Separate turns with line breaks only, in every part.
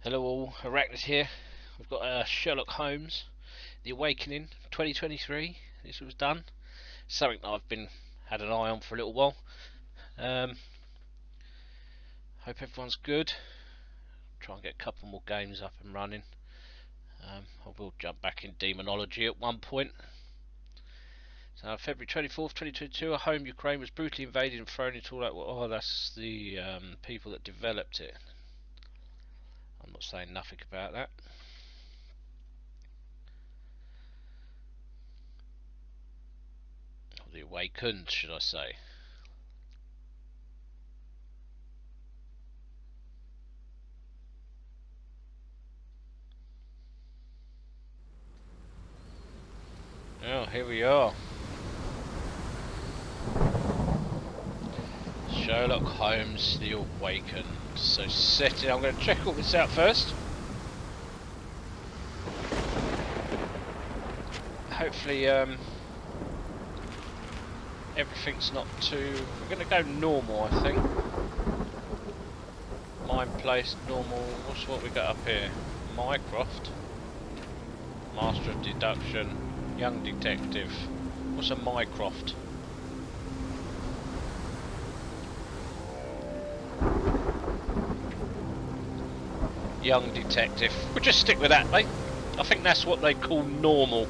Hello all, Arachnid here. We've got Sherlock Holmes The Awakening 2023. This was done. Something that I've had an eye on for a little while. Hope everyone's good. Try and get a couple more games up and running. I will jump back in demonology at one point. So February 24th, 2022, a home Ukraine was brutally invaded and thrown into all that. Oh, that's the people that developed it. I'm not saying nothing about that. Or the Awakened, should I say. Oh, here we are. Sherlock Holmes The Awakened. So set it. I'm going to check all this out first. Hopefully everything's not too... We're going to go normal, I think. Mind place, normal. What's what we got up here? Mycroft. Master of Deduction. Young Detective. What's a Mycroft? Young Detective. We'll just stick with that, mate. I think that's what they call normal.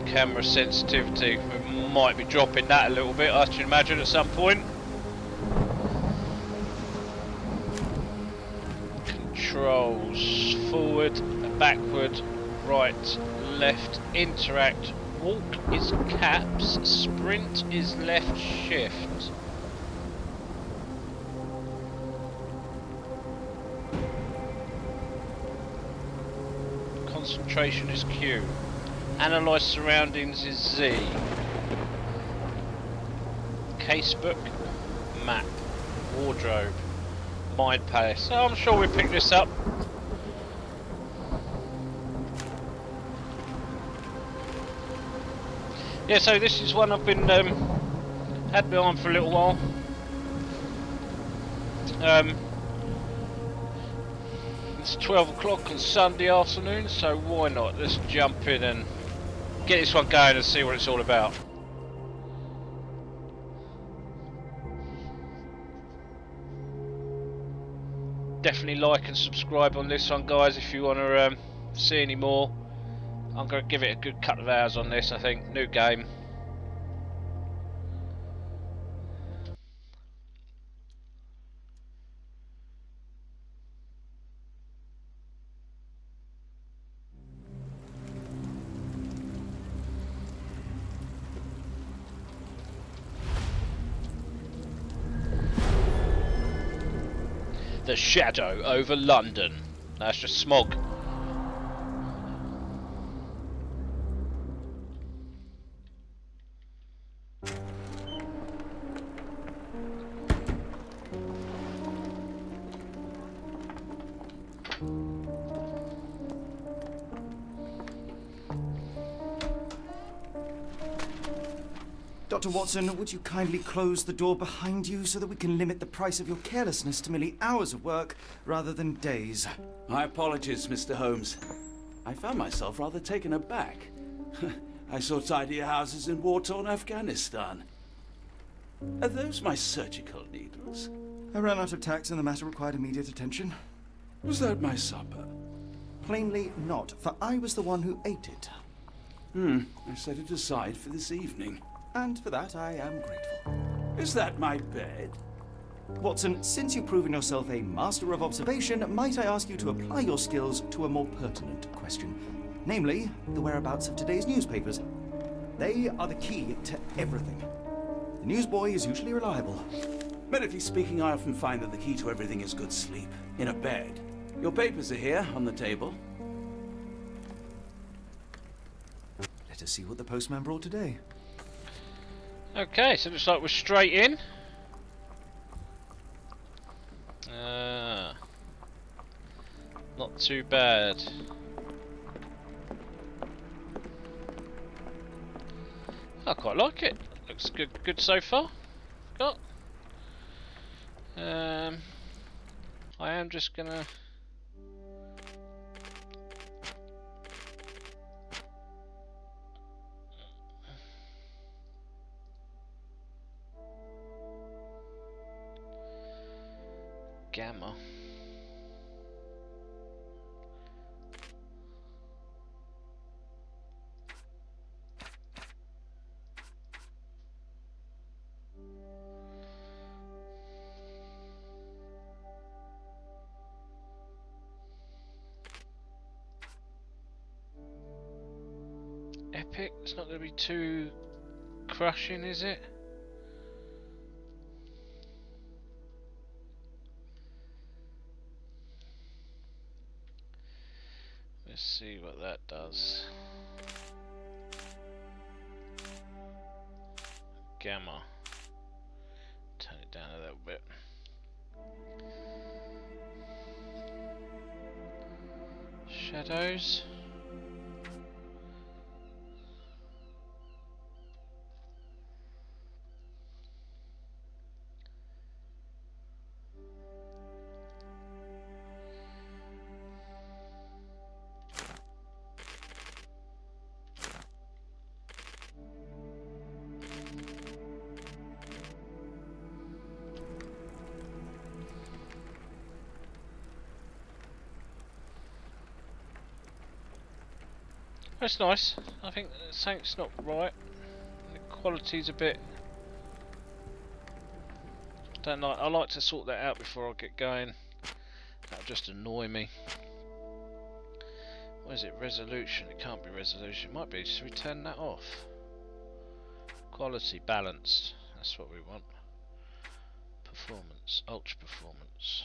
Camera sensitivity, we might be dropping that a little bit, I should imagine, at some point. Controls: forward, backward, right, left, interact. Walk is caps, sprint is left shift. Concentration is Q. Analyse surroundings is Z. Casebook, map, wardrobe, mind palace. So I'm sure we pick this up. Yeah, so this is one I've been had behind for a little while. It's 12 o'clock on Sunday afternoon, so why not? Let's jump in and get this one going and see what it's all about. Definitely like and subscribe on this one, guys, if you want to see any more. I'm going to give it a good couple of hours on this, I think. New game. The shadow over London. That's just smog.
Dr. Watson, would you kindly close the door behind you so that we can limit the price of your carelessness to merely hours of work rather than days?
My apologies, Mr. Holmes. I found myself rather taken aback. I saw tidier houses in war-torn Afghanistan. Are those my surgical needles?
I ran out of tacks and the matter required immediate attention.
Was that my supper?
Plainly not, for I was the one who ate it.
I set it aside for this evening.
And for that I am grateful.
Is that my bed?
Watson, since you've proven yourself a master of observation, might I ask you to apply your skills to a more pertinent question? Namely, the whereabouts of today's newspapers. They are the key to everything. The newsboy is usually reliable.
Medically speaking, I often find that the key to everything is good sleep. In a bed. Your papers are here, on the table.
Let to see what the postman brought today.
Okay, so it looks like we're straight in. Not too bad. I quite like it. Looks good so far. Got. I am just gonna. Gamma. Epic. It's not going to be too crushing, is it? Let's see what that does. Gamma. Turn it down a little bit. Shadows. That's nice. I think something's not right. The quality's a bit. Don't like. I like to sort that out before I get going. That'll just annoy me. What is it? Resolution. It can't be resolution. It might be. Should we turn that off? Quality balanced. That's what we want. Performance. Ultra performance.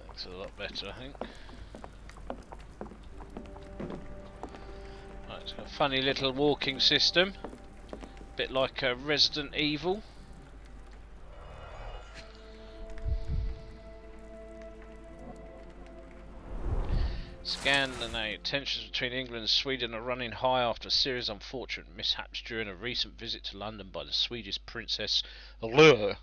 Looks a lot better, I think. Right, it's got a funny little walking system, a bit like a Resident Evil. Scandinavia. Tensions between England and Sweden are running high after a series of unfortunate mishaps during a recent visit to London by the Swedish Princess Allure.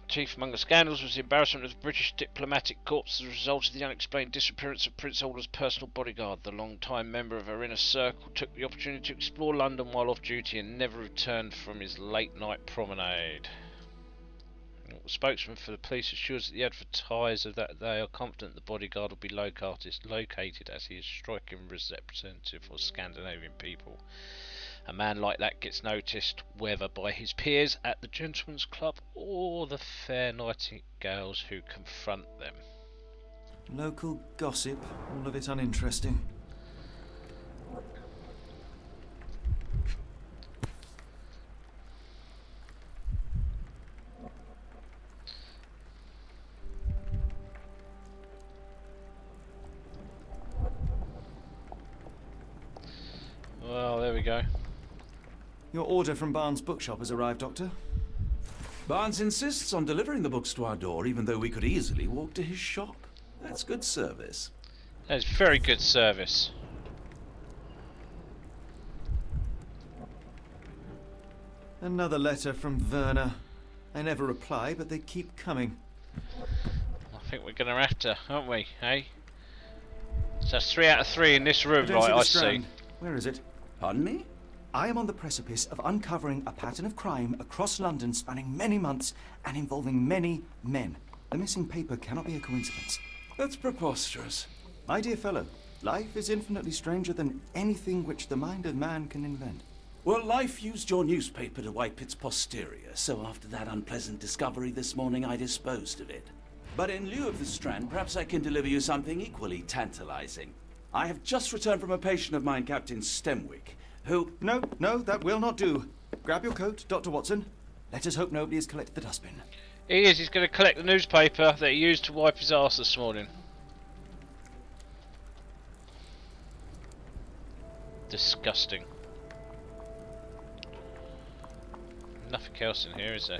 Chief among the scandals was the embarrassment of the British diplomatic corps as a result of the unexplained disappearance of Prince Alder's personal bodyguard. The long-time member of her inner circle took the opportunity to explore London while off duty and never returned from his late-night promenade. The spokesman for the police assures the advertiser that they are confident the bodyguard will be located as he is a striking representative of Scandinavian people. A man like that gets noticed whether by his peers at the gentlemen's club or the fair nightingales who confront them.
Local gossip, all of it uninteresting.
Well, there we go.
Your order from Barnes' bookshop has arrived, Doctor.
Barnes insists on delivering the books to our door, even though we could easily walk to his shop. That's good service.
That's very good service.
Another letter from Werner. I never reply, but they keep coming.
I think we're going to have to, aren't we, eh? So that's 3 out of 3 in this room, right, I see.
Where is it?
Pardon me?
I am on the precipice of uncovering a pattern of crime across London spanning many months and involving many men. The missing paper cannot be a coincidence.
That's preposterous.
My dear fellow, life is infinitely stranger than anything which the mind of man can invent.
Well, life used your newspaper to wipe its posterior, so after that unpleasant discovery this morning, I disposed of it. But in lieu of the Strand, perhaps I can deliver you something equally tantalizing. I have just returned from a patient of mine, Captain Stemwick, who...
No, that will not do. Grab your coat, Dr. Watson. Let us hope nobody has collected the dustbin.
He is. He's going to collect the newspaper that he used to wipe his arse this morning. Disgusting. Nothing else in here, is there?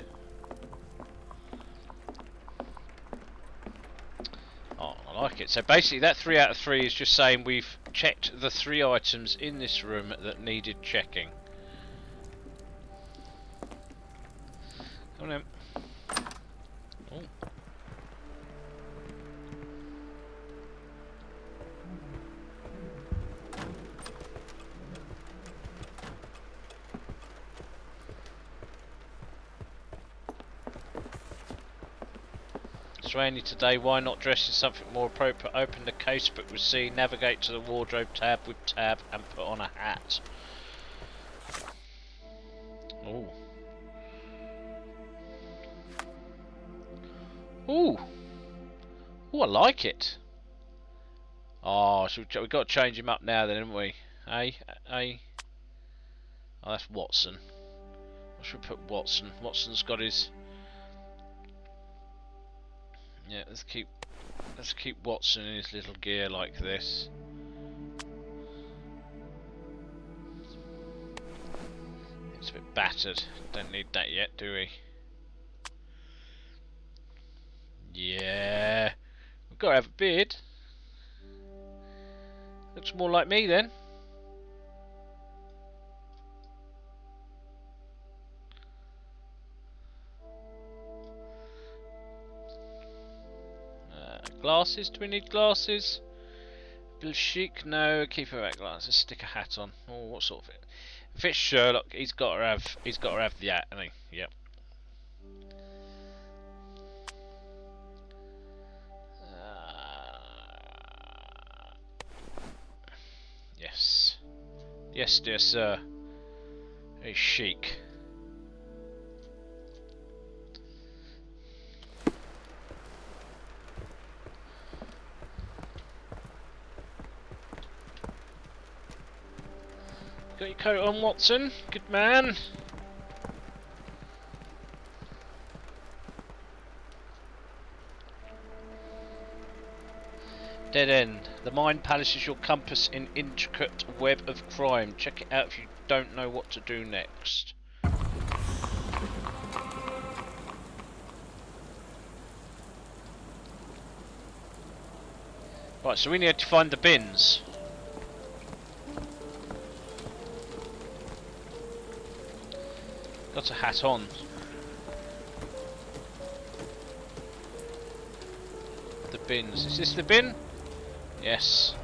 Oh, I like it. So basically that 3 out of 3 is just saying we've checked the 3 items in this room that needed checking. Come on in. Oh. Rainy today, why not dress in something more appropriate? Open the casebook with C, navigate to the wardrobe tab with tab and put on a hat. Ooh. Ooh. Ooh, I like it. Oh, so we've got to change him up now then, haven't we? Oh, that's Watson. What should we put Watson? Watson's got his... Yeah, let's keep Watson in his little gear like this. It's a bit battered. Don't need that yet, do we? Yeah, we've got to have a beard. Looks more like me then. Glasses? Do we need glasses? Bill chic? No. Keep her at glasses. Stick a hat on. Oh, what sort of it? If it's Sherlock, he's got to have the hat, hasn't he? Yep. Yes. Yes, dear sir. Very chic. Got your coat on, Watson. Good man. Dead end. The mind palaces your compass in intricate web of crime. Check it out if you don't know what to do next. Right, so we need to find the bins. Got a hat on. The bins. Is this the bin? Yes.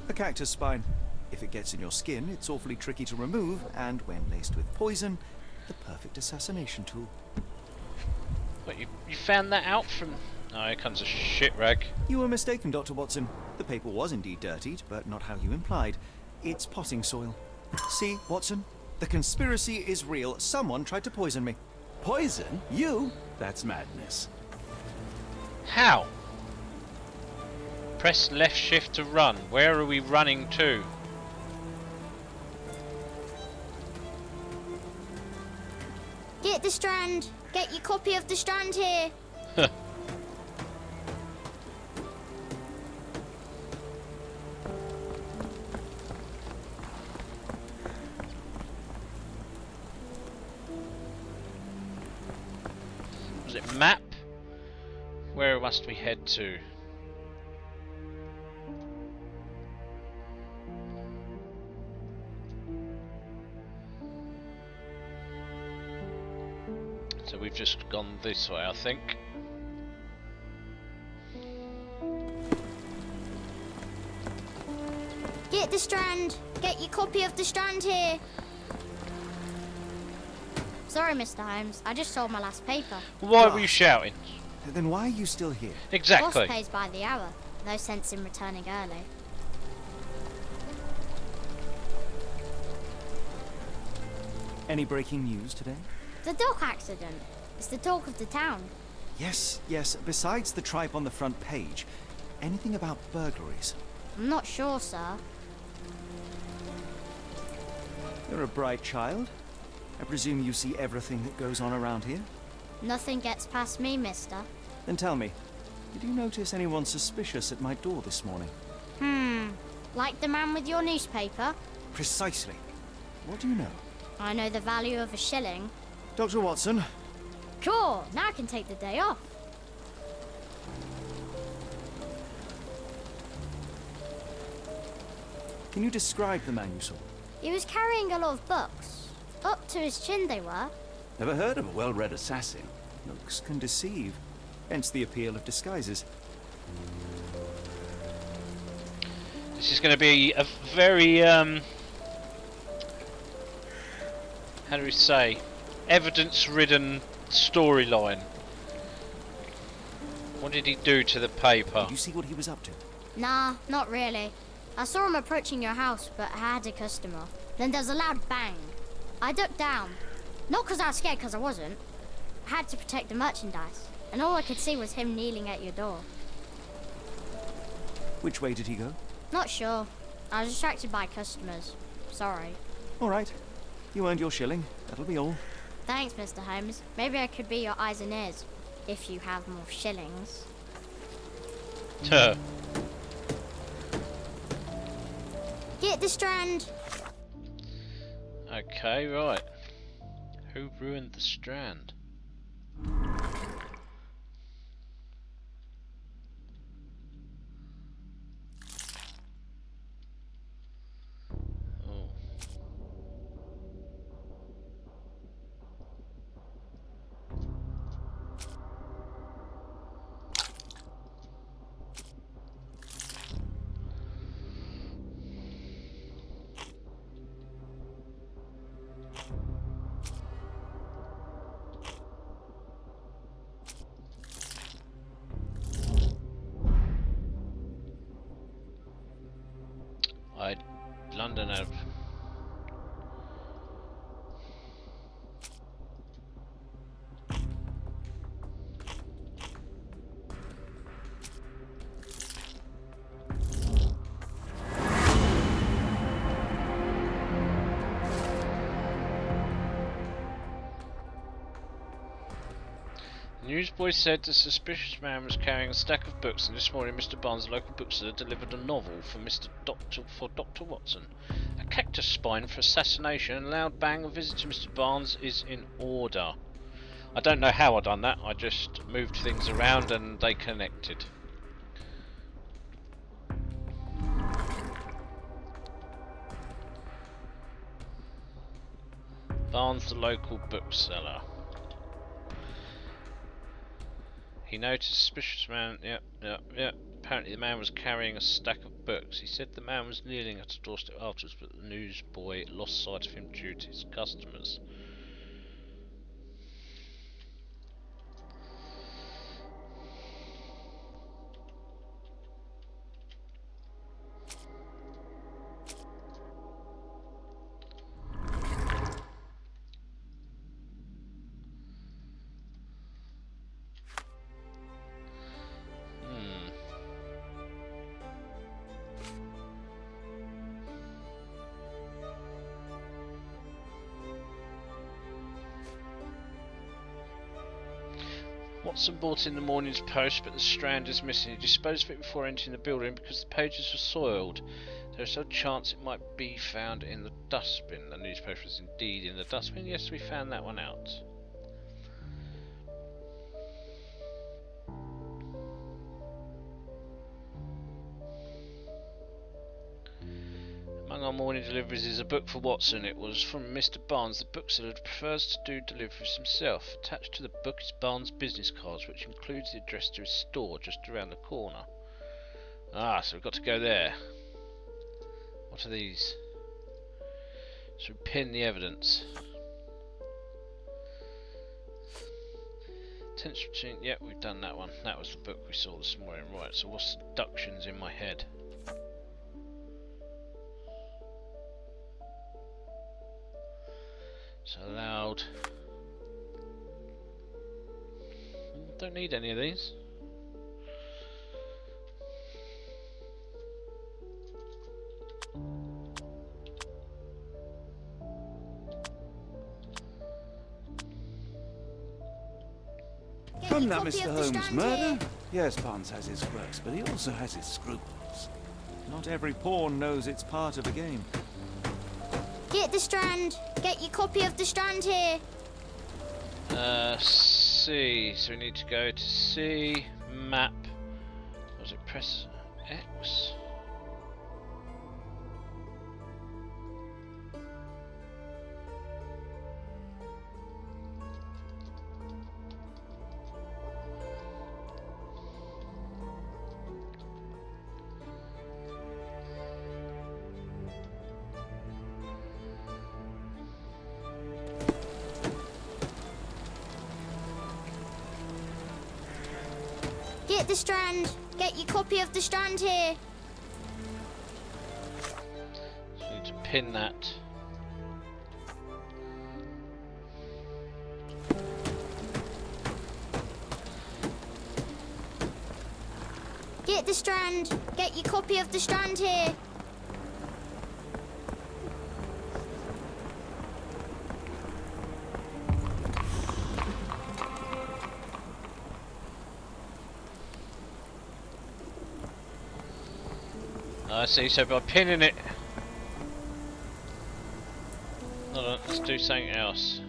A cactus spine. If it gets in your skin, it's awfully tricky to remove, and when laced with poison, the perfect assassination tool.
What, you found that out from... Oh, here comes a shit rag.
You were mistaken, Dr. Watson. The paper was indeed dirtied, but not how you implied. It's potting soil. See, Watson? The conspiracy is real. Someone tried to poison me.
Poison? You? That's madness.
How? Press left shift to run. Where are we running to?
Get the Strand. Get your copy of the Strand here.
Was it map? Where must we head to? So we've just gone this way, I think.
Get the Strand. Get your copy of the Strand here. Sorry, Mr. Holmes. I just sold my last paper.
Why were you shouting?
Then why are you still here?
Exactly.
Boss pays by the hour. No sense in returning early.
Any breaking news today?
The dock accident. It's the talk of the town.
Yes, yes. Besides the tripe on the front page, anything about burglaries?
I'm not sure, sir.
You're a bright child. I presume you see everything that goes on around here?
Nothing gets past me, mister.
Then tell me, did you notice anyone suspicious at my door this morning?
Like the man with your newspaper?
Precisely. What do you know?
I know the value of a shilling.
Dr. Watson,
Cool, now I can take the day off.
can you describe the man you saw?
He was carrying a lot of books. Up to his chin they were.
Never heard of a well-read assassin.
Looks can deceive. Hence the appeal of disguises.
This is going to be a very, how do we say, evidence-ridden storyline. What did he do to the paper?
Did you see what he was up to?
Nah, not really. I saw him approaching your house, but I had a customer. Then there's a loud bang. I ducked down. Not because I was scared, because I wasn't. I had to protect the merchandise. And all I could see was him kneeling at your door.
Which way did he go?
Not sure. I was distracted by customers. Sorry.
All right. You earned your shilling. That'll be all.
Thanks, Mr. Holmes. Maybe I could be your eyes and ears. If you have more shillings.
Tuh.
Get the Strand.
Okay, right. Who ruined the Strand? Oh. London out. The newsboy said the suspicious man was carrying a stack of books, and this morning Mr. Barnes, the local bookseller, delivered a novel for Dr. Watson. A cactus spine for assassination and a loud bang of visit to Mr. Barnes is in order. I don't know how I done that, I just moved things around and they connected. Barnes, the local bookseller. He noticed a suspicious man. Yep. Apparently the man was carrying a stack of books. He said the man was kneeling at a doorstep afterwards, but the newsboy lost sight of him due to his customers. Watson bought in the morning's post, but the Strand is missing. He disposed of it before entering the building because the pages were soiled. There is no chance it might be found in the dustbin. The newspaper is indeed in the dustbin. Yes, we found that one out. Among our morning deliveries is a book for Watson. It was from Mr. Barnes, the bookseller, prefers to do deliveries himself. Attached to the book is Barnes' business cards, which includes the address to his store just around the corner. Ah, so we've got to go there. What are these? So pin the evidence. Tension between. Yep, we've done that one. That was the book we saw this morning. Right. So what's deductions in my head? So loud. Don't need any of these.
From that Mr. Holmes murder? Yes, Barnes has his quirks, but he also has his scruples.
Not every pawn knows it's part of a game.
Get the Strand. Get your copy of the Strand here.
C. So we need to go to C, map. Was it press X?
Get the Strand. Get your copy of the Strand here.
So we need to pin that.
Get the Strand. Get your copy of the Strand here.
I see, so by pinning it. Hold on, let's do something else.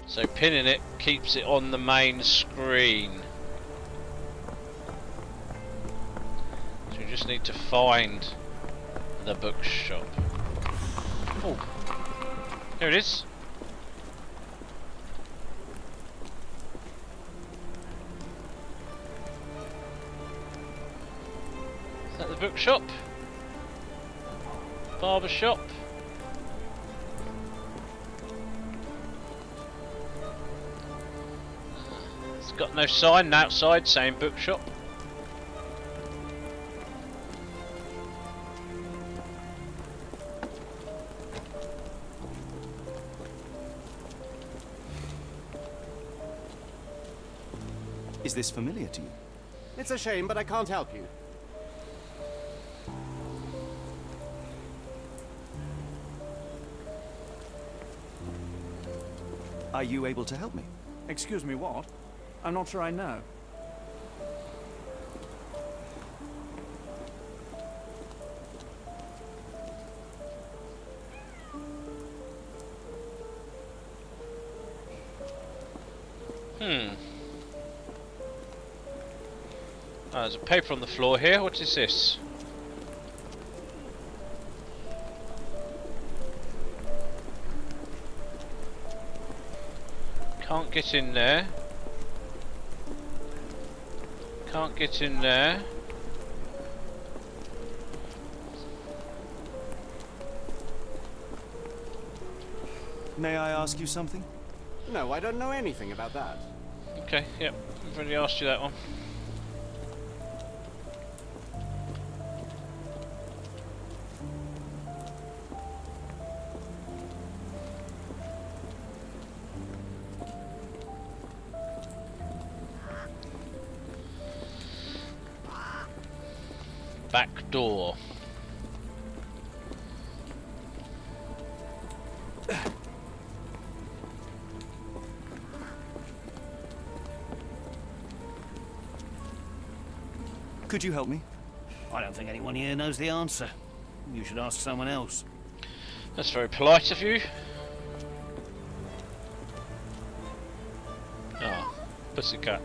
So pinning it keeps it on the main screen. So we just need to find the bookshop. Oh, there it is. Is that the bookshop? Barber shop? It's got no sign outside saying bookshop.
Is this familiar to you?
It's a shame, but I can't help you.
Are you able to help me?
Excuse me, what? I'm not sure I know.
Oh, there's a paper on the floor here. What is this? Can't get in there. Can't get in there.
May I ask you something?
No, I don't know anything about that.
Okay, yep. I've already asked you that one. Back door.
Could you help me?
I don't think anyone here knows the answer. You should ask someone else.
That's very polite of you. Ah, pussycat.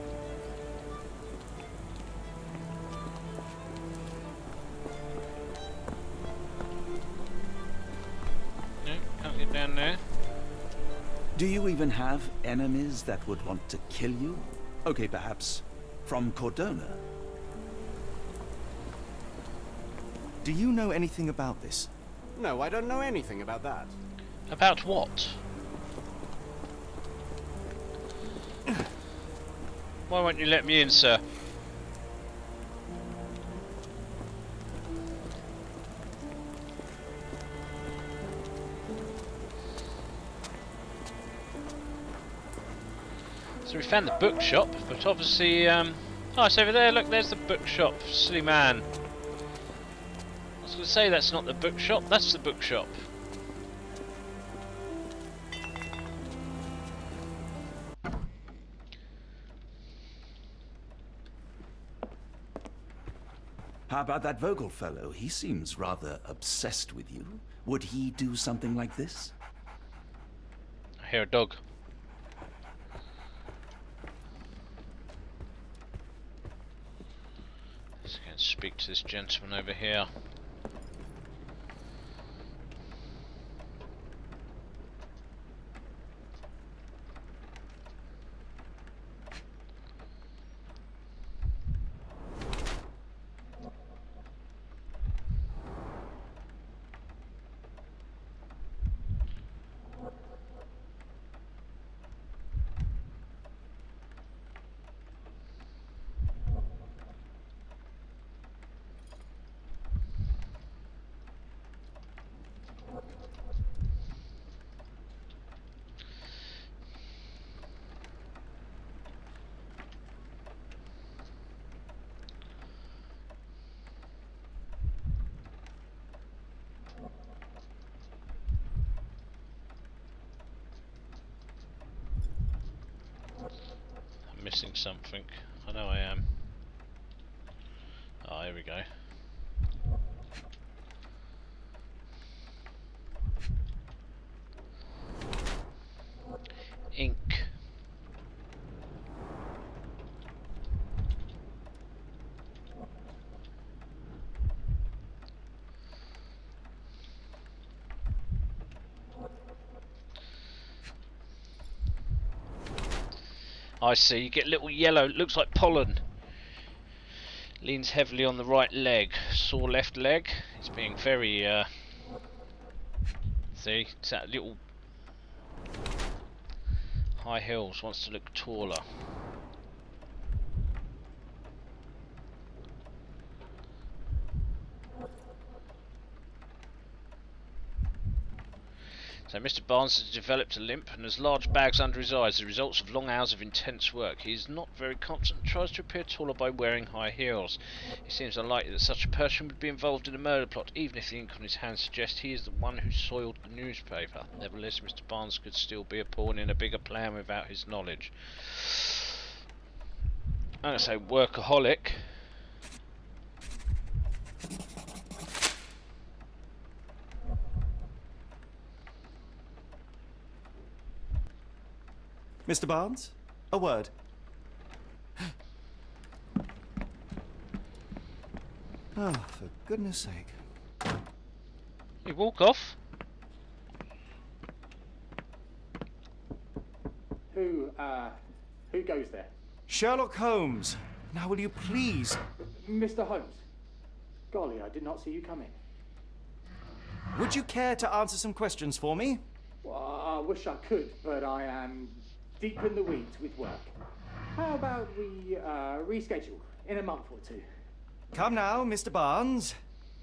Do you even have enemies that would want to kill you? Okay, perhaps from Cordona?
Do you know anything about this?
No, I don't know anything about that.
About what? Why won't you let me in, sir? So we found the bookshop, but obviously, oh, it's over there. Look, there's the bookshop. Silly man. I was going to say that's not the bookshop. That's the bookshop.
How about that Vogel fellow? He seems rather obsessed with you. Would he do something like this?
I hear a dog. Let's go and speak to this gentleman over here. Missing something. I know I am. Oh, here we go. Ink. I see, you get little yellow, it looks like pollen. Leans heavily on the right leg. Sore left leg. He's being very, see, it's that little high heels, wants to look taller. So Mr. Barnes has developed a limp and has large bags under his eyes, the results of long hours of intense work. He is not very confident and tries to appear taller by wearing high heels. It seems unlikely that such a person would be involved in a murder plot, even if the ink on his hands suggests he is the one who soiled the newspaper. Nevertheless, Mr. Barnes could still be a pawn in a bigger plan without his knowledge. I'm going to say workaholic.
Mr. Barnes, a word. Oh, for goodness sake.
You walk off.
Who goes there?
Sherlock Holmes. Now will you please...
Mr. Holmes. Golly, I did not see you coming.
Would you care to answer some questions for me?
Well, I wish I could, but I am deep in the weeds with work. How about we reschedule in a month or two?
Come now, Mr. Barnes.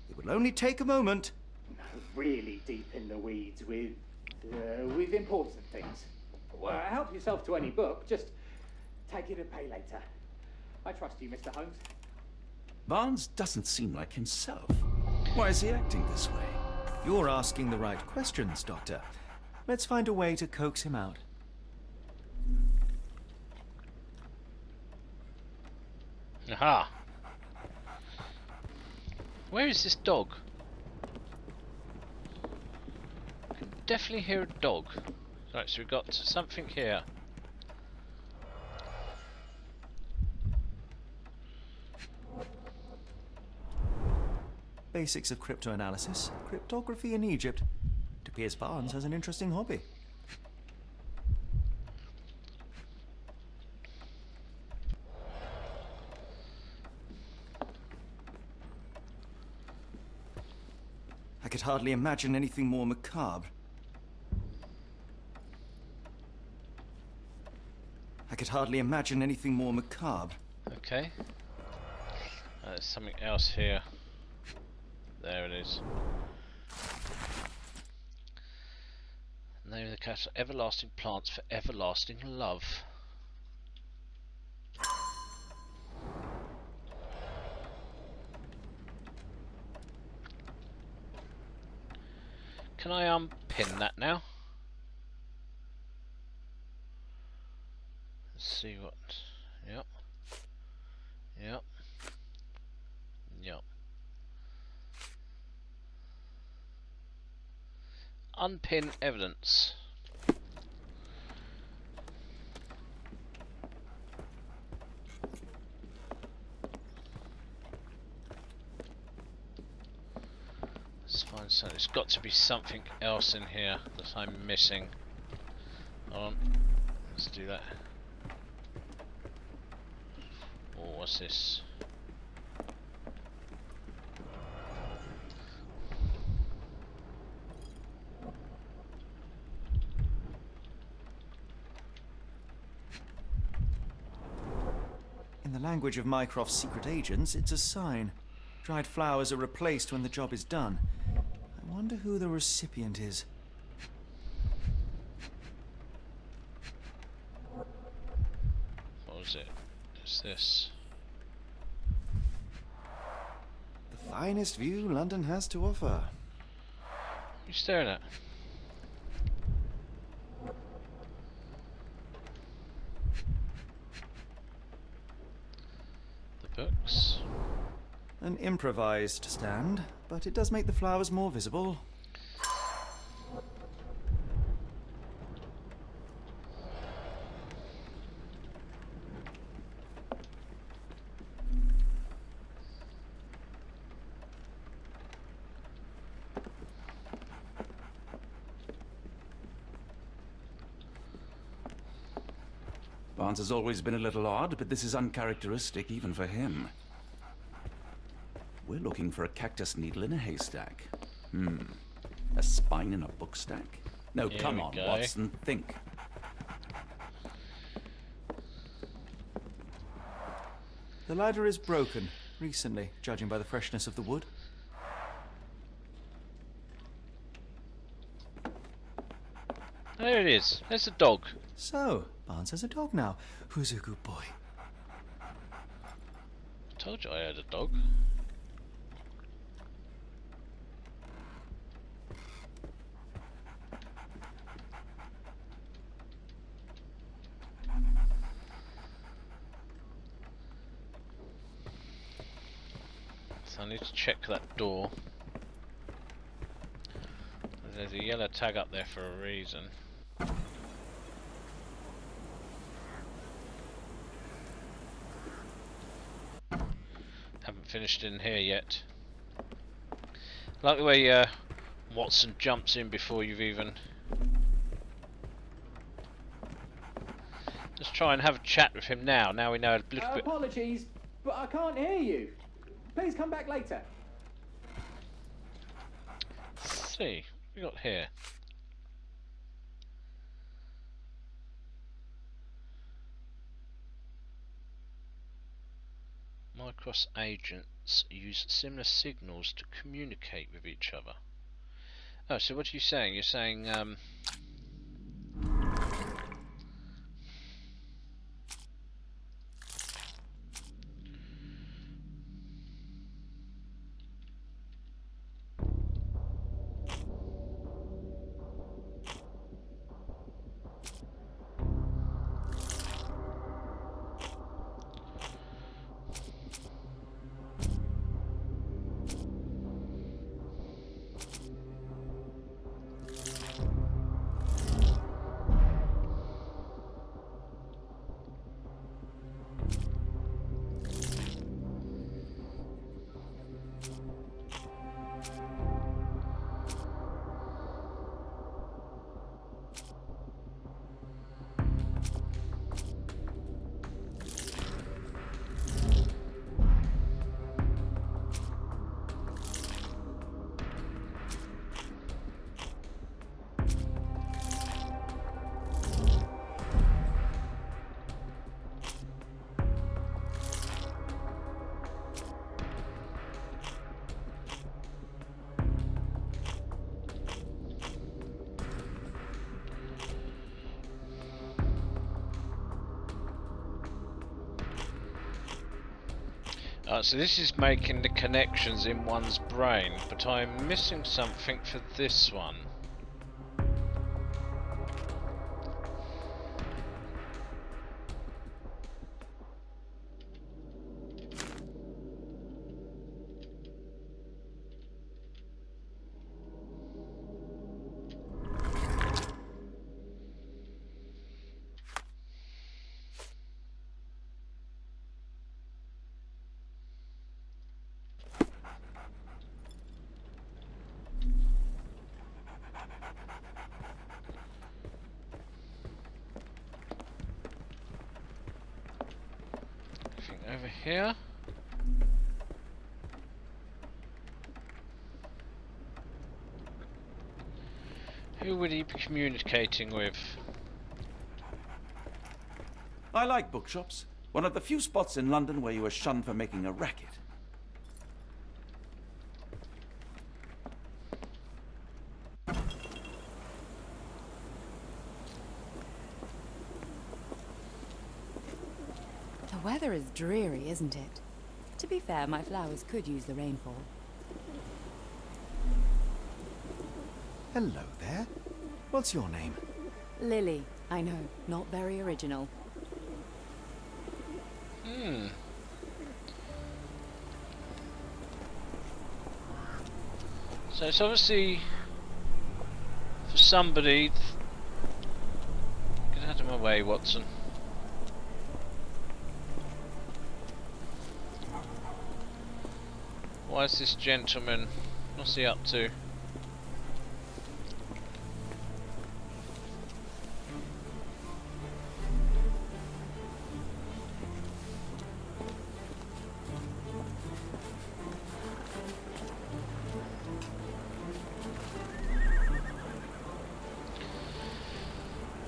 It will only take a moment.
Really deep in the weeds with important things. Well, help yourself to any book. Just take it and pay later. I trust you, Mr. Holmes.
Barnes doesn't seem like himself. Why is he acting this way?
You're asking the right questions, Doctor. Let's find a way to coax him out.
Aha. Where is this dog? I can definitely hear a dog. Right, so we've got something here.
Basics of cryptoanalysis, cryptography in Egypt. It appears Barnes has an interesting hobby. could hardly imagine anything more macabre. I could hardly imagine anything more macabre.
Okay. There's something else here. There it is. Name of the castle: Everlasting Plants for Everlasting Love. Can I unpin that now? Let's see what. Yep. Yep. Yep. Unpin evidence. Let's find something. There's got to be something else in here that I'm missing. Hold on. Let's do that. Oh, what's this?
In the language of Mycroft's secret agents, it's a sign. Dried flowers are replaced when the job is done. I wonder who the recipient is.
What was it? It's this.
The finest view London has to offer.
What are you staring at? The books.
An improvised stand, but it does make the flowers more visible.
Barnes has always been a little odd, but this is uncharacteristic even for him. We're looking for a cactus needle in a haystack. A spine in a book stack? No,
Here
come
we
on,
go.
Watson, think.
The ladder is broken, recently, judging by the freshness of the wood.
There it is. There's the dog.
So, Barnes has a dog now. Who's a good boy?
I told you I had a dog. So I need to check that door. There's a yellow tag up there for a reason. Haven't finished in here yet. Like the way Watson jumps in before you've even... Just try and have a chat with him now. Now we know a little bit...
Apologies, but I can't hear you. Please come back later.
Let's see, what we got here? Mycroft's agents use similar signals to communicate with each other. Oh, so what are you saying? You're saying, So this is making the connections in one's brain, but I'm missing something for this one. Over here. Who would he be communicating with?
I like bookshops. One of the few spots in London where you are shunned for making a racket.
The weather is dreary, isn't it? To be fair, my flowers could use the rainfall.
Hello there. What's your name?
Lily, I know, not very original.
So it's obviously for somebody. Get out of my way, Watson. Why is this gentleman? What's he up to?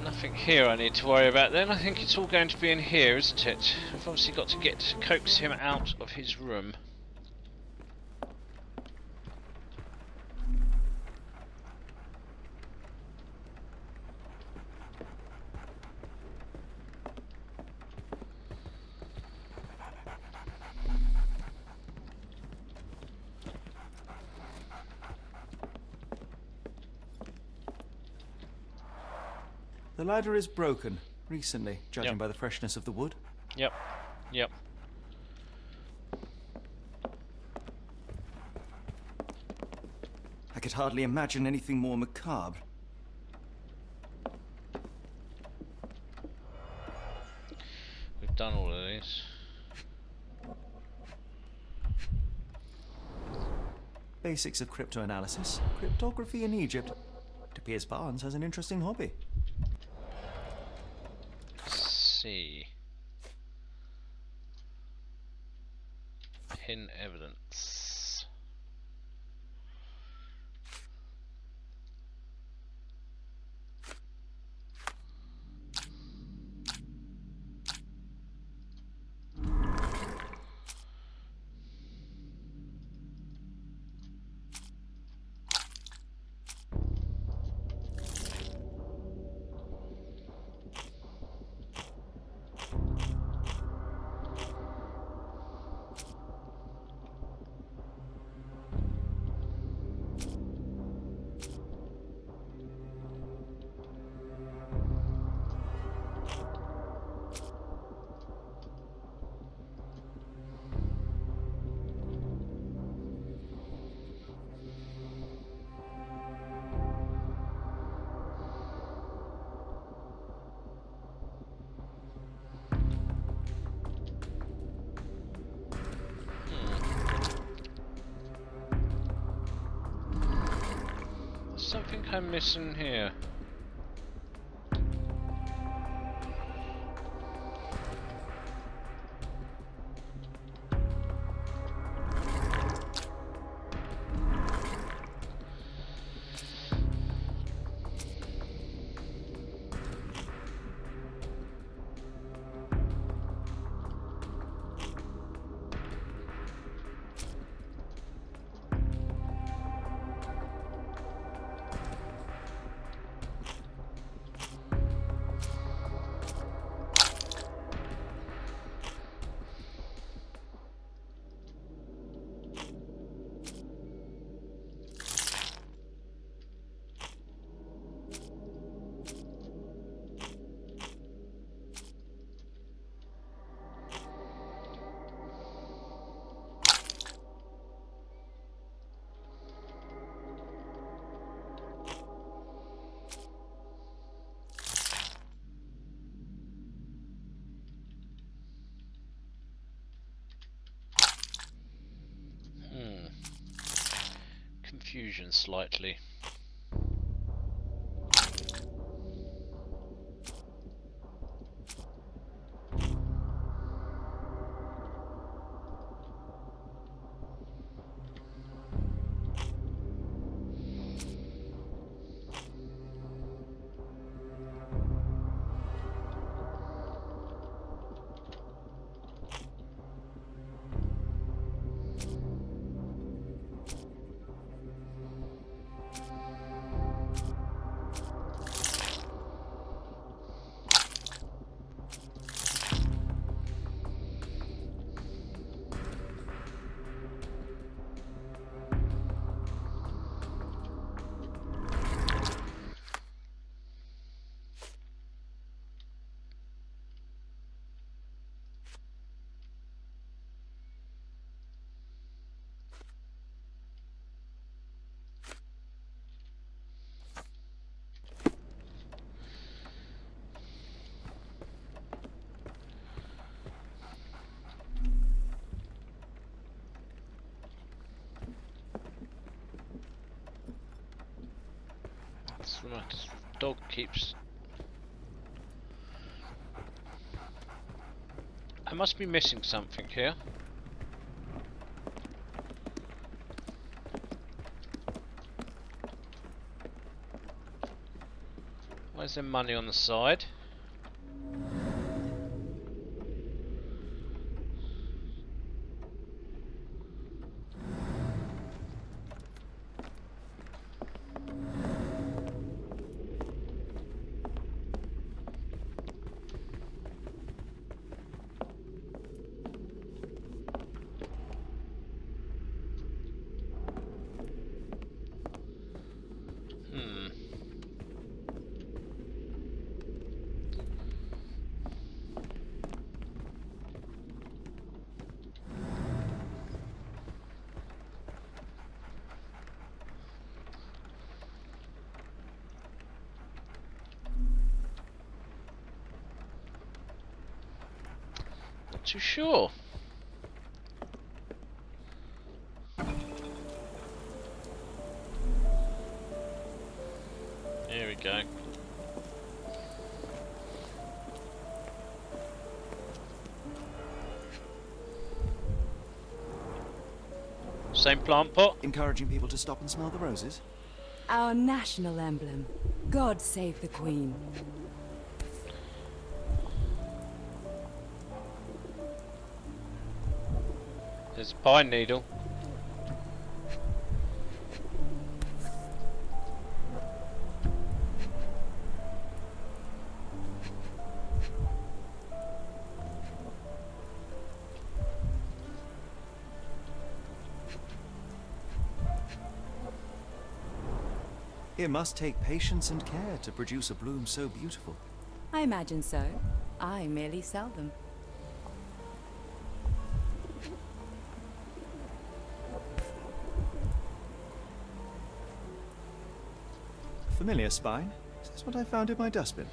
Nothing here I need to worry about then. I think it's all going to be in here, isn't it? I've obviously got to coax him out of his room.
The ladder is broken recently, judging
Yep.
by the freshness of the wood.
Yep. Yep.
I could hardly imagine anything more macabre.
We've done all of these.
Basics of cryptoanalysis, cryptography in Egypt. It appears Barnes has an interesting hobby.
See. Pin evidence. Something I'm missing here. confusion slightly. This dog keeps... I must be missing something here. Why is there money on the side? Not too sure. There we go. Same plant pot?
Encouraging people to stop and smell the roses?
Our national emblem. God save the Queen.
There's a pine needle.
It must take patience and care to produce a bloom so beautiful.
I imagine so. I merely sell them.
Familiar spine? Is this what I found in my dustbin?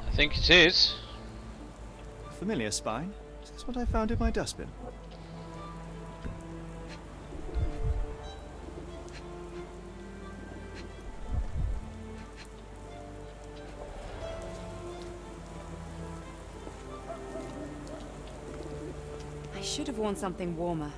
I think it is.
Familiar spine? Is this what I found in my dustbin?
I should have worn something warmer.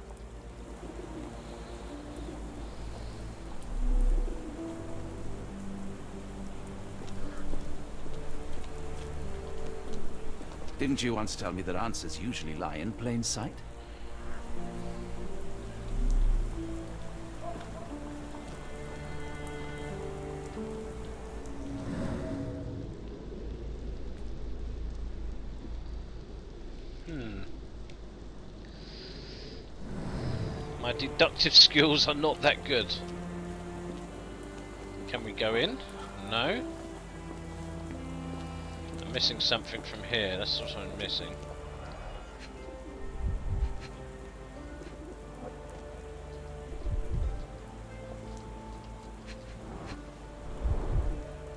Didn't you once tell me that answers usually lie in plain sight?
My deductive skills are not that good. Can we go in? No. I'm missing something from here, that's what I'm missing.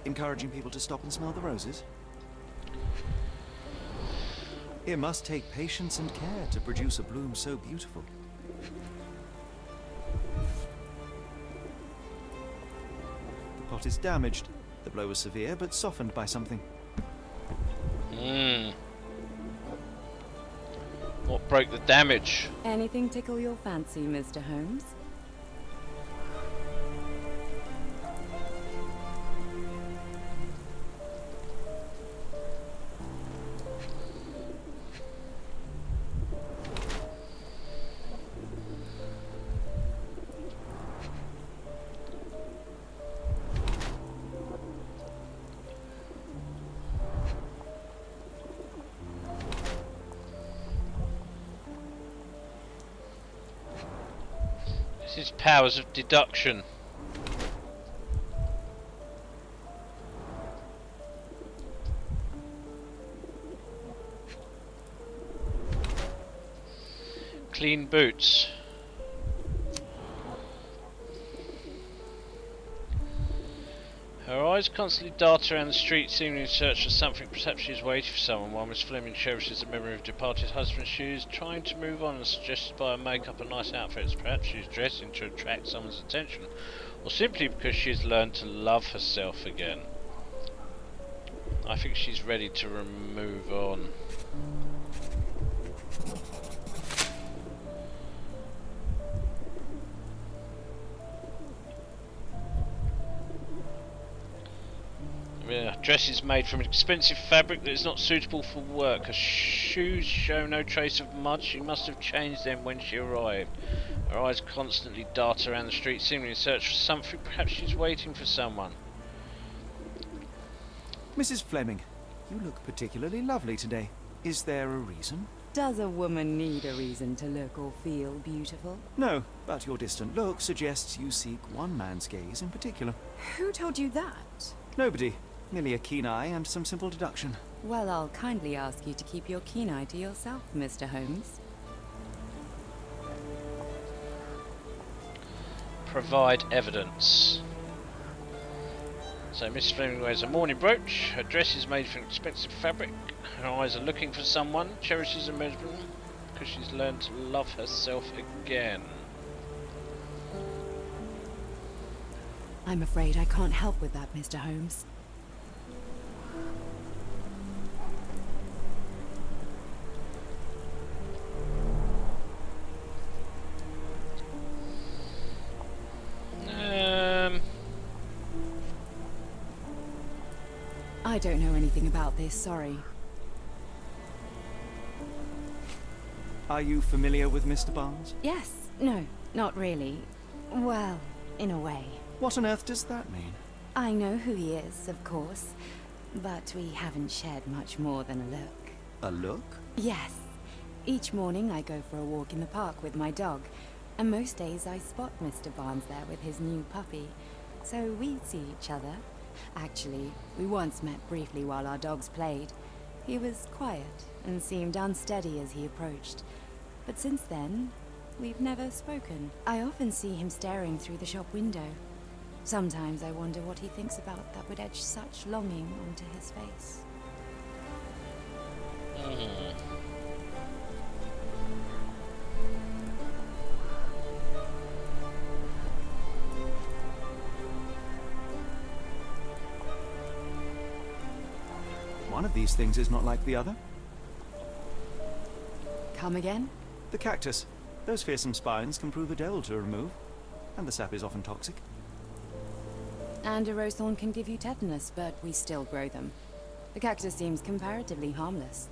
Encouraging people to stop and smell the roses? It must take patience and care to produce a bloom so beautiful. plot is damaged. The blow was severe, but softened by something.
What broke the damage?
Anything tickle your fancy, Mr. Holmes?
This is powers of deduction. Clean boots. Her eyes constantly dart around the street, seemingly in search for something. Perhaps she's waiting for someone, while Miss Fleming cherishes the memory of departed husband. She is trying to move on, and suggested by her makeup and nice outfits. Perhaps she's dressing to attract someone's attention, or simply because she's learned to love herself again. I think she's ready to move on. Dress is made from expensive fabric that is not suitable for work. Her shoes show no trace of mud. She must have changed them when she arrived. Her eyes constantly dart around the street, seemingly in search for something. Perhaps she's waiting for someone.
Mrs. Fleming, you look particularly lovely today. Is there a reason?
Does a woman need a reason to look or feel beautiful?
No, but your distant look suggests you seek one man's gaze in particular.
Who told you that?
Nobody. Merely a keen eye and some simple deduction.
Well, I'll kindly ask you to keep your keen eye to yourself, Mr. Holmes.
Provide evidence. So Miss Fleming wears a mourning brooch. Her dress is made from expensive fabric. Her eyes are looking for someone. Cherishes a measurement because she's learned to love herself again.
I'm afraid I can't help with that, Mr. Holmes. I don't know anything about this, sorry.
Are you familiar with Mr. Barnes?
Yes, no, not really. Well, in a way.
What on earth does that mean?
I know who he is, of course, but we haven't shared much more than a look.
A look?
Yes. Each morning I go for a walk in the park with my dog, and most days I spot Mr. Barnes there with his new puppy, so we see each other. Actually, we once met briefly while our dogs played. He was quiet and seemed unsteady as he approached, but since then, we've never spoken. I often see him staring through the shop window. Sometimes I wonder what he thinks about that would etch such longing onto his face.
One of these things is not like the other.
Come again?
The cactus. Those fearsome spines can prove a devil to remove, and the sap is often toxic.
And a rose thorn can give you tetanus, but we still grow them. The cactus seems comparatively harmless,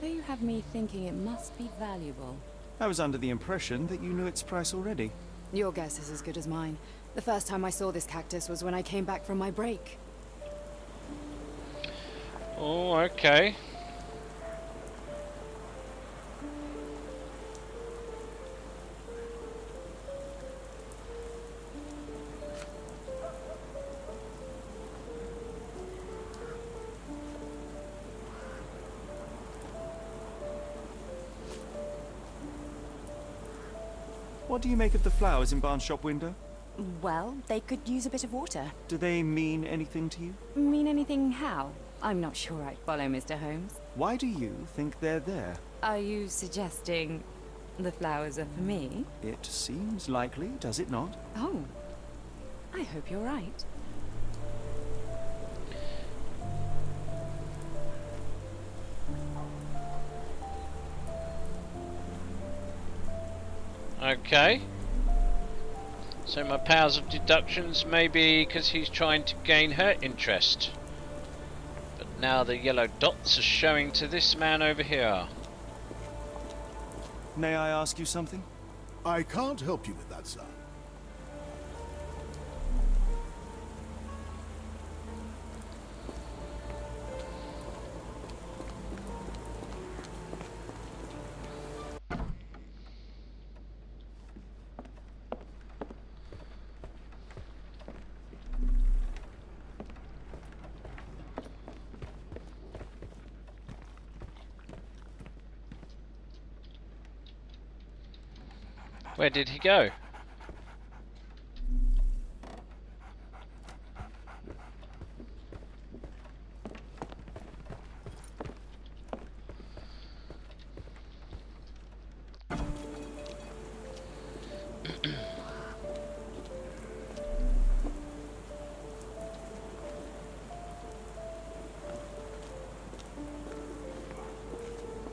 though you have me thinking it must be valuable.
I was under the impression that you knew its price already.
Your guess is as good as mine. The first time I saw this cactus was when I came back from my break.
Oh, okay.
What do you make of the flowers in Barnes' shop window?
Well, they could use a bit of water.
Do they mean anything to you?
Mean anything how? I'm not sure I'd follow, Mr. Holmes.
Why do you think they're there?
Are you suggesting the flowers are for me?
It seems likely, does it not?
Oh, I hope you're right.
Okay. So my powers of deductions may be because he's trying to gain her interest. But now the yellow dots are showing to this man over here.
May I ask you something?
I can't help you with that, sir.
Where did he go?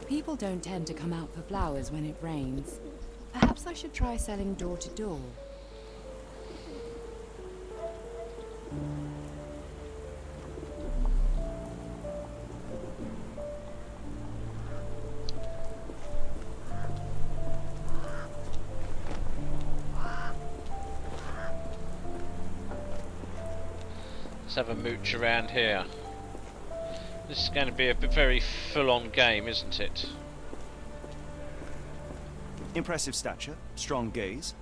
People don't tend to come out for flowers when it rains. Perhaps I should try selling door to door.
Let's have a mooch around here. This is going to be a very full-on game, isn't it?
Impressive stature, strong gaze.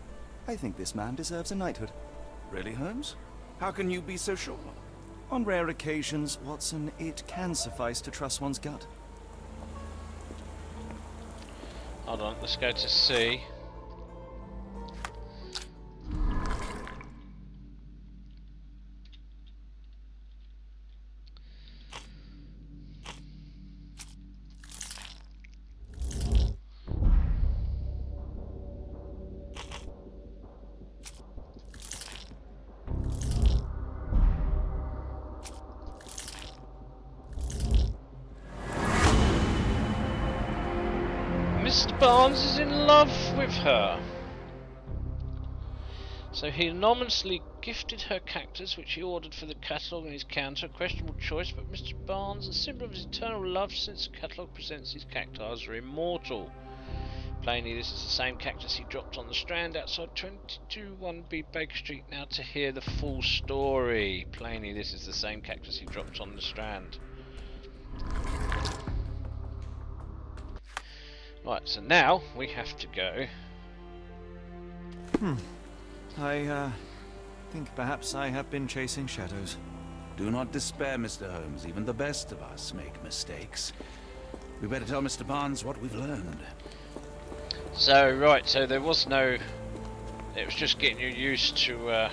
I think this man deserves a knighthood.
Really, Holmes? How can you be so sure?
On rare occasions, Watson, it can suffice to trust one's gut.
Hold on, let's go to C. Mr. Barnes is in love with her. So he anonymously gifted her cactus, which he ordered for the catalogue in his counter. A questionable choice, but Mr. Barnes, a symbol of his eternal love since the catalogue presents his cacti are immortal. Plainly, this is the same cactus he dropped on the Strand outside 221B Baker Street. Now to hear the full story. Plainly, this is the same cactus he dropped on the Strand. Right, so now we have to go.
I think perhaps I have been chasing shadows.
Do not despair, Mr. Holmes. Even the best of us make mistakes. We better tell Mr. Barnes what we've learned.
So, right, so there was no... It was just getting you used to...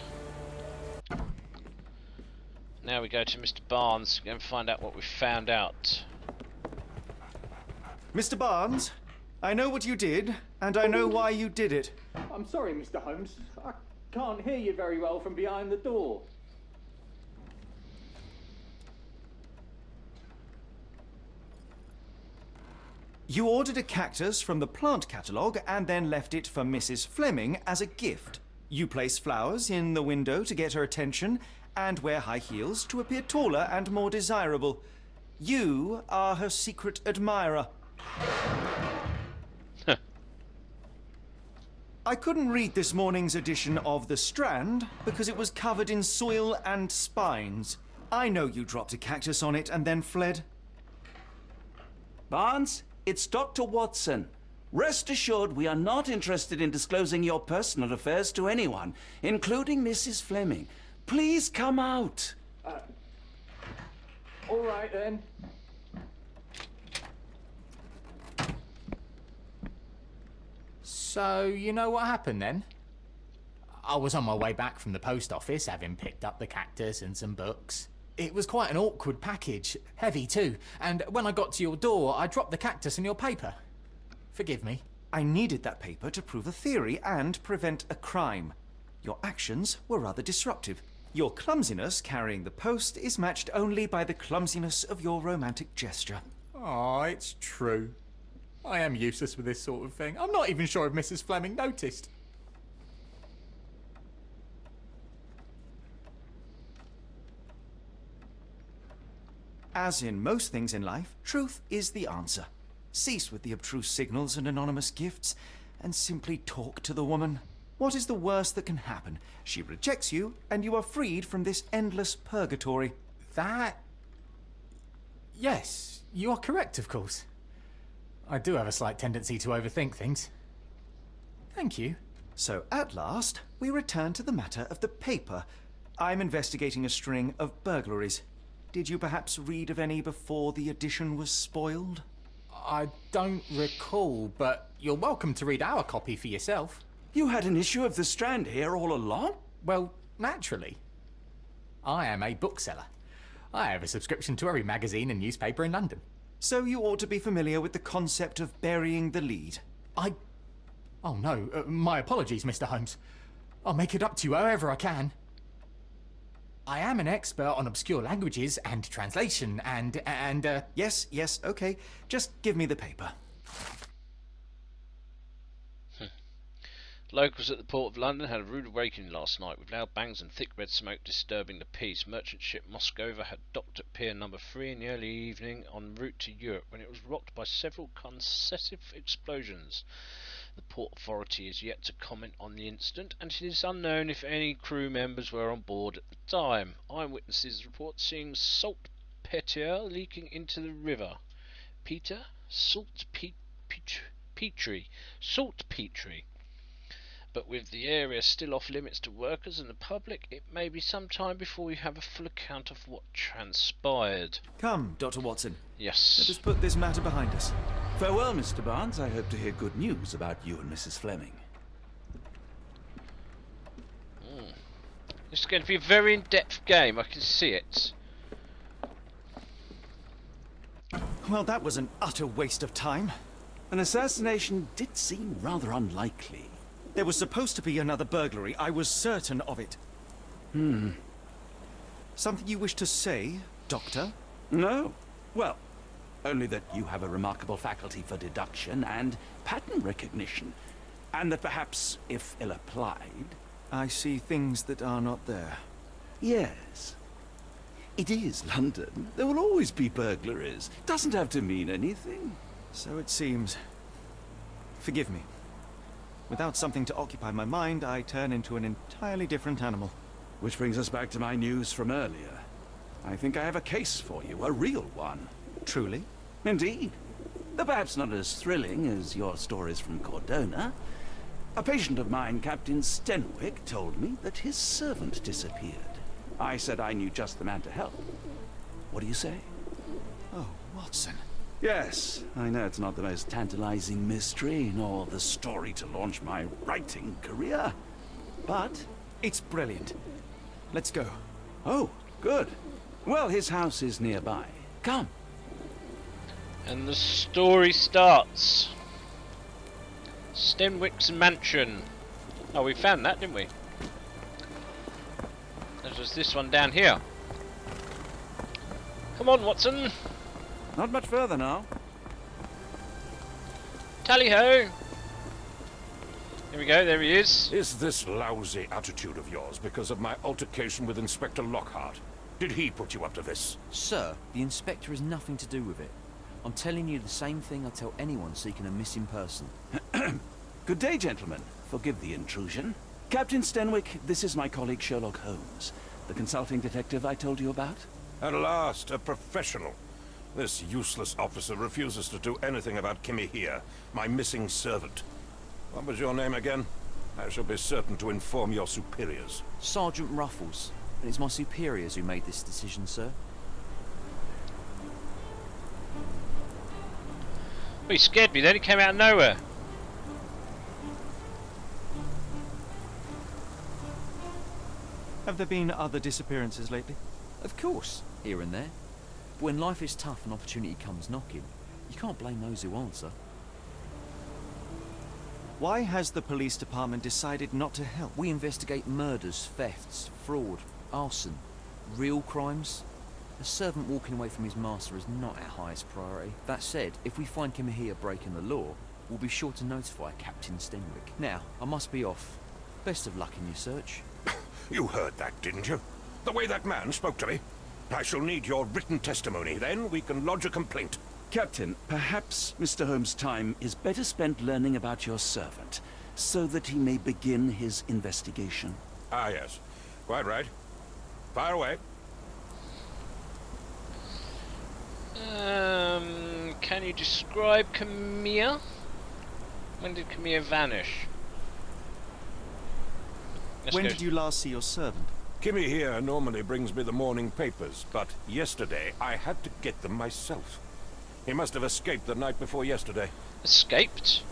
Now we go to Mr. Barnes and find out what we found out.
Mr. Barnes, I know what you did, and I know why you did it.
I'm sorry, Mr. Holmes. I can't hear you very well from behind the door.
You ordered a cactus from the plant catalogue and then left it for Mrs. Fleming as a gift. You place flowers in the window to get her attention and wear high heels to appear taller and more desirable. You are her secret admirer. I couldn't read this morning's edition of The Strand because it was covered in soil and spines. I know you dropped a cactus on it and then fled.
Barnes, it's Dr. Watson. Rest assured we are not interested in disclosing your personal affairs to anyone, including Mrs. Fleming. Please come out.
All right, then.
So, you know what happened then? I was on my way back from the post office, having picked up the cactus and some books. It was quite an awkward package, heavy too, and when I got to your door, I dropped the cactus in your paper. Forgive me.
I needed that paper to prove a theory and prevent a crime. Your actions were rather disruptive. Your clumsiness carrying the post is matched only by the clumsiness of your romantic gesture.
Oh, it's true. I am useless with this sort of thing. I'm not even sure if Mrs. Fleming noticed.
As in most things in life, truth is the answer. Cease with the abstruse signals and anonymous gifts, and simply talk to the woman. What is the worst that can happen? She rejects you, and you are freed from this endless purgatory.
That... Yes, you are correct, of course. I do have a slight tendency to overthink things. Thank you.
So, at last, we return to the matter of the paper. I'm investigating a string of burglaries. Did you perhaps read of any before the edition was spoiled?
I don't recall, but you're welcome to read our copy for yourself.
You had an issue of The Strand here all along?
Well, naturally. I am a bookseller. I have a subscription to every magazine and newspaper in London.
So you ought to be familiar with the concept of burying the lead.
Oh no, my apologies, Mr. Holmes. I'll make it up to you however I can. I am an expert on obscure languages and translation and
Yes, okay. Just give me the paper.
Locals at the Port of London had a rude awakening last night, with loud bangs and thick red smoke disturbing the peace. Merchant ship Moskova had docked at Pier Number 3 in the early evening en route to Europe when it was rocked by several successive explosions. The Port Authority is yet to comment on the incident, and it is unknown if any crew members were on board at the time. Eyewitnesses report seeing saltpeter leaking into the river. Peter? Saltpetre. But with the area still off limits to workers and the public, it may be some time before we have a full account of what transpired.
Come, Dr. Watson.
Yes.
Let us put this matter behind us.
Farewell, Mr. Barnes. I hope to hear good news about you and Mrs. Fleming.
This is going to be a very in-depth game, I can see it.
Well, that was an utter waste of time.
An assassination did seem rather unlikely.
There was supposed to be another burglary. I was certain of it. Something you wish to say, Doctor?
No. Well, only that you have a remarkable faculty for deduction and pattern recognition, and that perhaps, if ill-applied...
I see things that are not there.
Yes. It is London. There will always be burglaries. Doesn't have to mean anything.
So it seems. Forgive me. Without something to occupy my mind, I turn into an entirely different animal.
Which brings us back to my news from earlier. I think I have a case for you, a real one.
Truly?
Indeed. Though perhaps not as thrilling as your stories from Cordona. A patient of mine, Captain Stenwick, told me that his servant disappeared. I said I knew just the man to help. What do you say?
Oh, Watson.
Yes, I know it's not the most tantalizing mystery, nor the story to launch my writing career. But
it's brilliant. Let's go.
Oh, good. Well, his house is nearby. Come.
And the story starts. Stenwick's mansion. Oh, we found that, didn't we? There was this one down here. Come on, Watson.
Not much further now.
Tally-ho! Here we go, there he is.
Is this lousy attitude of yours because of my altercation with Inspector Lockhart? Did he put you up to this?
Sir, the Inspector has nothing to do with it. I'm telling you the same thing I tell anyone seeking a missing person.
Good day, gentlemen. Forgive the intrusion. Captain Stenwick, this is my colleague Sherlock Holmes, the consulting detective I told you about.
At last, a professional. This useless officer refuses to do anything about Kimmy here, my missing servant. What was your name again? I shall be certain to inform your superiors.
Sergeant Ruffles. And it's my superiors who made this decision, sir.
Well, he scared me then, he came out of nowhere.
Have there been other disappearances lately?
Of course, here and there. But when life is tough and opportunity comes knocking, you can't blame those who answer.
Why has the police department decided not to help?
We investigate murders, thefts, fraud, arson, real crimes. A servant walking away from his master is not our highest priority. That said, if we find Kimahir breaking the law, we'll be sure to notify Captain Stenwick. Now, I must be off. Best of luck in your search.
You heard that, didn't you? The way that man spoke to me. I shall need your written testimony, then we can lodge a complaint.
Captain, perhaps Mr. Holmes' time is better spent learning about your servant, so that he may begin his investigation.
Ah, yes. Quite right. Fire away.
Can you describe Camille? When did Camille vanish?
When did you last see your servant?
Kimmy here normally brings me the morning papers, but yesterday I had to get them myself. He must have escaped the night before yesterday.
Escaped?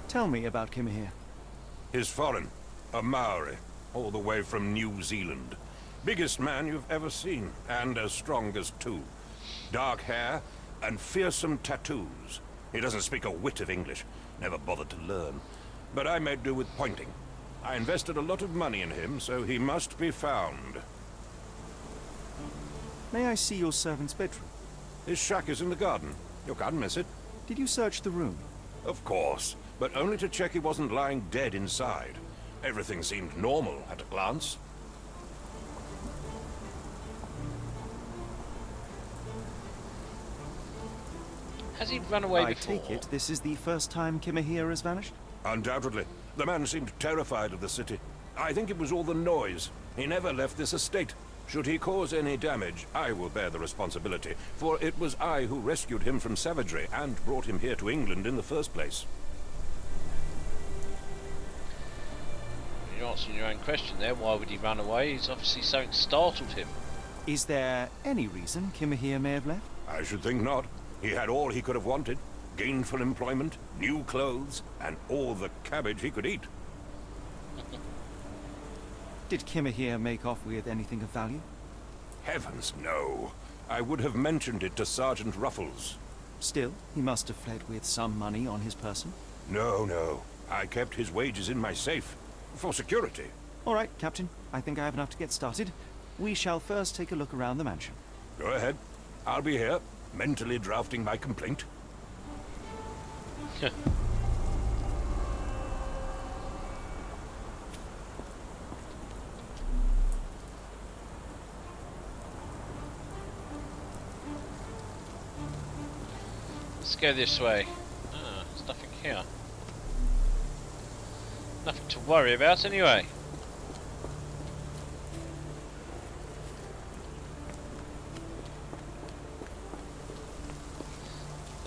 Tell me about Kimahir.
He's foreign. A Maori. All the way from New Zealand. Biggest man you've ever seen, and as strong as two. Dark hair and fearsome tattoos. He doesn't speak a whit of English. Never bothered to learn. But I made do with pointing. I invested a lot of money in him, so he must be found.
May I see your servant's bedroom?
His shack is in the garden. You can't miss it.
Did you search the room?
Of course, but only to check he wasn't lying dead inside. Everything seemed normal at a glance.
Has he run away before?
I take it this is the first time Kimahir has vanished?
Undoubtedly. The man seemed terrified of the city. I think it was all the noise. He never left this estate. Should he cause any damage, I will bear the responsibility, for it was I who rescued him from savagery and brought him here to England in the first place.
You're answering your own question there. Why would he run away? He's obviously something startled him.
Is there any reason Kimahir may have left?
I should think not. He had all he could have wanted. Gainful employment, new clothes, and all the cabbage he could eat.
Did Kimahir make off with anything of value?
Heavens, no. I would have mentioned it to Sergeant Ruffles.
Still, he must have fled with some money on his person?
No. I kept his wages in my safe. For security.
All right, Captain. I think I have enough to get started. We shall first take a look around the mansion.
Go ahead. I'll be here, mentally drafting my complaint.
Let's go this way. Ah, there's nothing here. Nothing to worry about anyway.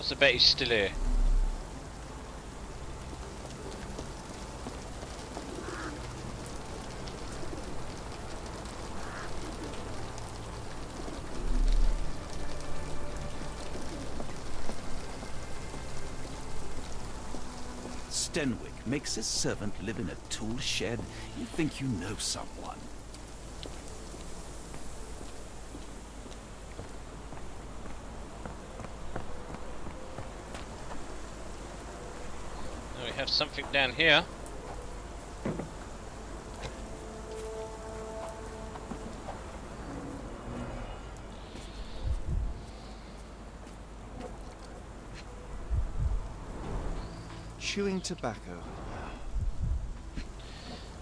I bet he's still here.
Stenwick makes his servant live in a tool shed. You think you know someone.
Now we have something down here.
Chewing tobacco.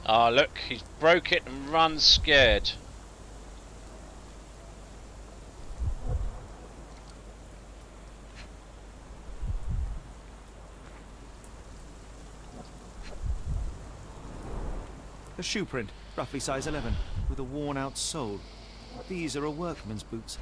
Ah, look, he's broke it and run scared.
A shoe print, roughly size 11, with a worn-out sole. These are a workman's boots.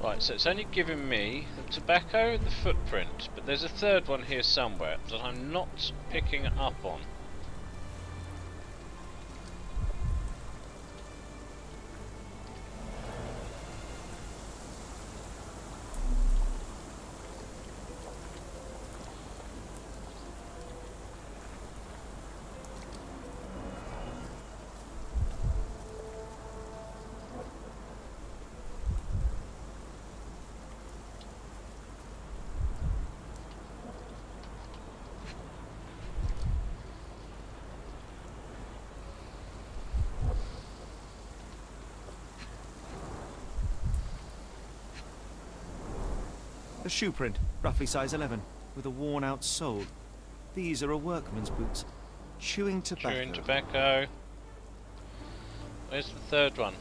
Right, so it's only giving me the tobacco and the footprint, but there's a third one here somewhere that I'm not picking up on.
A shoe print, roughly size 11, with a worn-out sole. These are a workman's boots. Chewing tobacco.
Chewing tobacco. Where's the third one?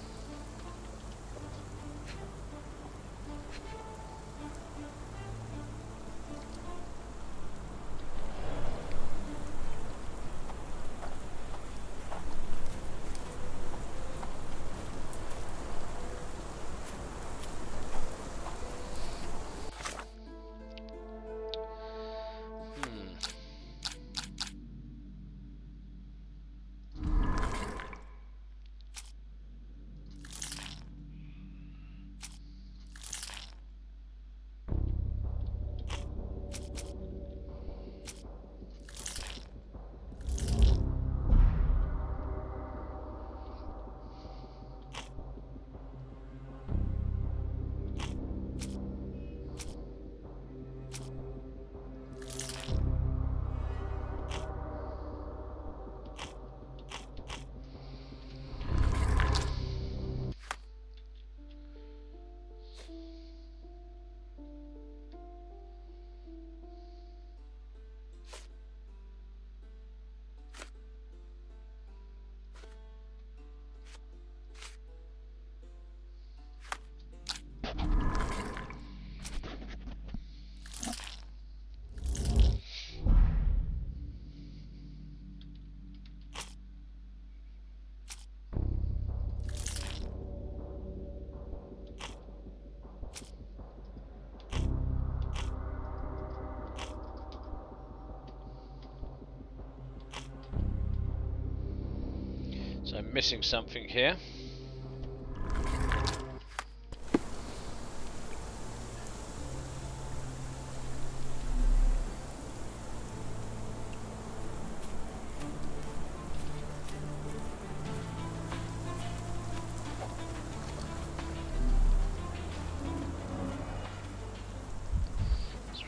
So I'm missing something here.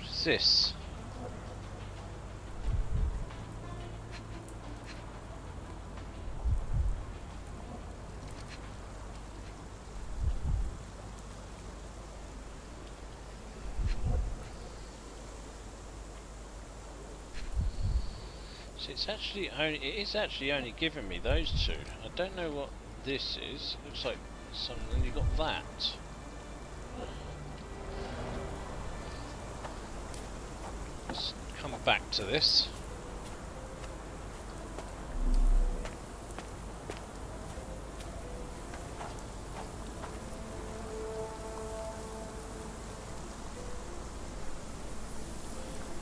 What's this? It is actually only giving me those two. I don't know what this is. Looks like something. You got that. Let's come back to this.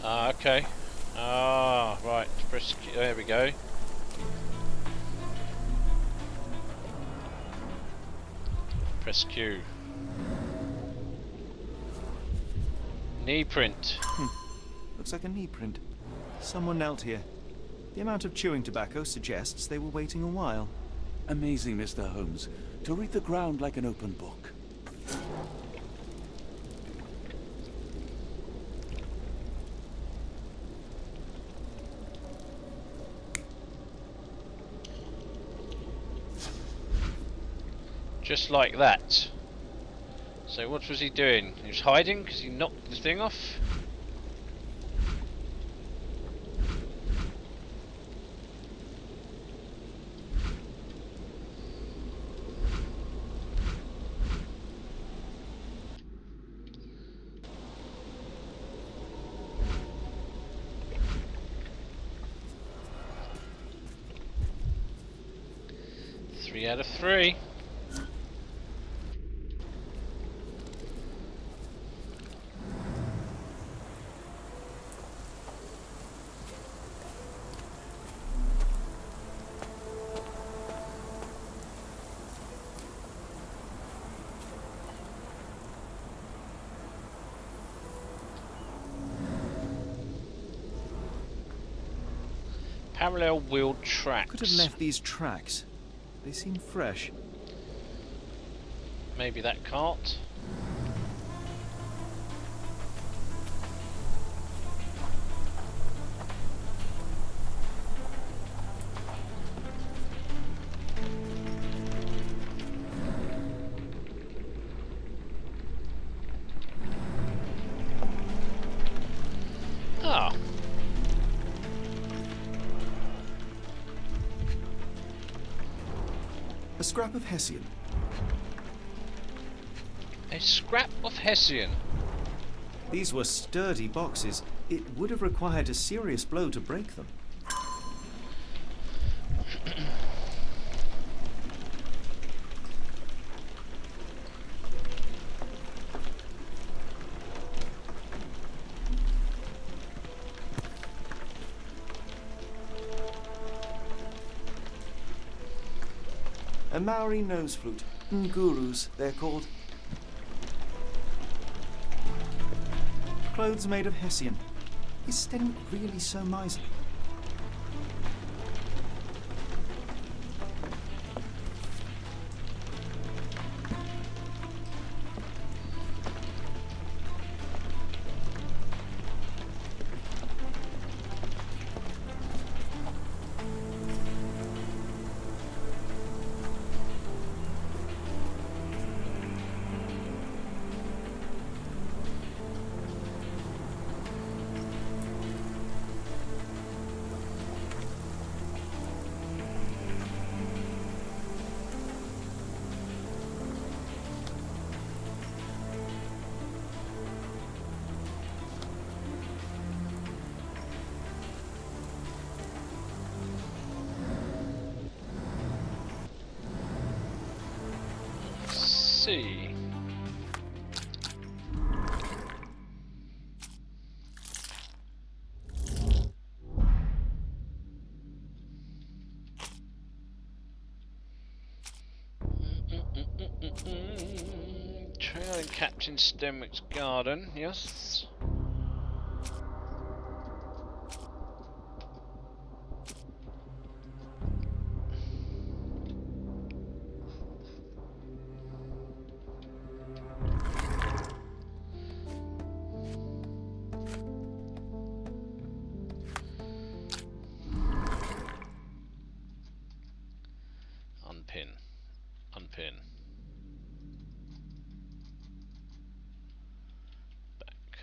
Okay. Ah, right. Press Q. There we go. Press Q. Knee print.
Looks like a knee print. Someone knelt here. The amount of chewing tobacco suggests they were waiting a while.
Amazing, Mr. Holmes. To read the ground like an open book.
Just like that. So what was he doing? He was hiding because he knocked the thing off? Three out of 3. Parallel wheeled tracks.
Could have left these tracks. They seem fresh.
Maybe that cart.
A scrap of Hessian.
A scrap of Hessian.
These were sturdy boxes. It would have required a serious blow to break them. A Maori nose flute. Ngurus, they're called. Clothes made of Hessian. Is Stenwick really so miserly?
See. Trail in Captain Stenwick's garden, yes. Unpin. Unpin. Back.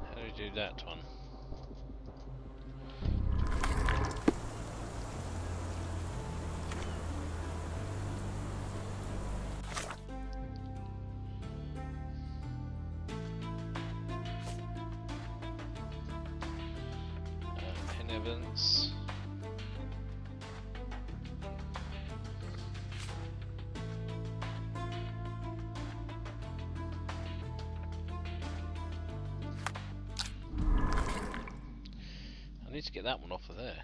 How do we do that one? Pin Evans. I need to get that one off of there.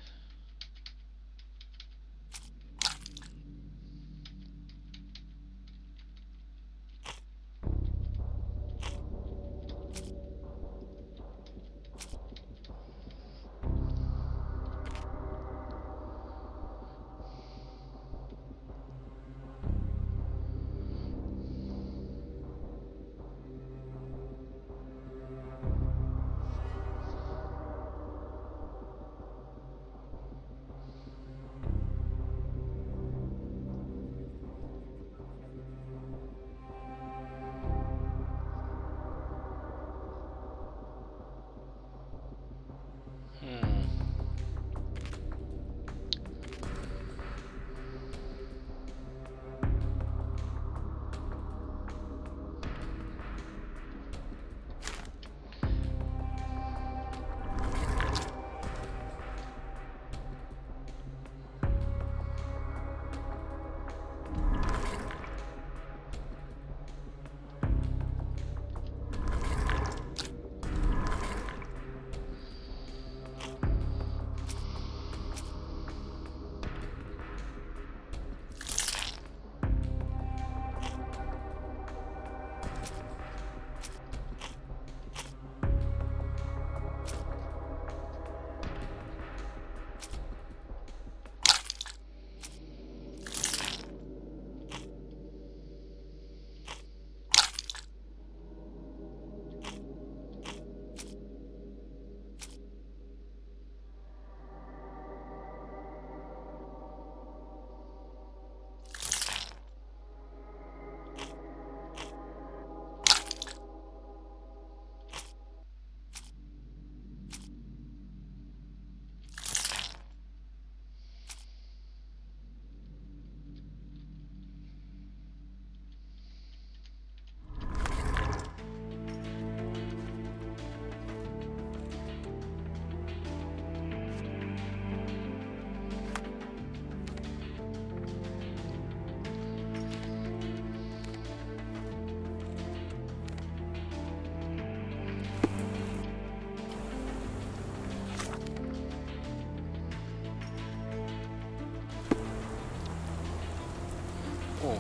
Oh,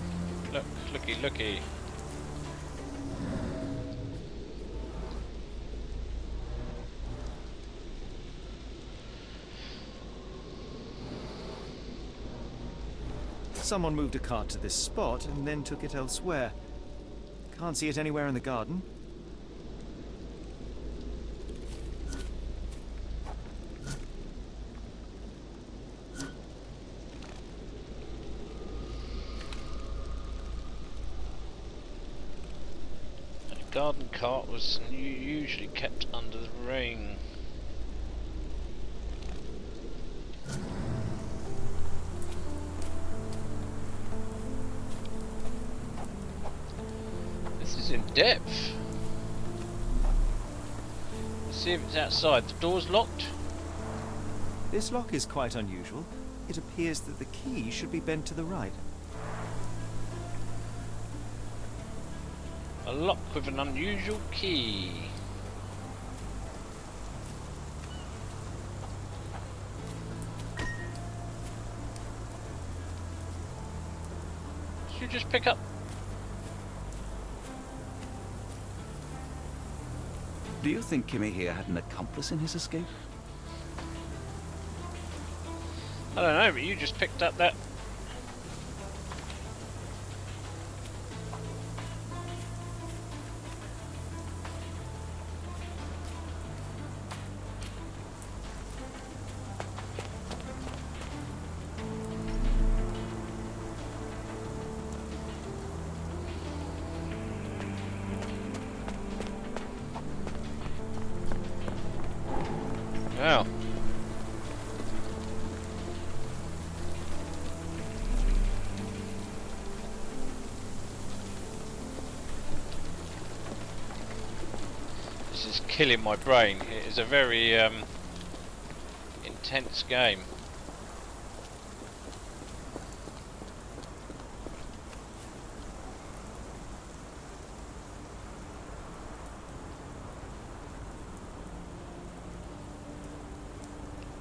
look, looky.
Someone moved a cart to this spot and then took it elsewhere. Can't see it anywhere in the garden.
A garden cart was usually kept under the ring. This is in depth. Let's see if it's outside. The door's locked.
This lock is quite unusual. It appears that the key should be bent to the right.
A lock with an unusual key. Should you just pick up?
Do you think Kimmy here had an accomplice in his escape?
I don't know, but you just picked up that. Wow. This is killing my brain. It is a very intense game.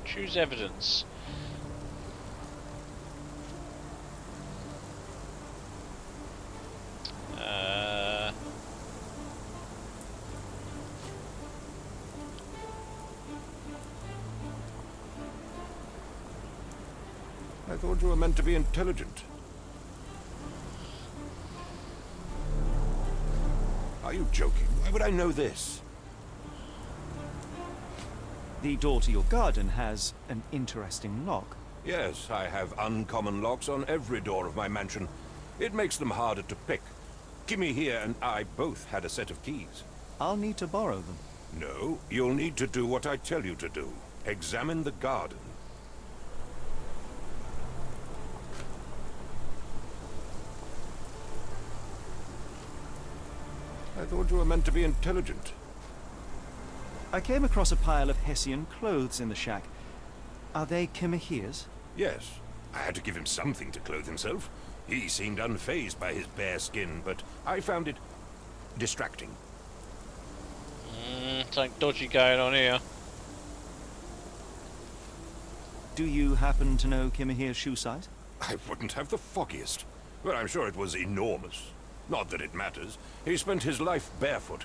Choose evidence.
I thought you were meant to be intelligent. Are you joking? Why would I know this?
The door to your garden has an interesting lock.
Yes, I have uncommon locks on every door of my mansion. It makes them harder to pick. Kimmy here and I both had a set of keys.
I'll need to borrow them.
No, you'll need to do what I tell you to do. Examine the garden. I thought you were meant to be intelligent.
I came across a pile of Hessian clothes in the shack. Are they Kimahir's?
Yes. I had to give him something to clothe himself. He seemed unfazed by his bare skin, but I found it distracting.
Something dodgy going on here.
Do you happen to know Kimahir's shoe size?
I wouldn't have the foggiest. But I'm sure it was enormous. Not that it matters. He spent his life barefoot.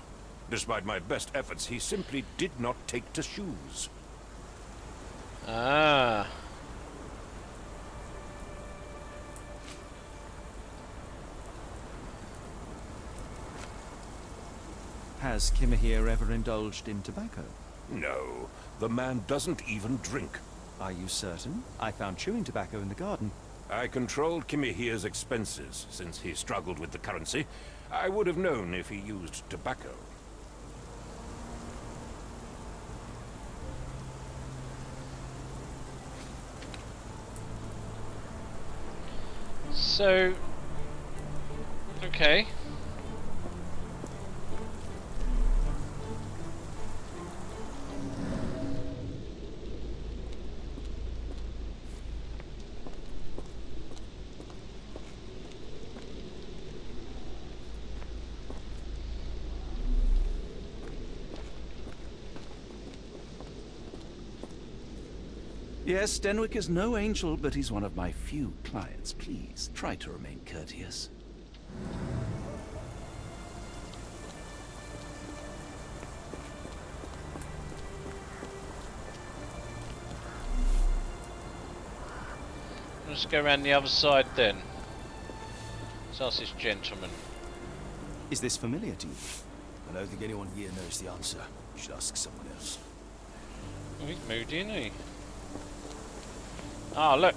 Despite my best efforts, he simply did not take to shoes.
Ah.
Has Kimahir ever indulged in tobacco?
No, the man doesn't even drink.
Are you certain? I found chewing tobacco in the garden.
I controlled Kimahir's expenses since he struggled with the currency. I would have known if he used tobacco.
So, okay.
Yes, Stenwick is no angel, but he's one of my few clients. Please, try to remain courteous.
Let's go around the other side then. Let's ask this gentleman.
Is this familiar to you?
I don't think anyone here knows the answer. You should ask someone else.
Oh, he's moody, isn't he? Ah, look.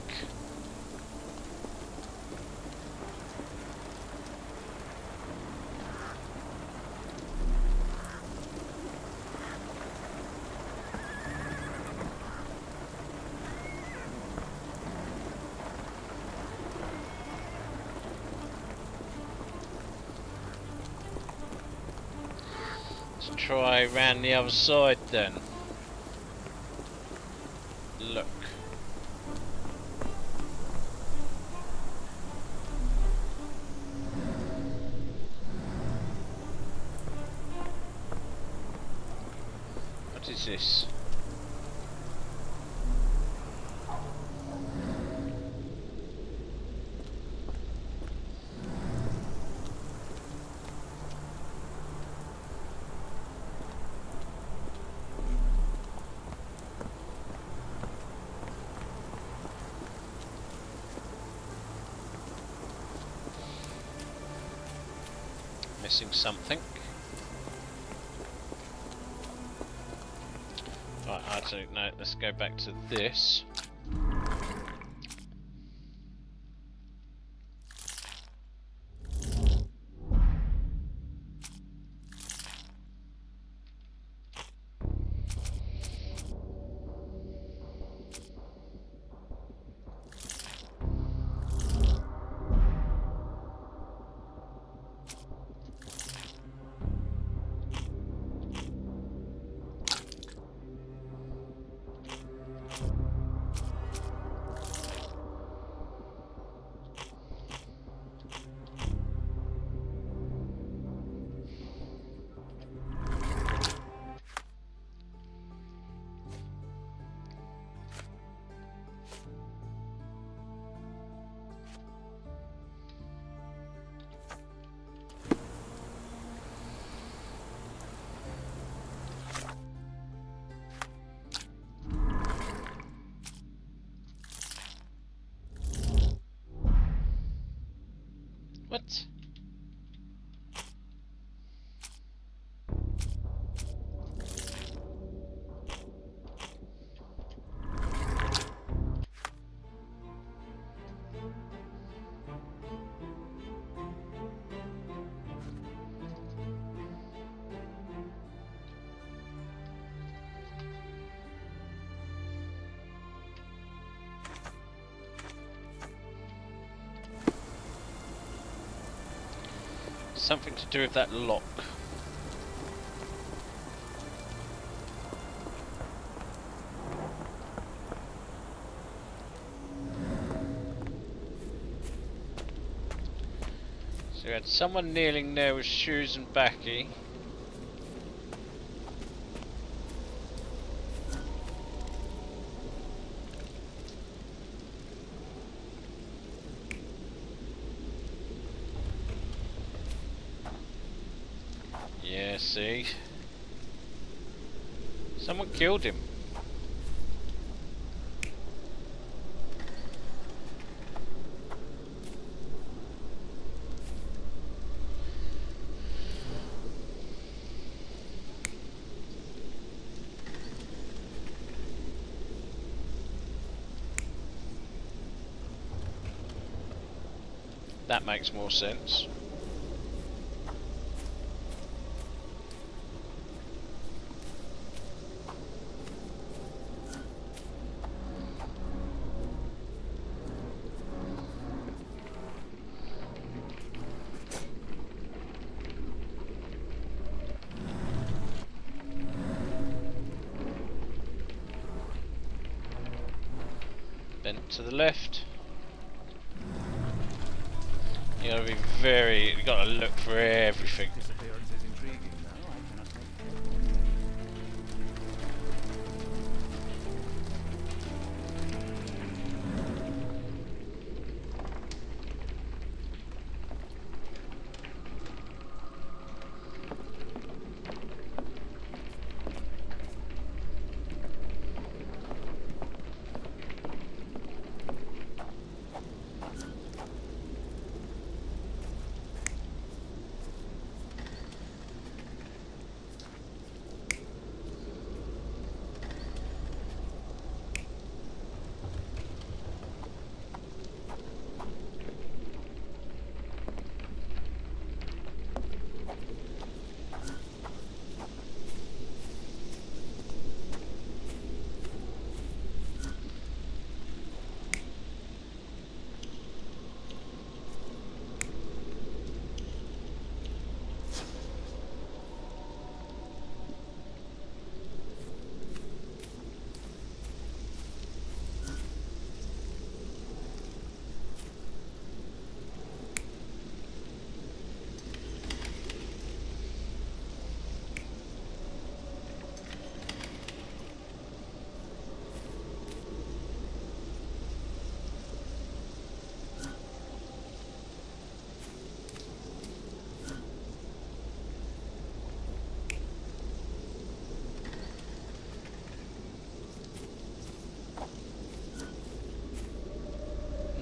Let's try round the other side then. Look. What is this? Missing something. Right, I don't know. Let's go back to this. What? Something to do with that lock. So we had someone kneeling there with shoes and baccy. Yeah, see? Someone killed him. That makes more sense. Then to the left. You gotta be very. You gotta look for everything.
Disappearance is intriguing, though. I cannot make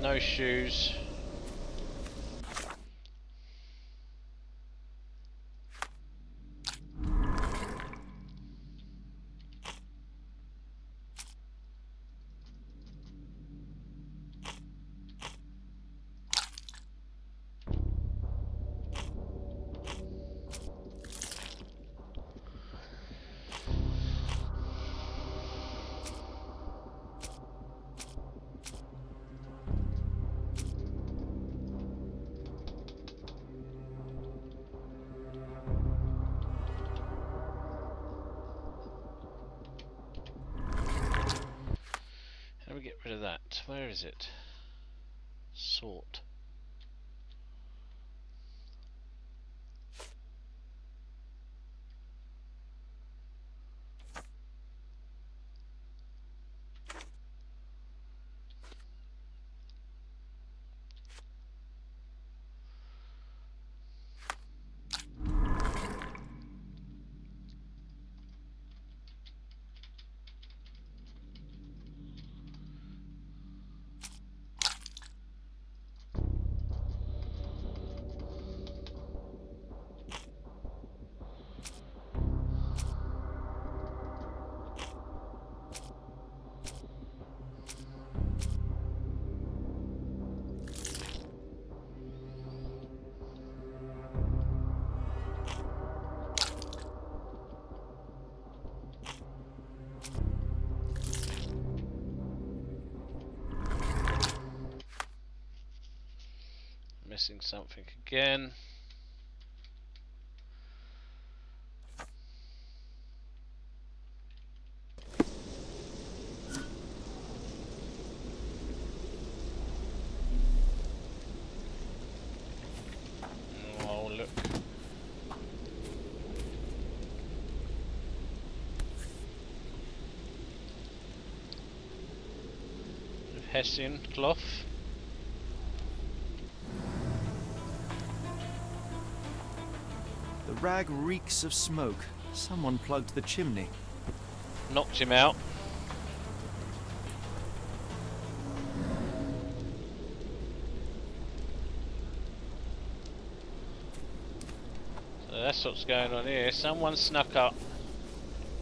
No shoes. How do we get rid of that? Where is it? Sort. Missing something again. Oh, look. Hessian cloth.
The rag reeks of smoke. Someone plugged the chimney.
Knocked him out. So that's what's going on here. Someone snuck up,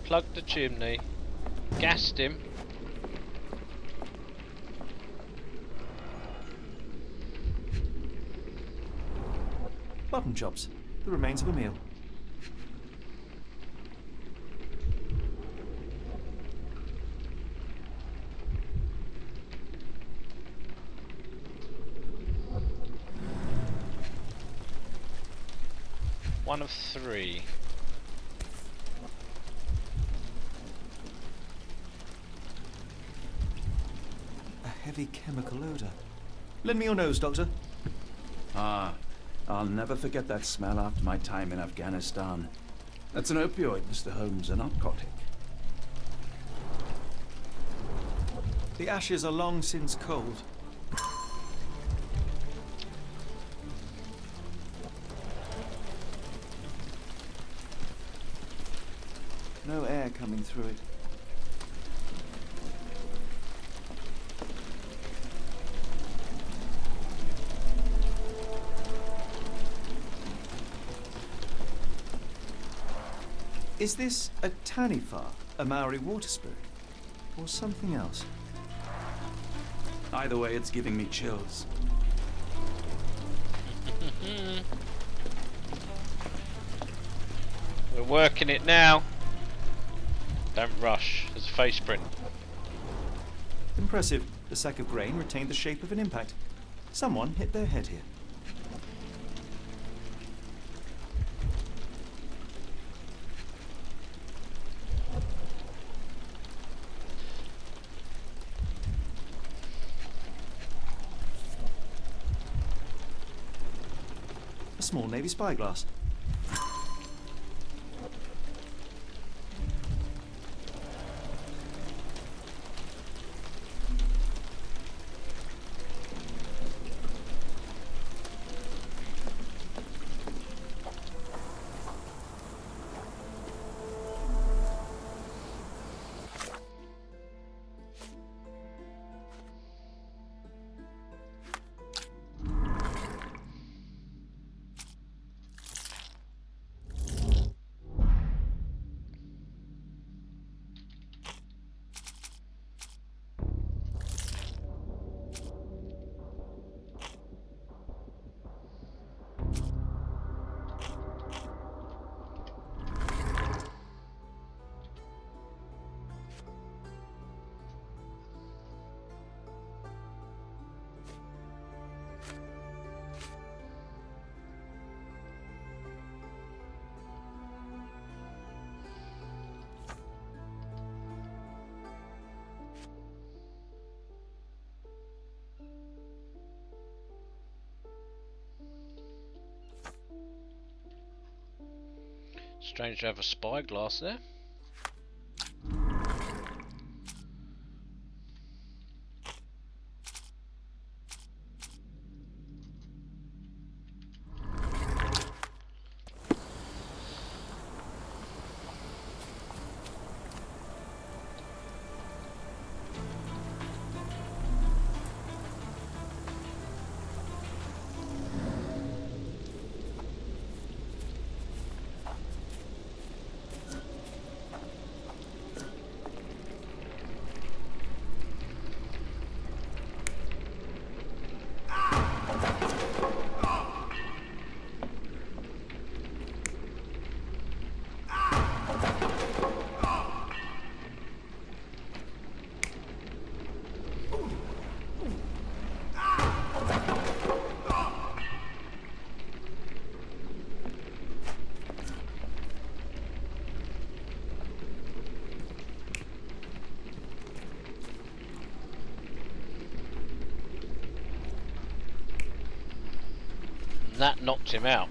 plugged the chimney, gassed him.
Mutton chops. The remains of a meal.
One of three.
A heavy chemical odor. Lend me your nose, Doctor.
Ah, I'll never forget that smell after my time in Afghanistan. That's an opioid, Mr. Holmes, a narcotic.
The ashes are long since cold. No air coming through it. Is this a Taniwha, a Maori water spirit, or something else?
Either way, it's giving me chills.
We're working it now. Don't rush. There's a face print.
Impressive. The sack of grain retained the shape of an impact. Someone hit their head here. A small navy spyglass.
Strange to have a spyglass there. That knocked him out.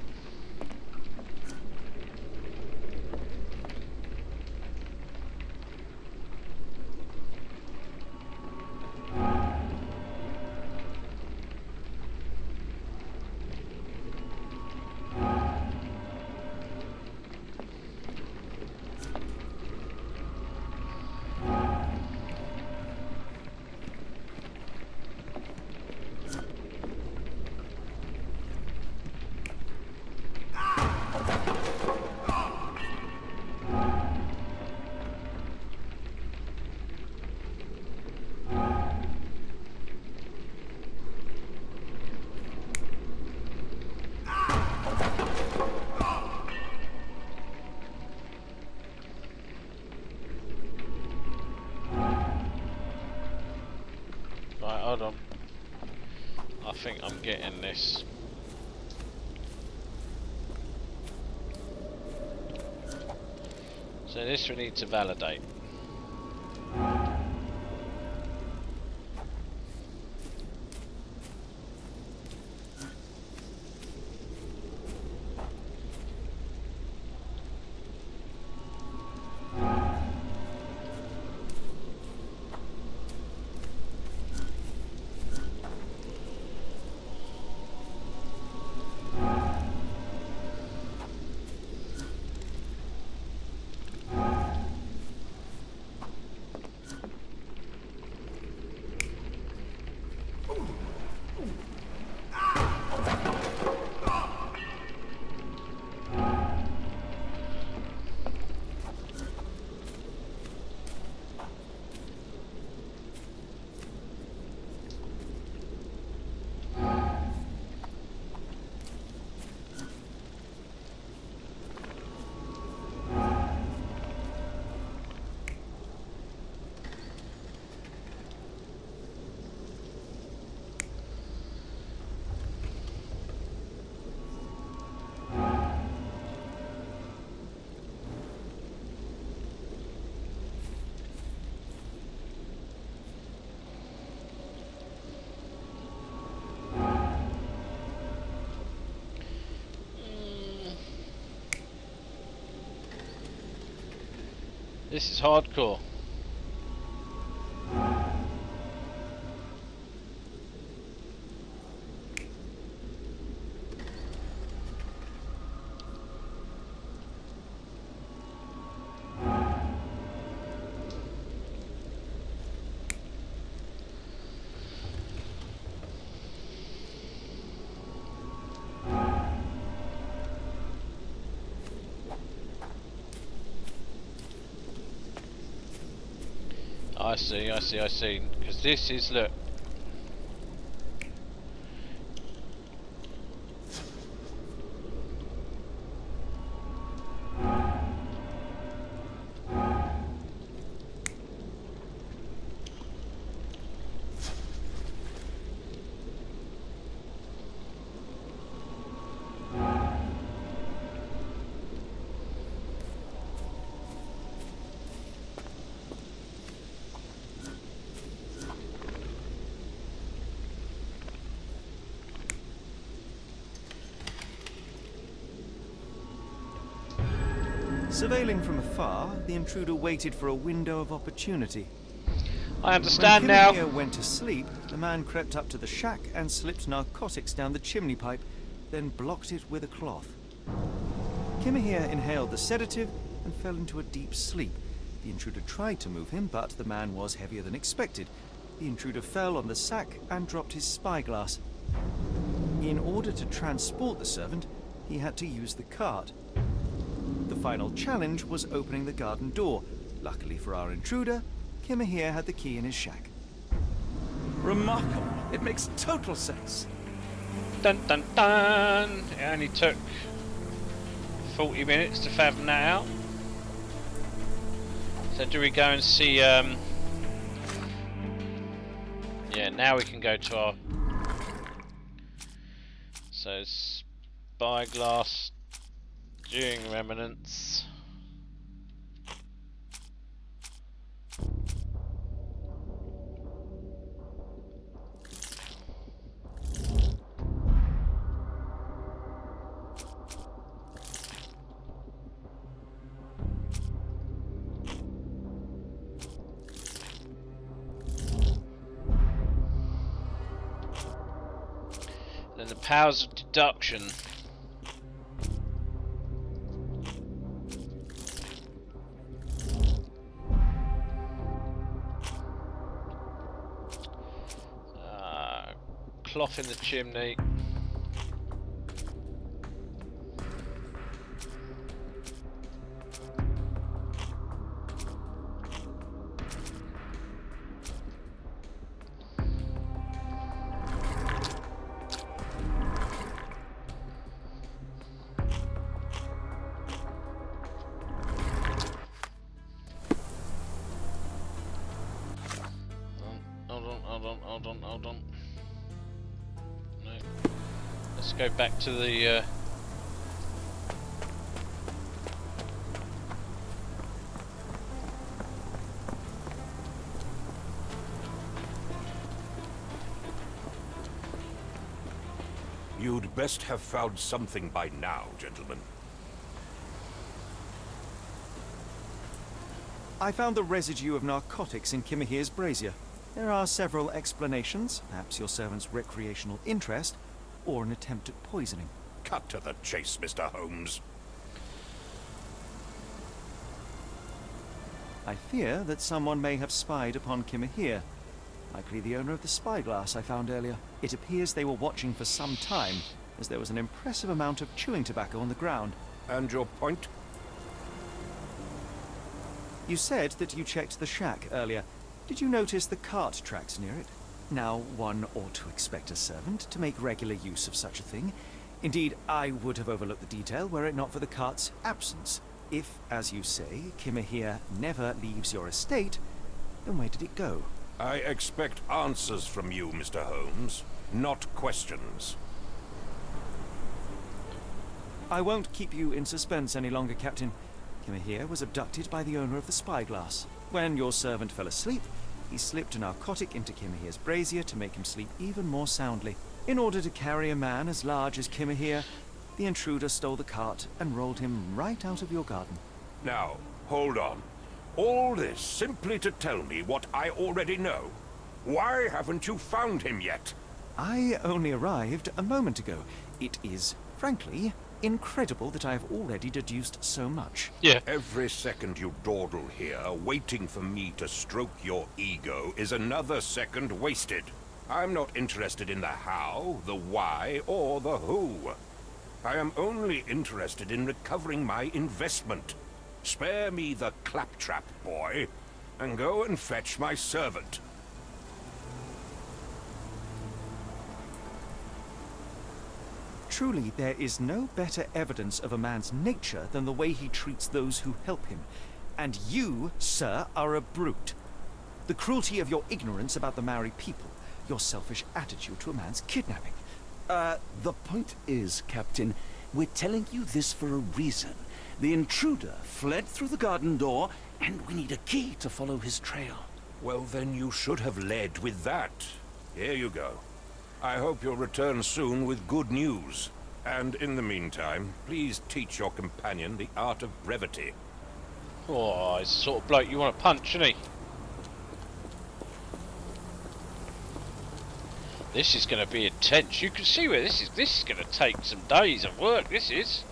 Right, hold on. I think I'm getting this. So this we need to validate. This is hardcore. I see. Because this is, look.
Surveilling from afar, the intruder waited for a window of opportunity.
I understand
when
now.
Kimahir went to sleep, the man crept up to the shack and slipped narcotics down the chimney pipe, then blocked it with a cloth. Kimahir inhaled the sedative and fell into a deep sleep. The intruder tried to move him, but the man was heavier than expected. The intruder fell on the sack and dropped his spyglass. In order to transport the servant, he had to use the cart. The final challenge was opening the garden door. Luckily for our intruder, Kimahir had the key in his shack.
Remarkable. It makes total sense.
Dun dun dun! It only took 40 minutes to fathom that out. So do we go and see, yeah, now we can go to our... So, spyglass, during remnants. Then the powers of deduction. Cloth in the chimney. Hold on. No. Let's go back to the
You'd best have found something by now, gentlemen.
I found the residue of narcotics in Kimahir's brazier. There are several explanations, perhaps your servant's recreational interest, or an attempt at poisoning.
Cut to the chase, Mr. Holmes.
I fear that someone may have spied upon Kimahir, likely the owner of the spyglass I found earlier. It appears they were watching for some time, as there was an impressive amount of chewing tobacco on the ground.
And your point?
You said that you checked the shack earlier. Did you notice the cart tracks near it? Now, one ought to expect a servant to make regular use of such a thing. Indeed, I would have overlooked the detail were it not for the cart's absence. If, as you say, Kimahir never leaves your estate, then where did it go?
I expect answers from you, Mr. Holmes, not questions.
I won't keep you in suspense any longer, Captain. Kimahir was abducted by the owner of the spyglass. When your servant fell asleep, he slipped a narcotic into Kimahir's brazier to make him sleep even more soundly. In order to carry a man as large as Kimahir, the intruder stole the cart and rolled him right out of your garden.
Now, hold on. All this simply to tell me what I already know. Why haven't you found him yet?
I only arrived a moment ago. It is, frankly, incredible that I have already deduced so much.
Yeah.
Every second you dawdle here, waiting for me to stroke your ego, is another second wasted. I'm not interested in the how, the why, or the who. I am only interested in recovering my investment. Spare me the claptrap, boy, and go and fetch my servant.
Truly, there is no better evidence of a man's nature than the way he treats those who help him. And you, sir, are a brute. The cruelty of your ignorance about the Maori people, your selfish attitude to a man's kidnapping.
The point is, Captain, we're telling you this for a reason. The intruder fled through the garden door, and we need a key to follow his trail.
Well, then you should have led with that. Here you go. I hope you'll return soon with good news. And in the meantime, please teach your companion the art of brevity.
Oh, he's the sort of bloke you want to punch, isn't he? This is going to be intense. You can see where this is. This is going to take some days of work. This is.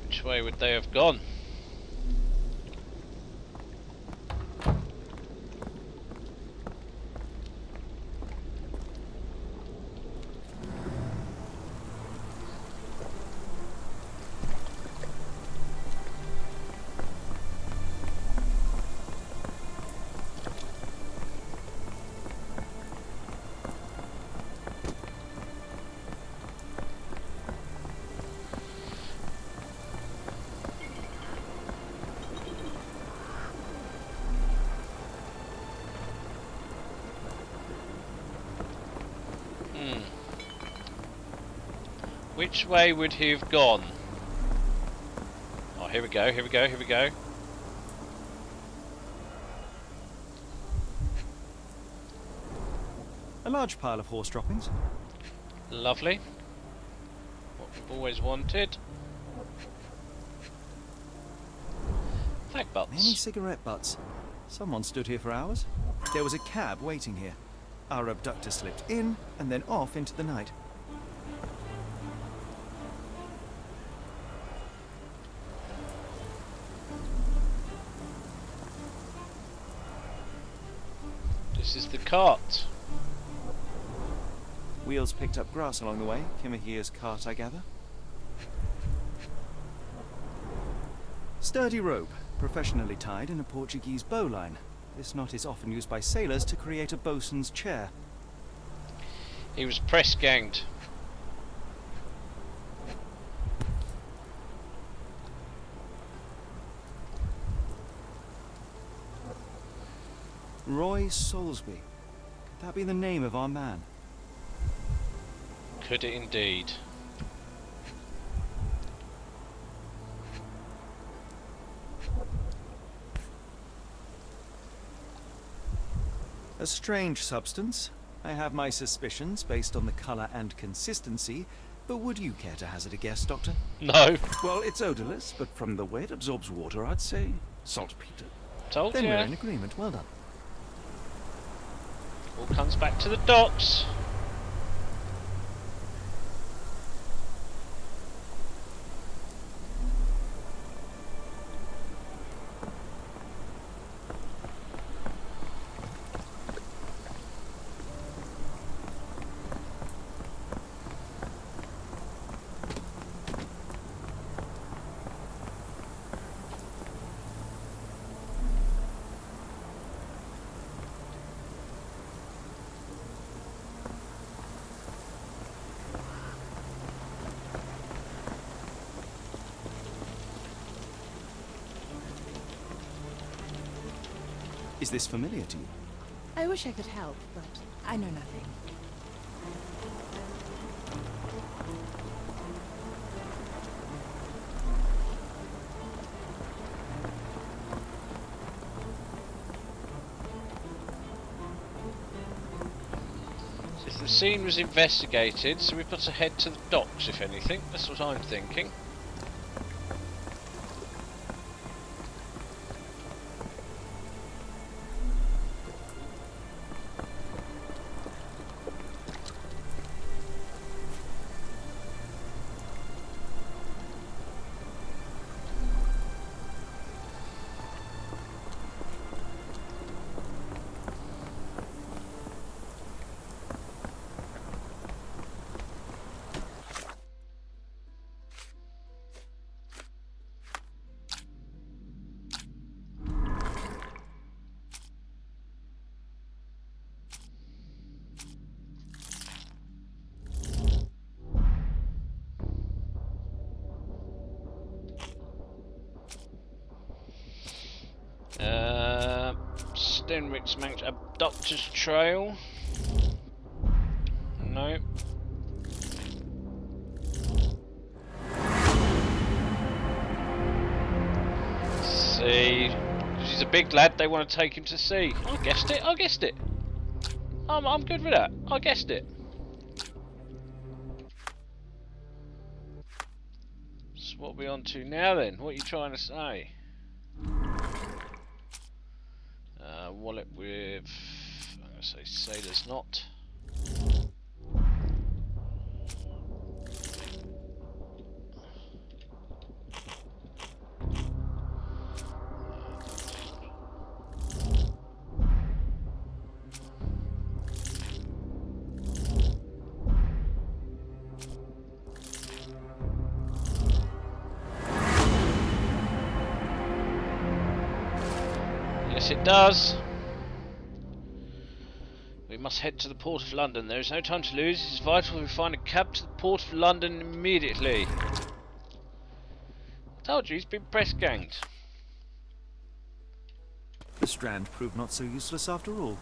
Which way would they have gone? Which way would he have gone? Oh, here we go, here we go, here we go.
A large pile of horse droppings.
Lovely. What we've always wanted. Flag butts.
Many cigarette butts. Someone stood here for hours. There was a cab waiting here. Our abductor slipped in and then off into the night.
This is the cart.
Wheels picked up grass along the way. Kimahir's cart, I gather. Sturdy rope, professionally tied in a Portuguese bowline. This knot is often used by sailors to create a bosun's chair.
He was press ganged.
Roy Soulsby. Could that be the name of our man?
Could it indeed?
A strange substance. I have my suspicions based on the colour and consistency, but would you care to hazard a guess, Doctor?
No.
Well, it's odourless, but from the way it absorbs water, I'd say saltpeter.
Told
Then
you.
we're in agreement. Well done.
All comes back to the docks.
Is this familiar to you?
I wish I could help, but I know nothing.
So the scene was investigated, so we've got to head to the docks, if anything. That's what I'm thinking. Stenwick's managed Abductor's Trail. No. See, because he's a big lad, they want to take him to sea. I guessed it. I guessed it. I'm good with that. I guessed it. So what are we on to now then? What are you trying to say? Wallet with, I'm going to say sailor's knot. Yes, it does. We must head to the port of London. There is no time to lose. It is vital we find a cab to the port of London immediately. I told you, he's been press ganged.
The Strand proved not so useless after all.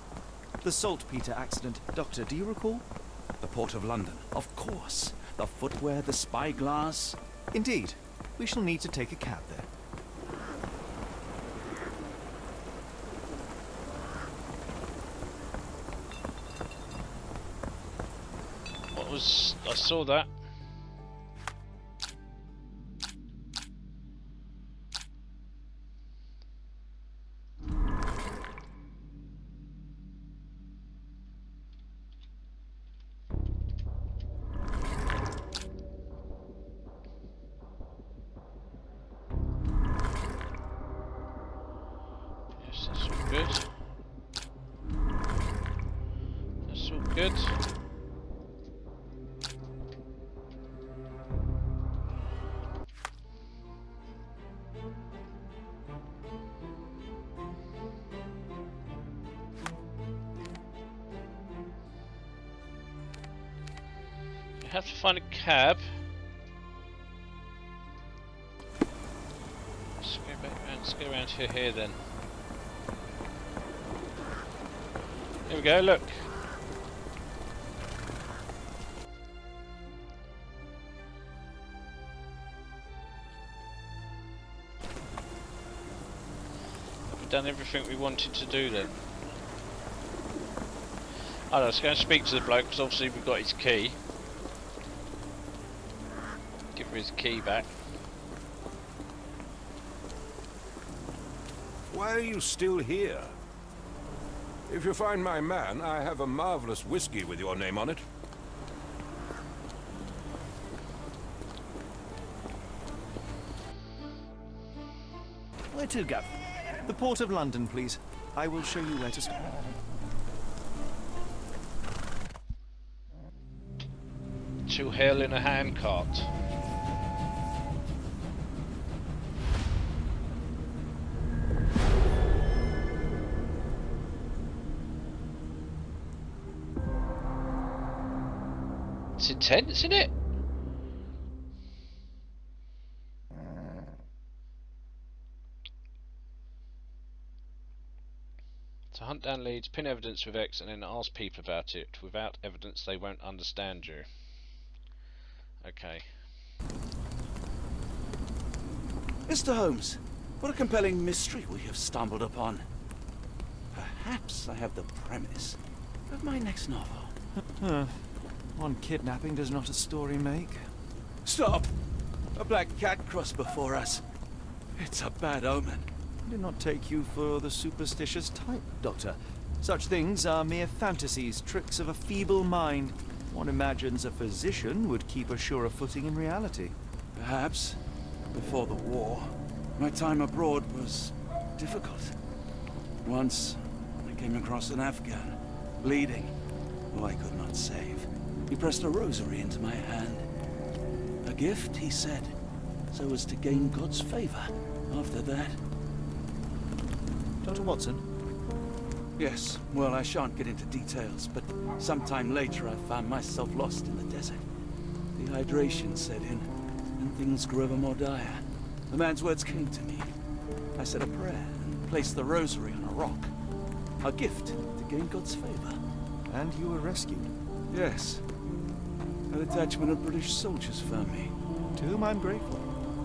The saltpeter accident. Doctor, do you recall?
The port of London. Of course. The footwear, the spyglass.
Indeed. We shall need to take a cab there.
I saw that. Yes, that's all good. That's all good. Have to find a cab. Let's go back around. Let's go around here then. Here we go. Look. Have we done everything we wanted to do then? I don't know, let's go and speak to the bloke because obviously we've got his key. Give her his key back.
Why are you still here? If you find my man, I have a marvelous whiskey with your name on it.
Where to, Gav? The port of London, please. I will show you where to stop.
To hell in a handcart. It's intense, isn't it? To hunt down leads, pin evidence with X, and then ask people about it. Without evidence, they won't understand you. Okay.
Mr. Holmes, what a compelling mystery we have stumbled upon. Perhaps I have the premise of my next novel.
One kidnapping does not a story make.
Stop! A black cat crossed before us. It's a bad omen.
I did not take you for the superstitious type, Doctor. Such things are mere fantasies, tricks of a feeble mind. One imagines a physician would keep a surer footing in reality.
Perhaps, before the war, my time abroad was difficult. Once, I came across an Afghan, bleeding, who I could not save. He pressed a rosary into my hand. A gift, he said, so as to gain God's favor. After that...
Dr. Watson?
Yes, well, I shan't get into details, but sometime later I found myself lost in the desert. Dehydration set in, and things grew ever more dire. The man's words came to me. I said a prayer and placed the rosary on a rock. A gift to gain God's favor.
And you were rescued?
Yes. A detachment of British soldiers found me.
To whom I'm grateful.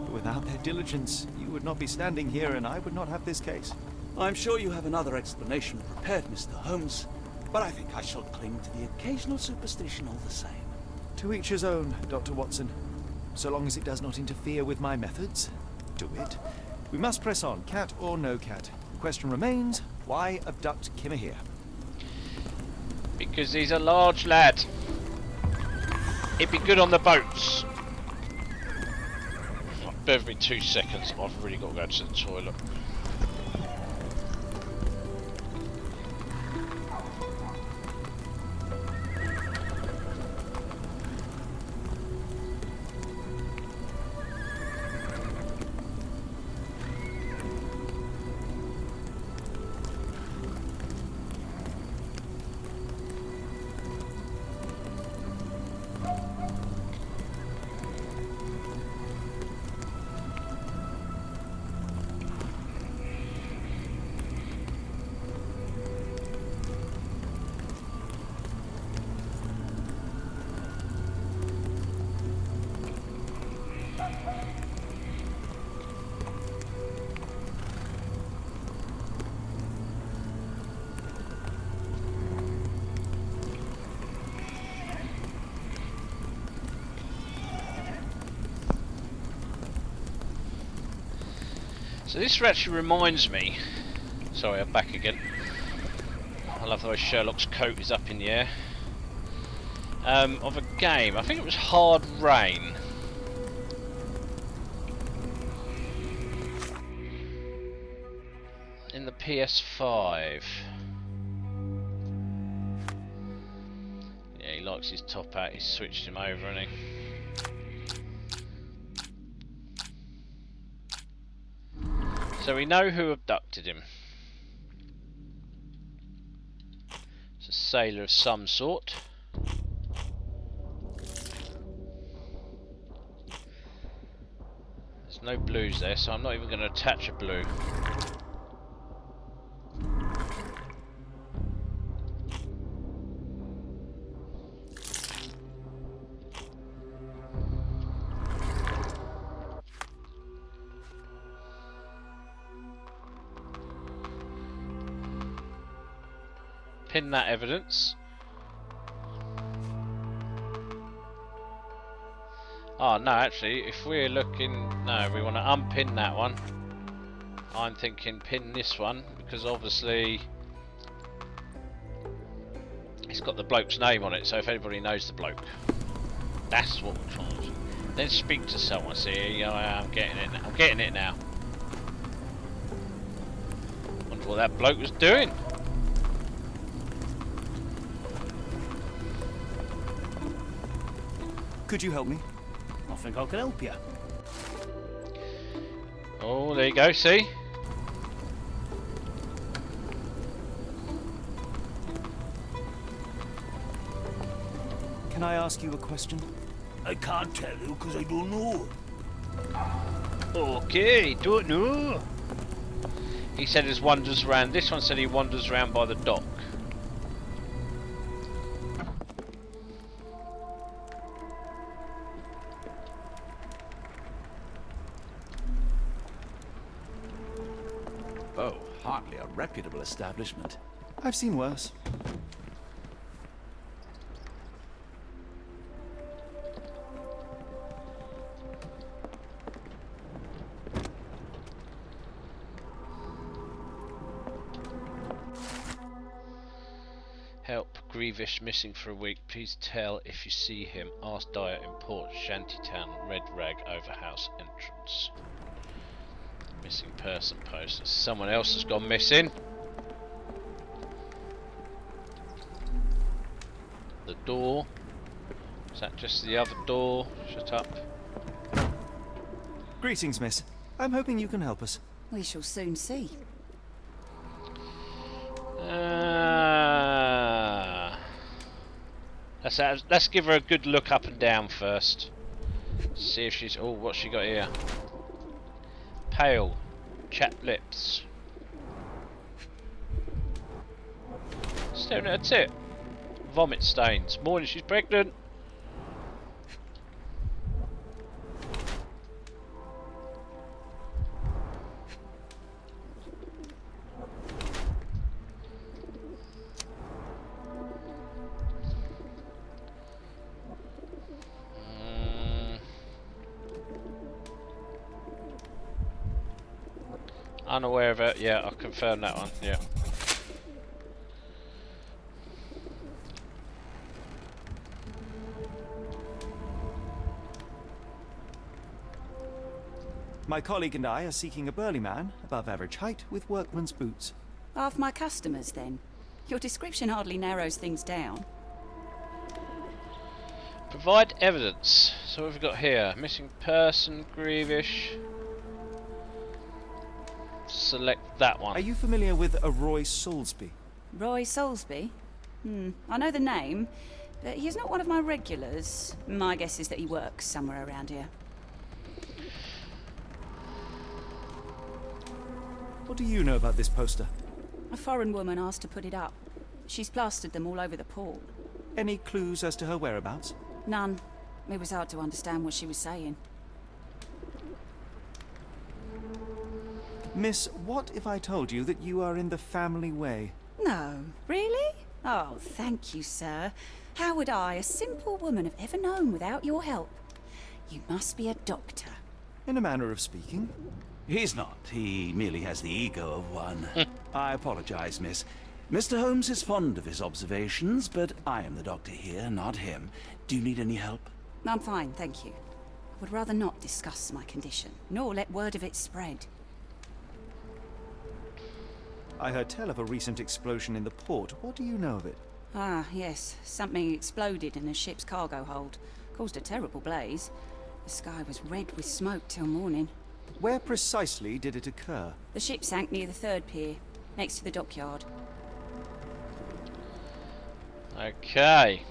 But without their diligence, you would not be standing here and I would not have this case.
I'm sure you have another explanation prepared, Mr. Holmes, but I think I shall cling to the occasional superstition all the same.
To each his own, Dr. Watson. So long as it does not interfere with my methods, do it. We must press on, cat or no cat. The question remains, why abduct Kimmer here?
Because he's a large lad. He'd be good on the boats. Bear with me 2 seconds, I've really got to go to the toilet. So this actually reminds me, sorry I'm back again, I love the way Sherlock's coat is up in the air, of a game, I think it was Hard Rain. In the PS5. Yeah, he likes his top hat, he's switched him over, hasn't he? So we know who abducted him. It's a sailor of some sort. There's no blues there, so I'm not even going to attach a blue. Pin that evidence. Oh no, actually, if we're looking, no, we want to unpin that one. I'm thinking pin this one because obviously it's got the bloke's name on it, so if anybody knows the bloke, that's what we're trying to do. Then speak to someone. See, I'm getting it. I'm getting it now. Wonder what that bloke was doing.
Could you help me?
I think I can help you.
Oh, there you go, see?
Can I ask you a question?
I can't tell you because I don't know.
Okay, don't know. He said he wanders around. This one said he wanders around by the dock.
Oh, hardly a reputable establishment.
I've seen worse.
Help, Grievish missing for a week. Please tell if you see him. Ask Dyer in Port Shantytown, Red Rag Overhouse entrance. Missing person poster. Someone else has gone missing. The door. Is that just the other door? Shut up.
Greetings, miss. I'm hoping you can help us.
We shall soon see.
Let's give her a good look up and down first. See if she's... Oh, what's she got here? Pale. Chapped lips. Staring at her tit. Vomit stains. Morning, she's pregnant. Unaware of it. Yeah, I'll confirm that one. Yeah.
My colleague and I are seeking a burly man, above average height, with workman's boots.
Half my customers, then. Your description hardly narrows things down.
Provide evidence. So what have we got here? Missing person, grievish. Select that one.
Are you familiar with a Roy Soulsby?
Roy Soulsby? I know the name, but he's not one of my regulars. My guess is that he works somewhere around here.
What do you know about this poster?
A foreign woman asked to put it up. She's plastered them all over the pool.
Any clues as to her whereabouts?
None. It was hard to understand what she was saying.
Miss, what if I told you that you are in the family way?
No. Really? Oh, thank you, sir. How would I, a simple woman, have ever known without your help? You must be a doctor.
In a manner of speaking.
He's not. He merely has the ego of one. I apologize, miss. Mr. Holmes is fond of his observations, but I am the doctor here, not him. Do you need any help?
I'm fine, thank you. I would rather not discuss my condition, nor let word of it spread.
I heard tell of a recent explosion in the port. What do you know of it?
Ah, yes. Something exploded in a ship's cargo hold. Caused a terrible blaze. The sky was red with smoke till morning.
Where precisely did it occur?
The ship sank near the third pier, next to the dockyard.
Okay.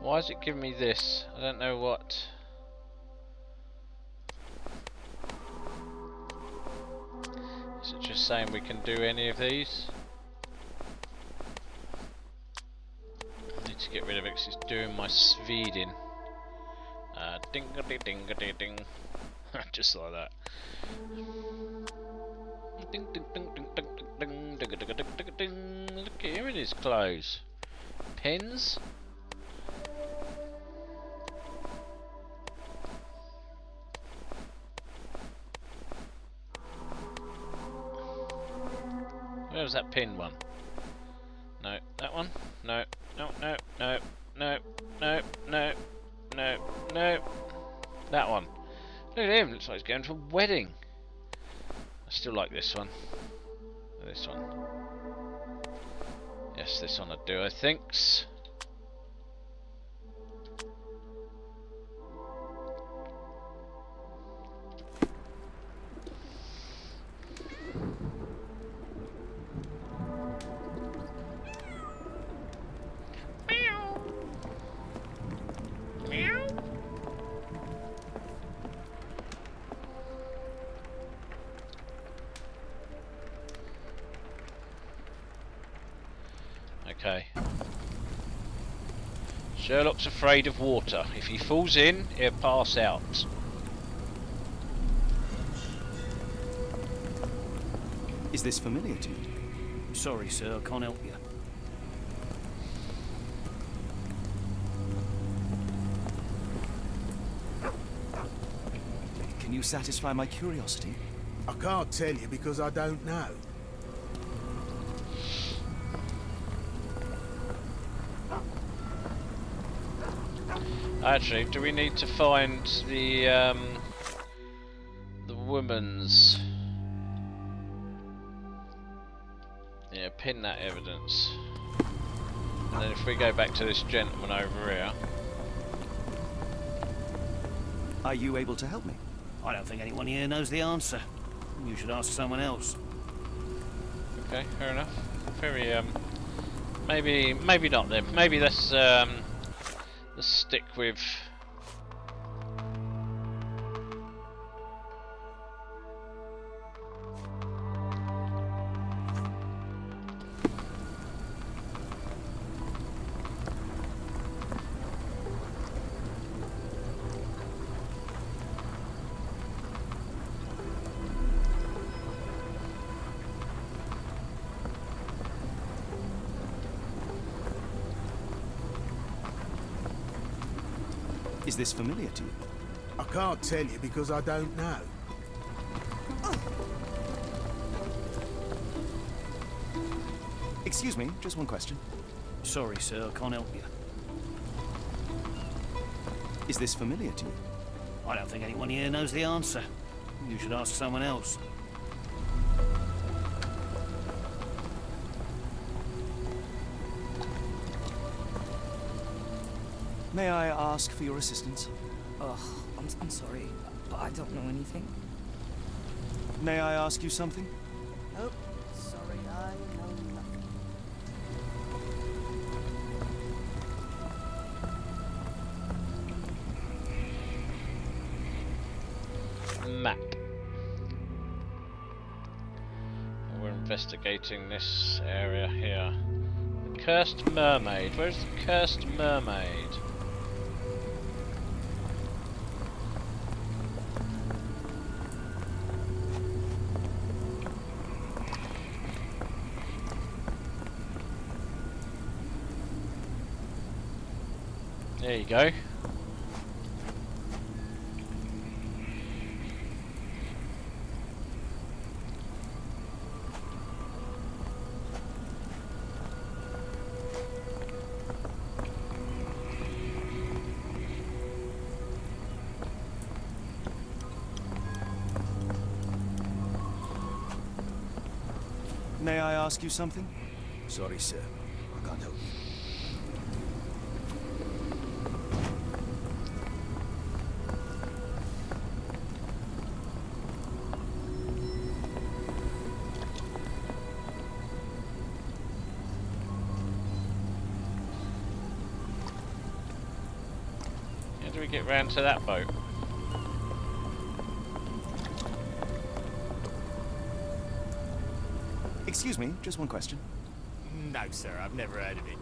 Why is it giving me this? I don't know what. Is it just saying we can do any of these? I need to get rid of it because it's doing my Sweden. Ding-a-ding, ding-a-ding, ding. Just like that. Ding, ding, ding, ding, ding, ding, ding, ding, ding, ding, ding. Look, here it is, close. Pins. Where was that pin one? No, that one? No, no, no, no, no, no, no, no, no. That one. Look at him, looks like he's going to a wedding. I still like this one. This one. Yes, this one I do, I think. Okay. Sherlock's afraid of water. If he falls in, he'll pass out.
Is this familiar to you?
Sorry, sir, I can't help you.
Can you satisfy my curiosity?
I can't tell you because I don't know.
Actually, do we need to find the woman's? Yeah, pin that evidence. And then if we go back to this gentleman over here.
Are you able to help me?
I don't think anyone here knows the answer. You should ask someone else.
Okay, fair enough. Very maybe not then. Maybe let's stick with.
Is this familiar to you?
I can't tell you because I don't know.
Excuse me, just one question.
Sorry, sir, I can't help you.
Is this familiar to you?
I don't think anyone here knows the answer. You should ask someone else.
May I ask for your assistance?
Oh, I'm sorry, but I don't know anything.
May I ask you something?
Nope. Sorry, I know nothing.
Map. We're investigating this area here. The Cursed Mermaid. Where's the Cursed Mermaid? There you go.
May I ask you something?
Sorry, sir. I can't help you.
How do we get round to that boat?
Excuse me, just one question.
No, sir, I've never heard of it.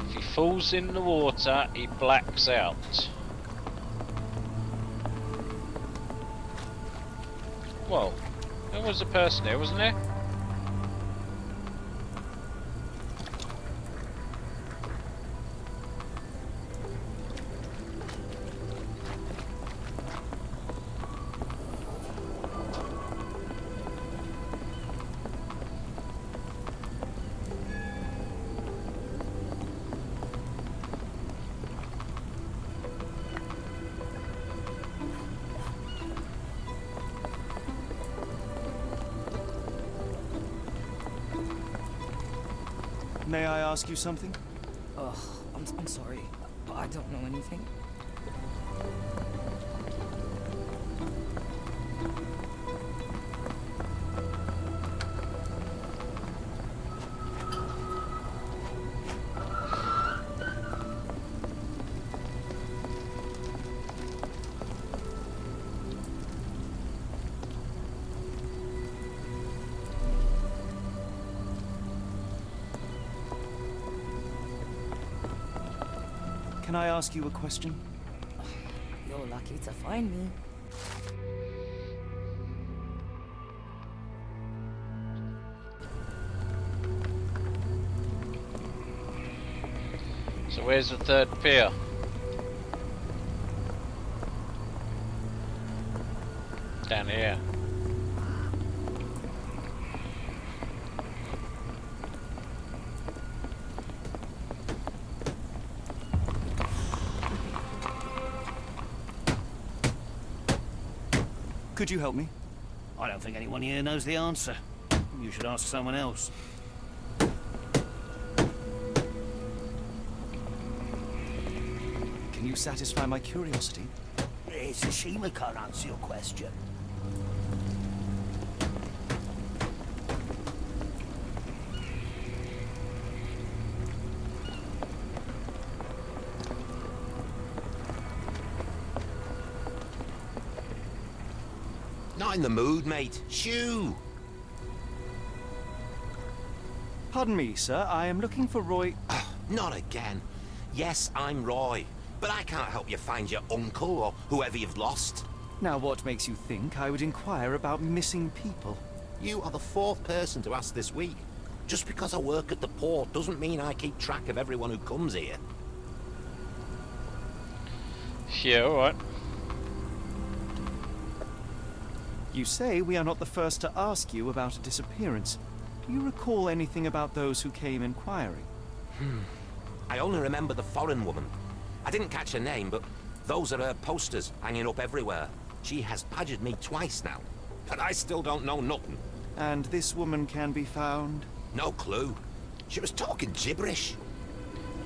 If he falls in the water, he blacks out. Whoa, there was a person there, wasn't there?
May I ask you something?
Oh, I'm sorry, but I don't know anything.
Can I ask you a question?
You're lucky to find me.
So where's the third pier? Down here.
Could you help me?
I don't think anyone here knows the answer. You should ask someone else.
Can you satisfy my curiosity?
It's a shame I can't answer your question.
Not in the mood, mate. Shoo!
Pardon me, sir. I am looking for Roy...
Not again. Yes, I'm Roy, but I can't help you find your uncle or whoever you've lost.
Now, what makes you think I would inquire about missing people?
You are the 4th person to ask this week. Just because I work at the port doesn't mean I keep track of everyone who comes here.
Yeah, alright.
You say we are not the first to ask you about a disappearance. Do you recall anything about those who came inquiring?
I only remember the foreign woman. I didn't catch her name, but those are her posters hanging up everywhere. She has badgered me twice now, but I still don't know nothing.
And this woman can be found?
No clue. She was talking gibberish.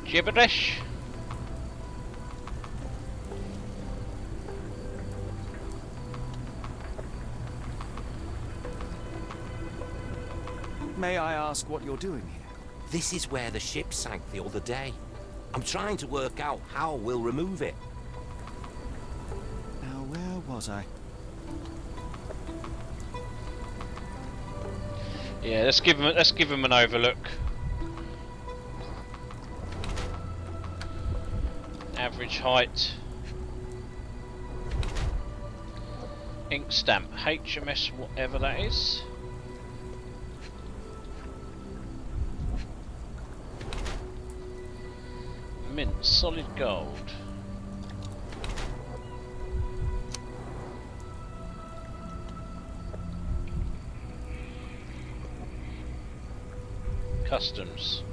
Gibberish?
May I ask what you're doing here?
This is where the ship sank the other day. I'm trying to work out how we'll remove it.
Now, where was I?
Yeah, let's give him an overlook. Average height. Ink stamp, HMS, whatever that is. Mint, solid gold. Customs.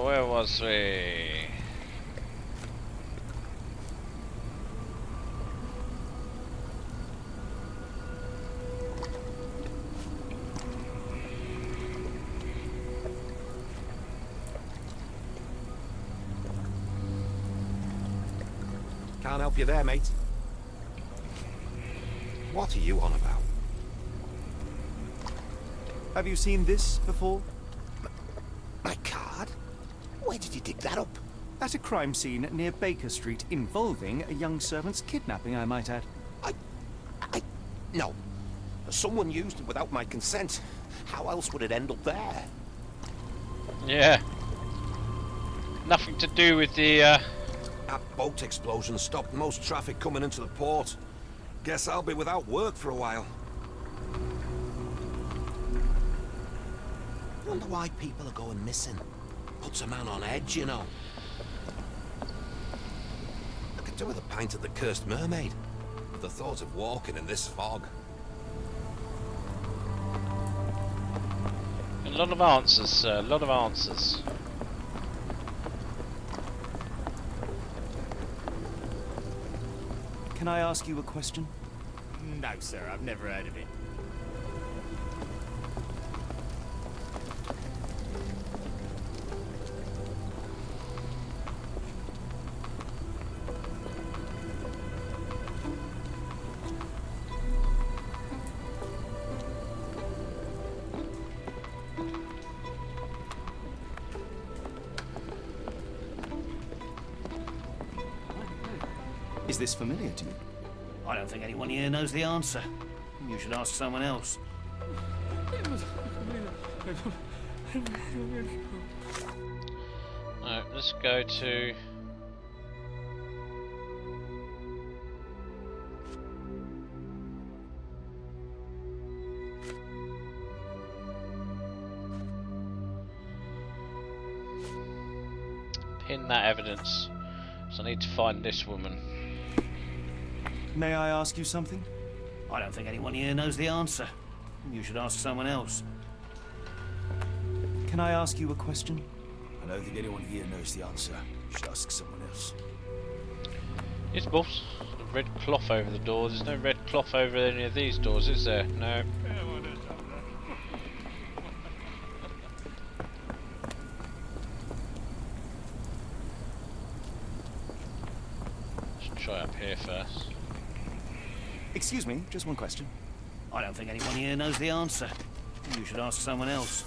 Where was we?
Can't help you there, mate. What are you on about?
Have you seen this before?
My card? Where did you dig that up?
At a crime scene near Baker Street involving a young servant's kidnapping, I might add.
No. Someone used it without my consent. How else would it end up there?
Yeah. Nothing to do with the,
That boat explosion stopped most traffic coming into the port. Guess I'll be without work for a while.
Wonder why people are going missing. Puts a man on edge, you know. I could do with a pint of the Cursed Mermaid. The thought of walking in this fog.
a lot of answers, sir, a lot of answers.
Can I ask you a question?
No, sir, I've never heard of it.
Is this familiar to you?
I don't think anyone here knows the answer. You should ask someone else.
Alright, let's go to... pin that evidence. So I need to find this woman.
May I ask you something?
I don't think anyone here knows the answer. You should ask someone else.
Can I ask you a question?
I don't think anyone here knows the answer. You should ask someone else.
Yes, boss. A red cloth over the door. There's no red cloth over any of these doors, is there? No. Let's try up here first.
Excuse me, just one question.
I don't think anyone here knows the answer. You should ask someone else.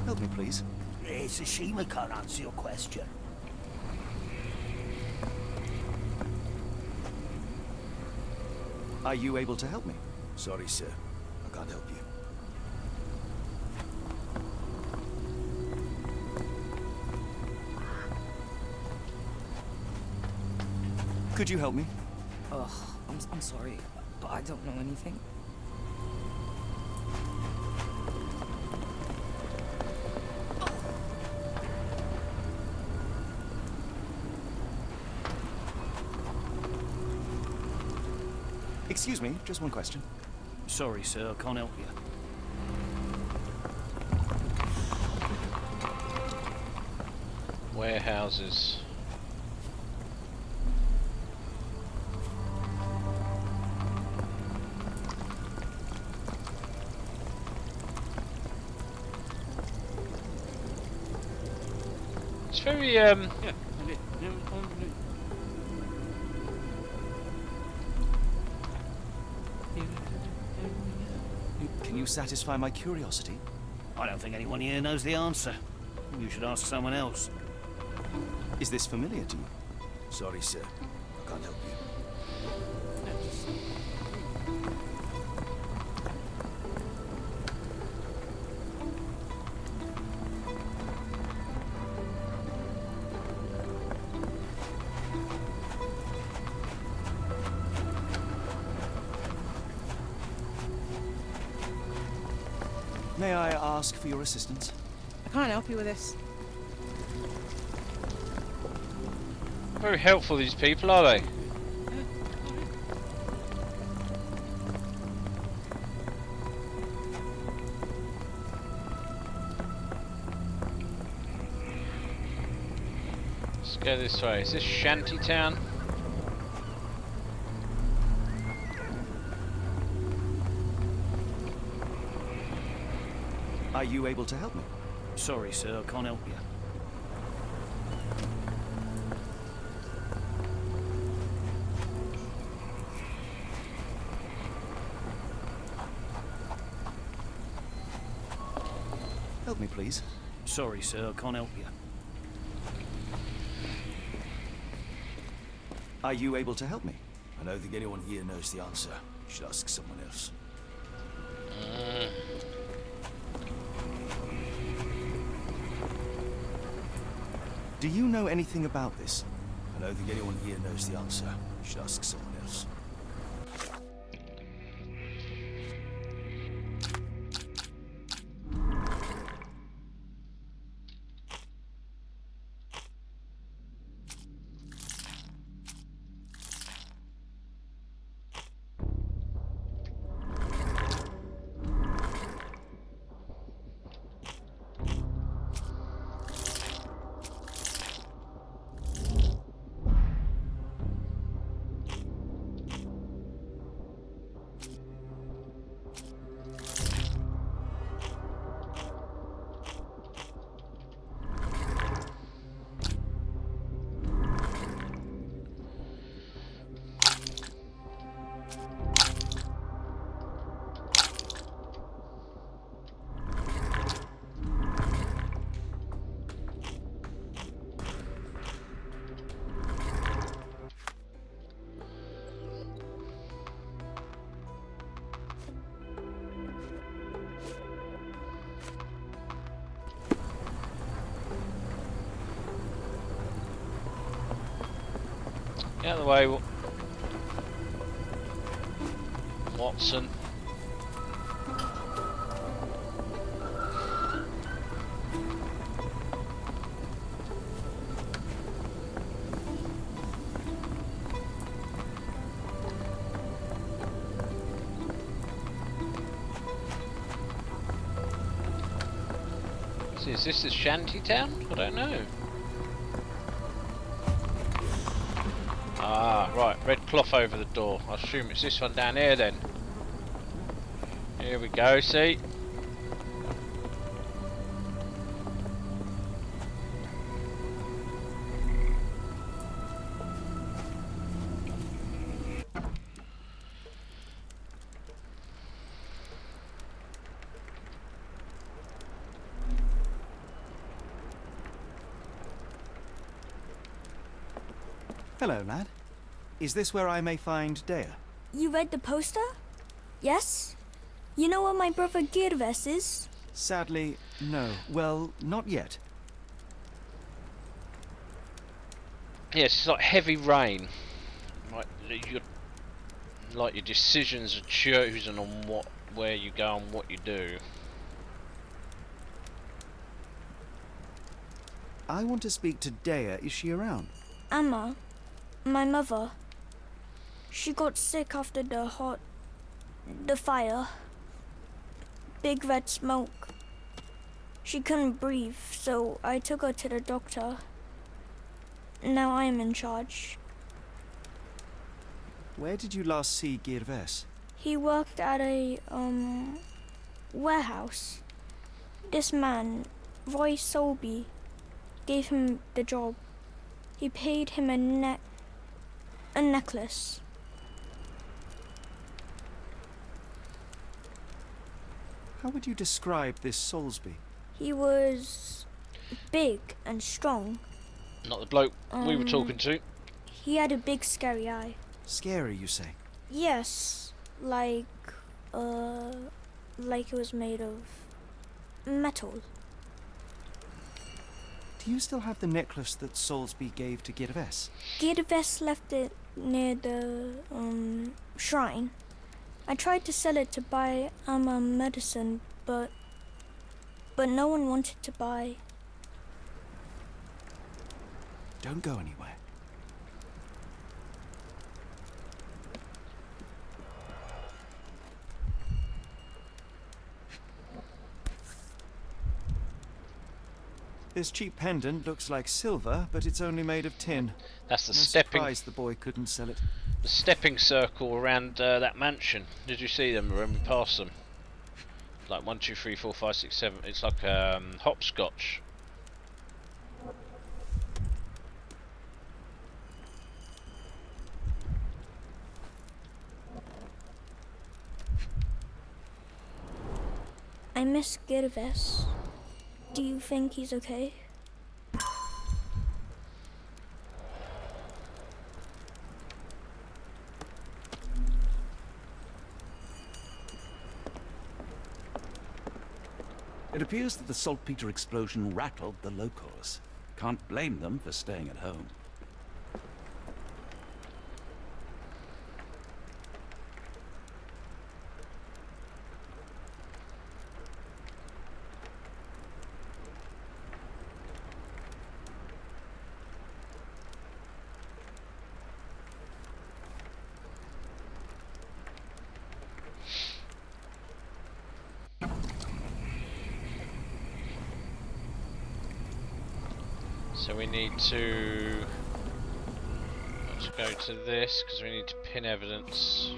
Help me, please.
Tsushima can't answer your question.
Are you able to help me?
Sorry, sir. I can't help you.
Could you help me?
Ugh, I'm sorry, but I don't know anything.
Excuse me, just one question.
Sorry, sir, I can't help you.
Warehouses. It's very
Can you satisfy my curiosity?
I don't think anyone here knows the answer. You should ask someone else.
Is this familiar to you?
Sorry, sir. I can't help you.
May I ask for your assistance?
I can't help you with this.
very helpful, these people, are they? Let's go this way. Is this Shantytown?
Are you able to help me?
Sorry, sir, I can't help you.
Help me, please.
Sorry, sir, I can't help you.
Are you able to help me?
I don't think anyone here knows the answer. You should ask someone else.
Do you know anything about this?
I don't think anyone here knows the answer. You should ask someone else.
Get out of the way, Watson. Is this a shanty town? I don't know. Ah, right, red cloth over the door. I assume it's this one down here then. Here we go, see?
Hello, lad. Is this where I may find Dea?
You read the poster? Yes? You know where my brother Girves is?
Sadly, no. Well, not yet.
Yes, it's like heavy rain. Like your decisions are chosen on where you go and what you do.
I want to speak to Dea. Is she around?
Amma, my mother. She got sick after the fire. Big red smoke. She couldn't breathe, so I took her to the doctor. Now I am in charge.
Where did you last see Girves?
He worked at a, warehouse. This man, Roy Solby, gave him the job. He paid him a necklace.
How would you describe this Soulsby?
He was big and strong.
Not the bloke we were talking to.
He had a big scary eye.
Scary, you say?
Yes, like it was made of metal.
Do you still have the necklace that Soulsby gave to Girves?
Girves left it near the shrine. I tried to sell it to buy Amma medicine, but no one wanted to buy.
Don't go anywhere. This cheap pendant looks like silver, but it's only made of tin.
That's the
No
stepping.
surprise the boy couldn't sell it.
The stepping circle around that mansion. Did you see them when we passed them? Like 1, 2, 3, 4, 5, 6, 7. It's like hopscotch.
I miss Girves. Do you think he's okay?
It appears that the saltpeter explosion rattled the locals. Can't blame them for staying at home.
So we need to... Let's go to this, because we need to pin evidence.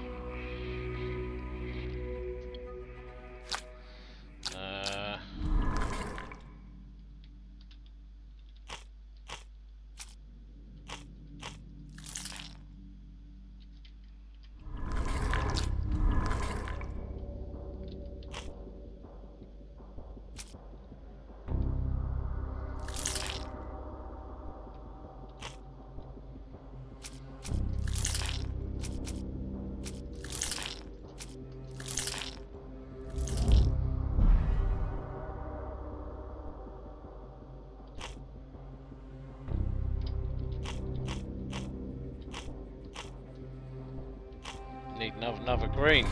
Need another green.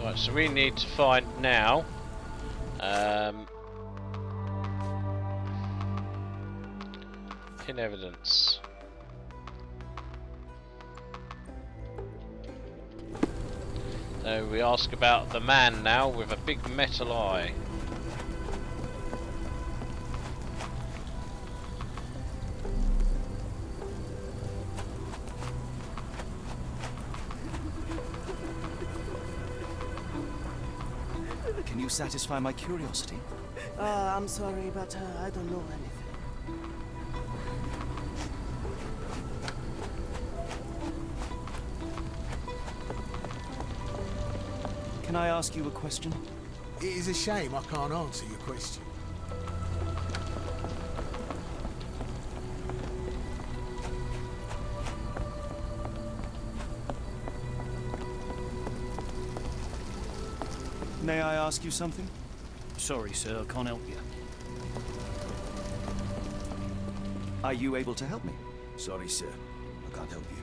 Right, so we need to find now pin evidence. So we ask about the man now with a big metal eye.
Can you satisfy my curiosity?
I'm sorry, but I don't know anything.
Can I ask you a question?
It is a shame I can't answer your question.
May I ask you something?
Sorry, sir, I can't help you.
Are you able to help me?
Sorry, sir. I can't help you.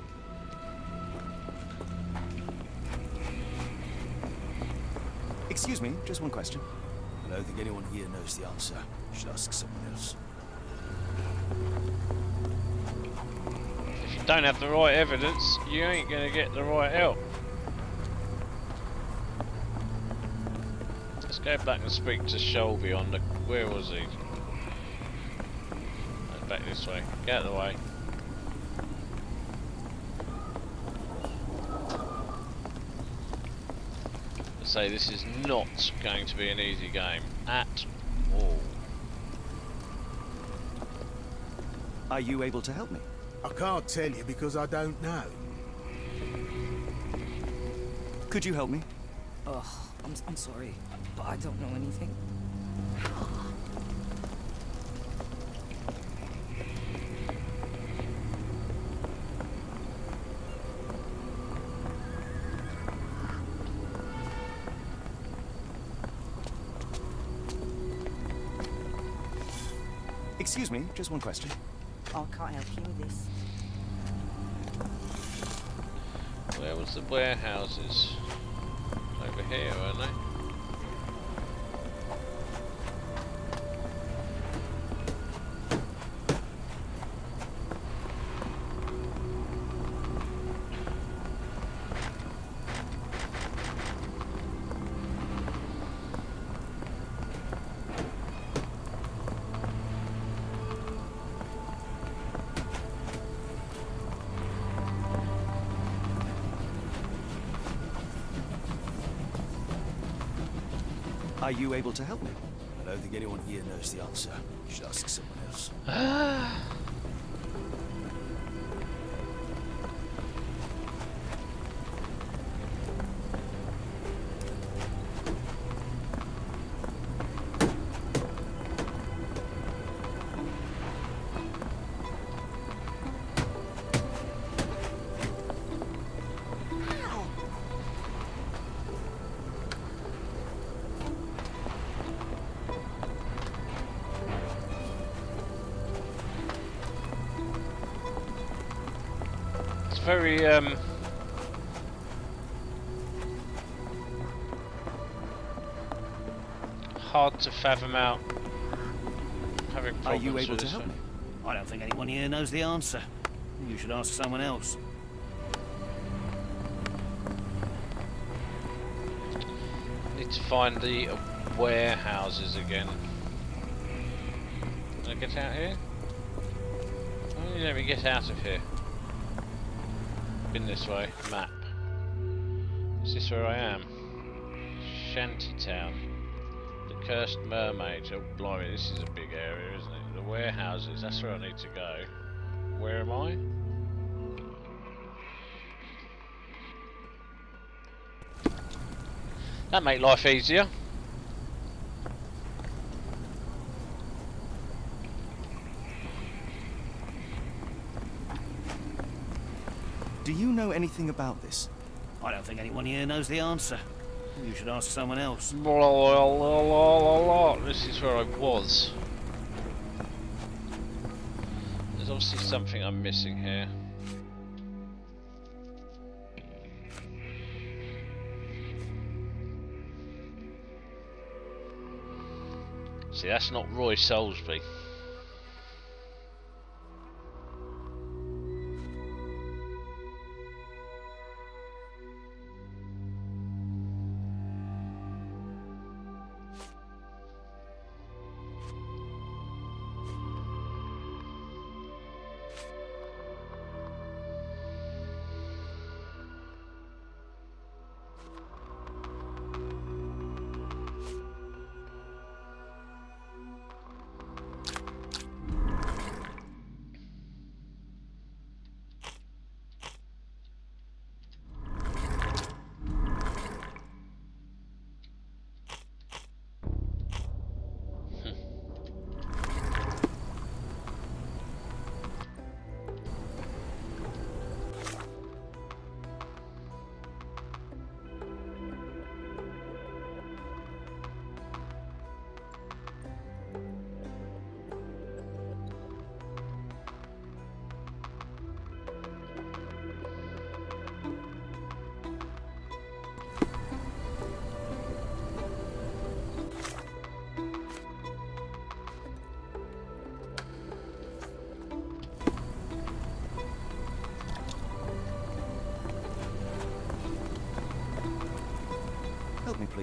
Excuse me, just one question.
I don't think anyone here knows the answer. You should ask someone else.
If you don't have the right evidence, you ain't gonna get the right help. Let's go back and speak to Shelby on the... where was he? Back this way. Get out of the way. I say this is not going to be an easy game at all.
Are you able to help me?
I can't tell you because I don't know.
Could you help me?
Ugh, I'm sorry, but I don't know anything.
Excuse me, just one question.
I can't help you with this.
Where was the warehouses? Over here, weren't they?
Are you able to help me?
I don't think anyone here knows the answer. You should ask someone else.
Very hard to fathom out having problems.
Are you able
with
to
this
help
one.
me?
I don't think anyone here knows the answer. You should ask someone else.
Need to find the warehouses again. Can I get out here? Why let me get out of here? Been this way. Map. Is this where I am? Shantytown. The Cursed Mermaid. Oh blimey, this is a big area, isn't it? The warehouses, that's where I need to go. Where am I? That make life easier.
Do you know anything about this?
I don't think anyone here knows the answer. You should ask someone else.
Blah, blah, blah, blah, blah. This is where I was. There's obviously something I'm missing here. See, that's not Roy Soulsby.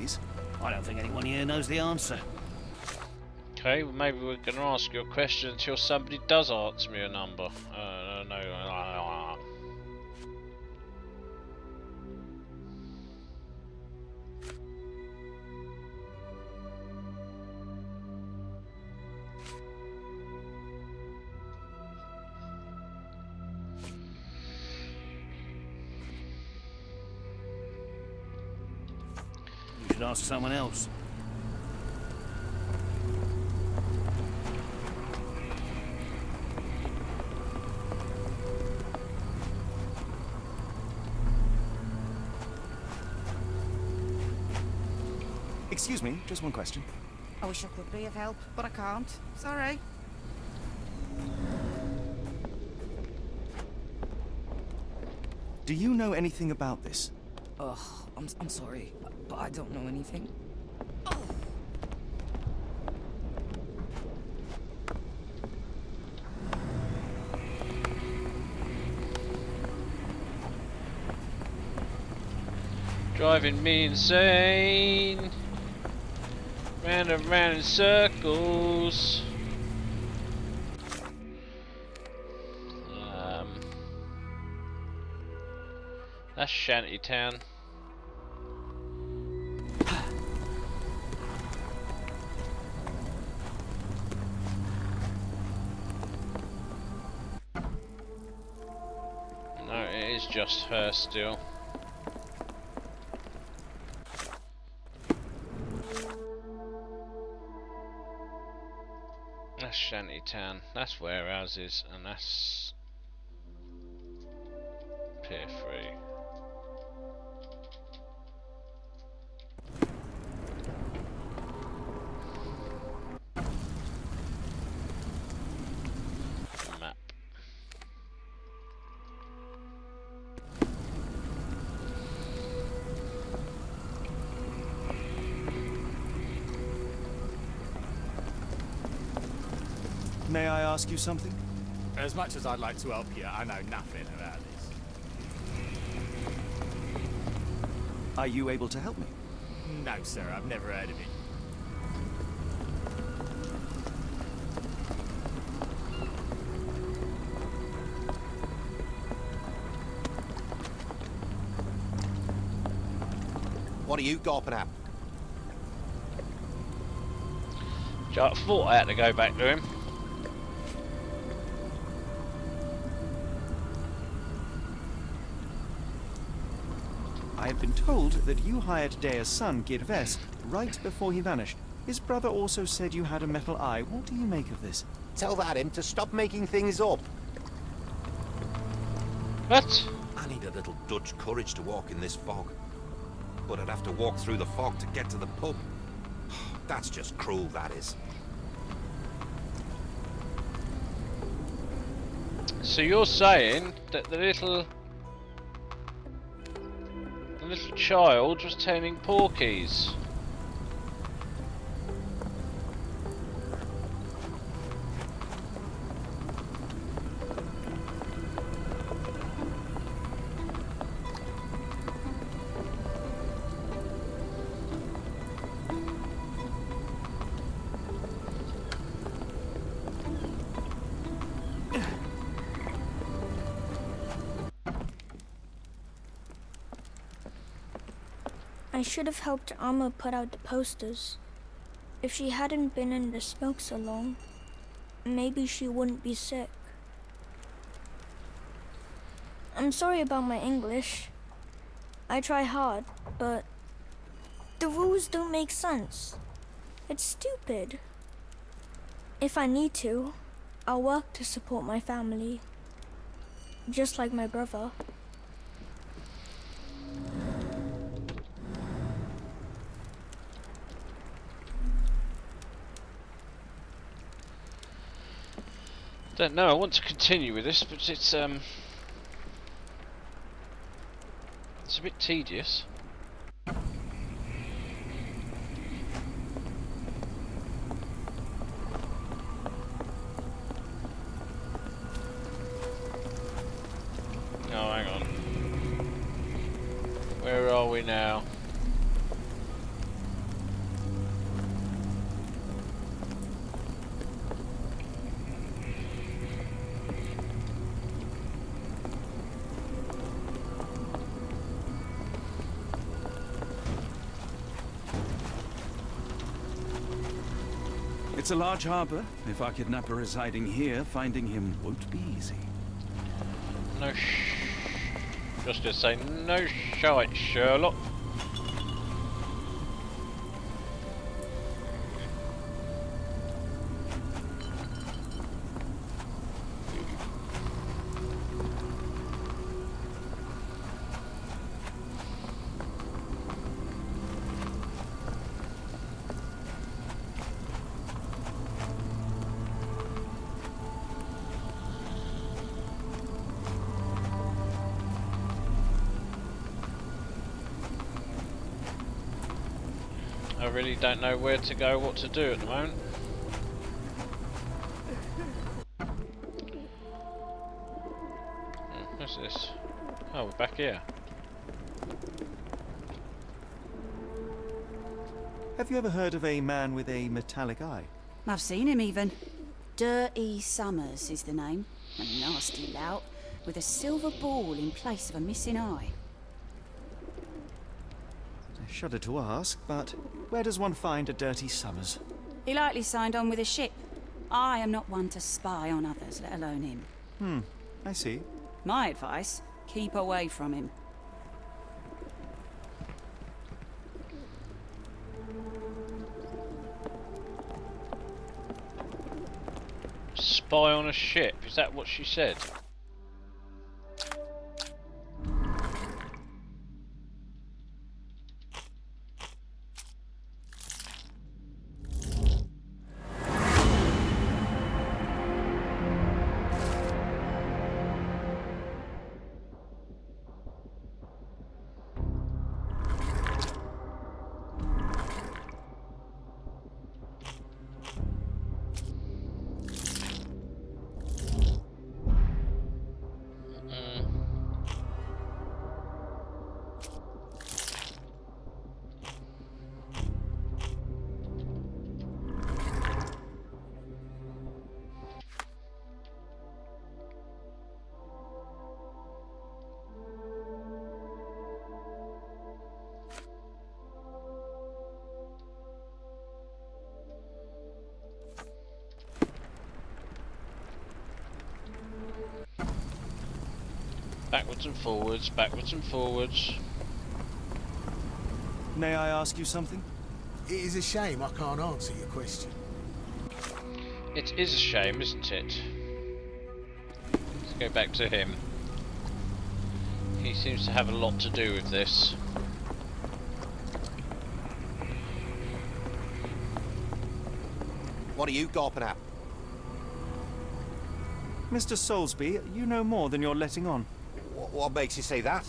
please?
I don't think anyone here knows the answer.
Okay, well maybe we're going to ask you a question until somebody does answer me a number. No.
You should ask someone else.
Excuse me, just one question.
I wish I could be of help, but I can't. Sorry.
Do you know anything about this?
Ugh, I'm sorry, but I don't know anything.
Driving me insane. Round and round in circles. That's Shantytown. No, it is just her still. That's Shantytown, that's warehouses, and that's Pier 3. Map.
May I ask you something?
As much as I'd like to help you, I know nothing about this.
Are you able to help me?
No, sir, I've never heard of it.
What are you gawping at?
I thought I had to go back to him.
I have been told that you hired Dea's son, Girves, right before he vanished. His brother also said you had a metal eye. What do you make of this?
Tell that him to stop making things up.
What?
I need a little Dutch courage to walk in this fog. But I'd have to walk through the fog to get to the pub. That's just cruel, that is.
So you're saying that the little child was tending porkies?
I should have helped Amma put out the posters. If she hadn't been in the smoke so long, maybe she wouldn't be sick. I'm sorry about my English. I try hard, but the rules don't make sense. It's stupid. If I need to, I'll work to support my family. Just like my brother.
Don't know, I want to continue with this, but it's a bit tedious. Oh, hang on. Where are we now?
It's a large harbour. If our kidnapper is hiding here, finding him won't be easy.
No just to say no shite, Sherlock. I really don't know where to go, what to do at the moment. What's this? Oh, we're back here.
Have you ever heard of a man with a metallic eye?
I've seen him even. Dirty Summers is the name. A nasty lout, with a silver ball in place of a missing eye.
I shudder to ask, but where does one find a Dirty Summers?
He likely signed on with a ship. I am not one to spy on others, let alone him.
I see.
My advice, keep away from him.
Spy on a ship, is that what she said? Backwards and forwards, backwards and forwards.
May I ask you something?
It is a shame I can't answer your question.
It is a shame, isn't it? Let's go back to him. He seems to have a lot to do with this.
What are you gawping at?
Mr. Soulsby, you know more than you're letting on.
What makes you say that?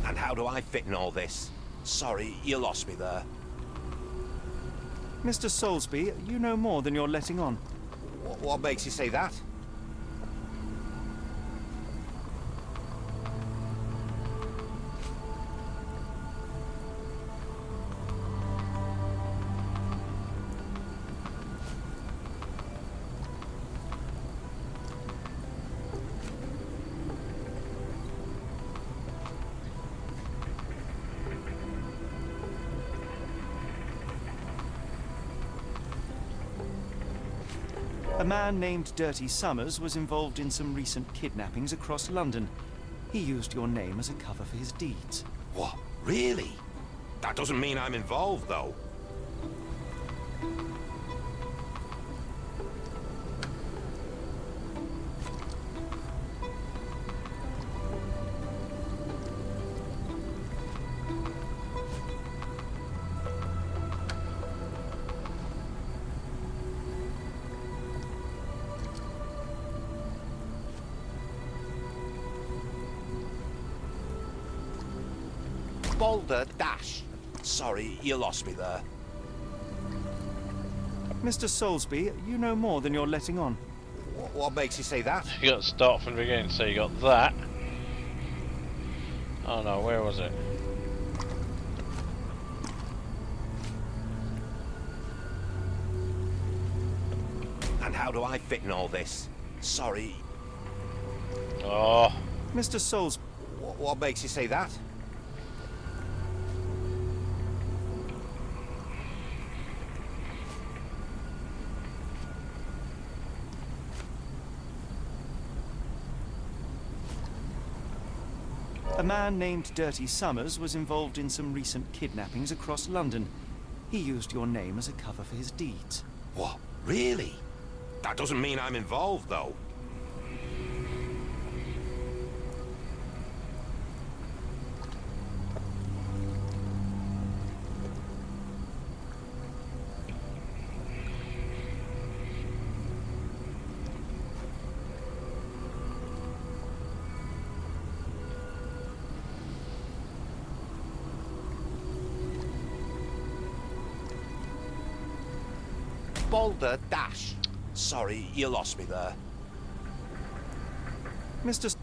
And how do I fit in all this? Sorry, you lost me there.
Mr. Soulsby, you know more than you're letting on.
What makes you say that?
A man named Dirty Summers was involved in some recent kidnappings across London. He used your name as a cover for his deeds.
What? Really? That doesn't mean I'm involved, though. Boulder Dash. Sorry, you lost me there.
Mr. Soulsby, you know more than you're letting on.
What makes you say that?
You got to start from the beginning, so you got that. Oh no, where was it?
do I fit in all this? Sorry.
Oh.
Mr. Souls.
What makes you say that?
A man named Dirty Summers was involved in some recent kidnappings across London. He used your name as a cover for his deeds.
What? Really? That doesn't mean I'm involved, though. Boulder Dash. Sorry, you lost me there.
Mr.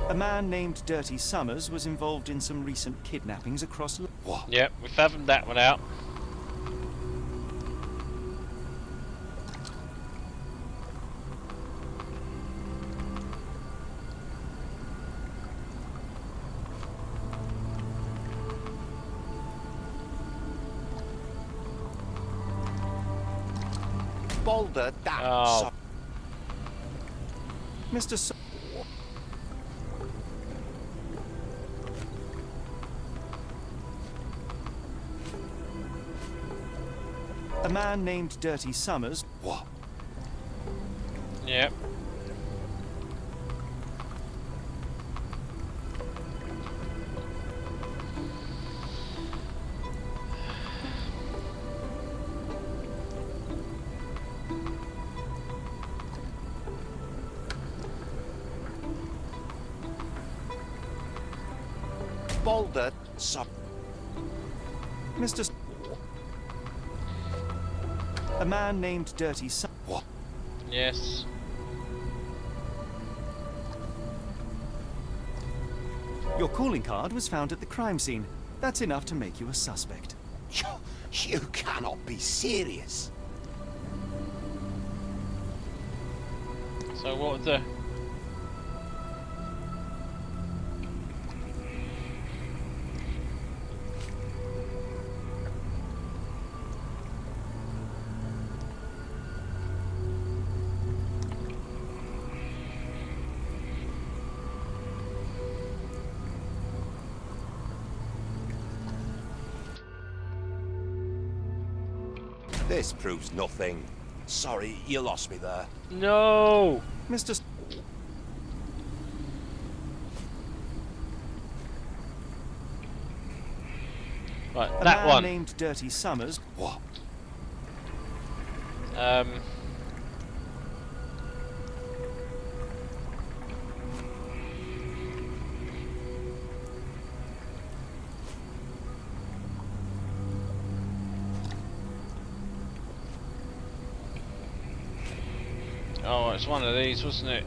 A man named Dirty Summers was involved in some recent kidnappings across...
What?
Yep, we fathomed that one out.
Boulder Dash.
Oh.
Mr. A man named Dirty Summers...
What?
Yep.
Boulder Sub.
Mr. A man named Dirty Summers...
What?
Yes.
Your calling card was found at the crime scene. That's enough to make you a suspect.
You cannot be serious.
So what was the...
This proves nothing. Sorry, you lost me there.
No!
Mr.
Right,
A
that
man
one.
named Dirty Summers...
What?
Oh, it's one of these, wasn't it?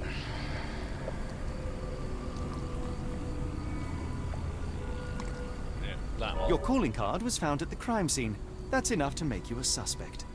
Yeah, that one.
Your calling card was found at the crime scene. That's enough to make you a suspect.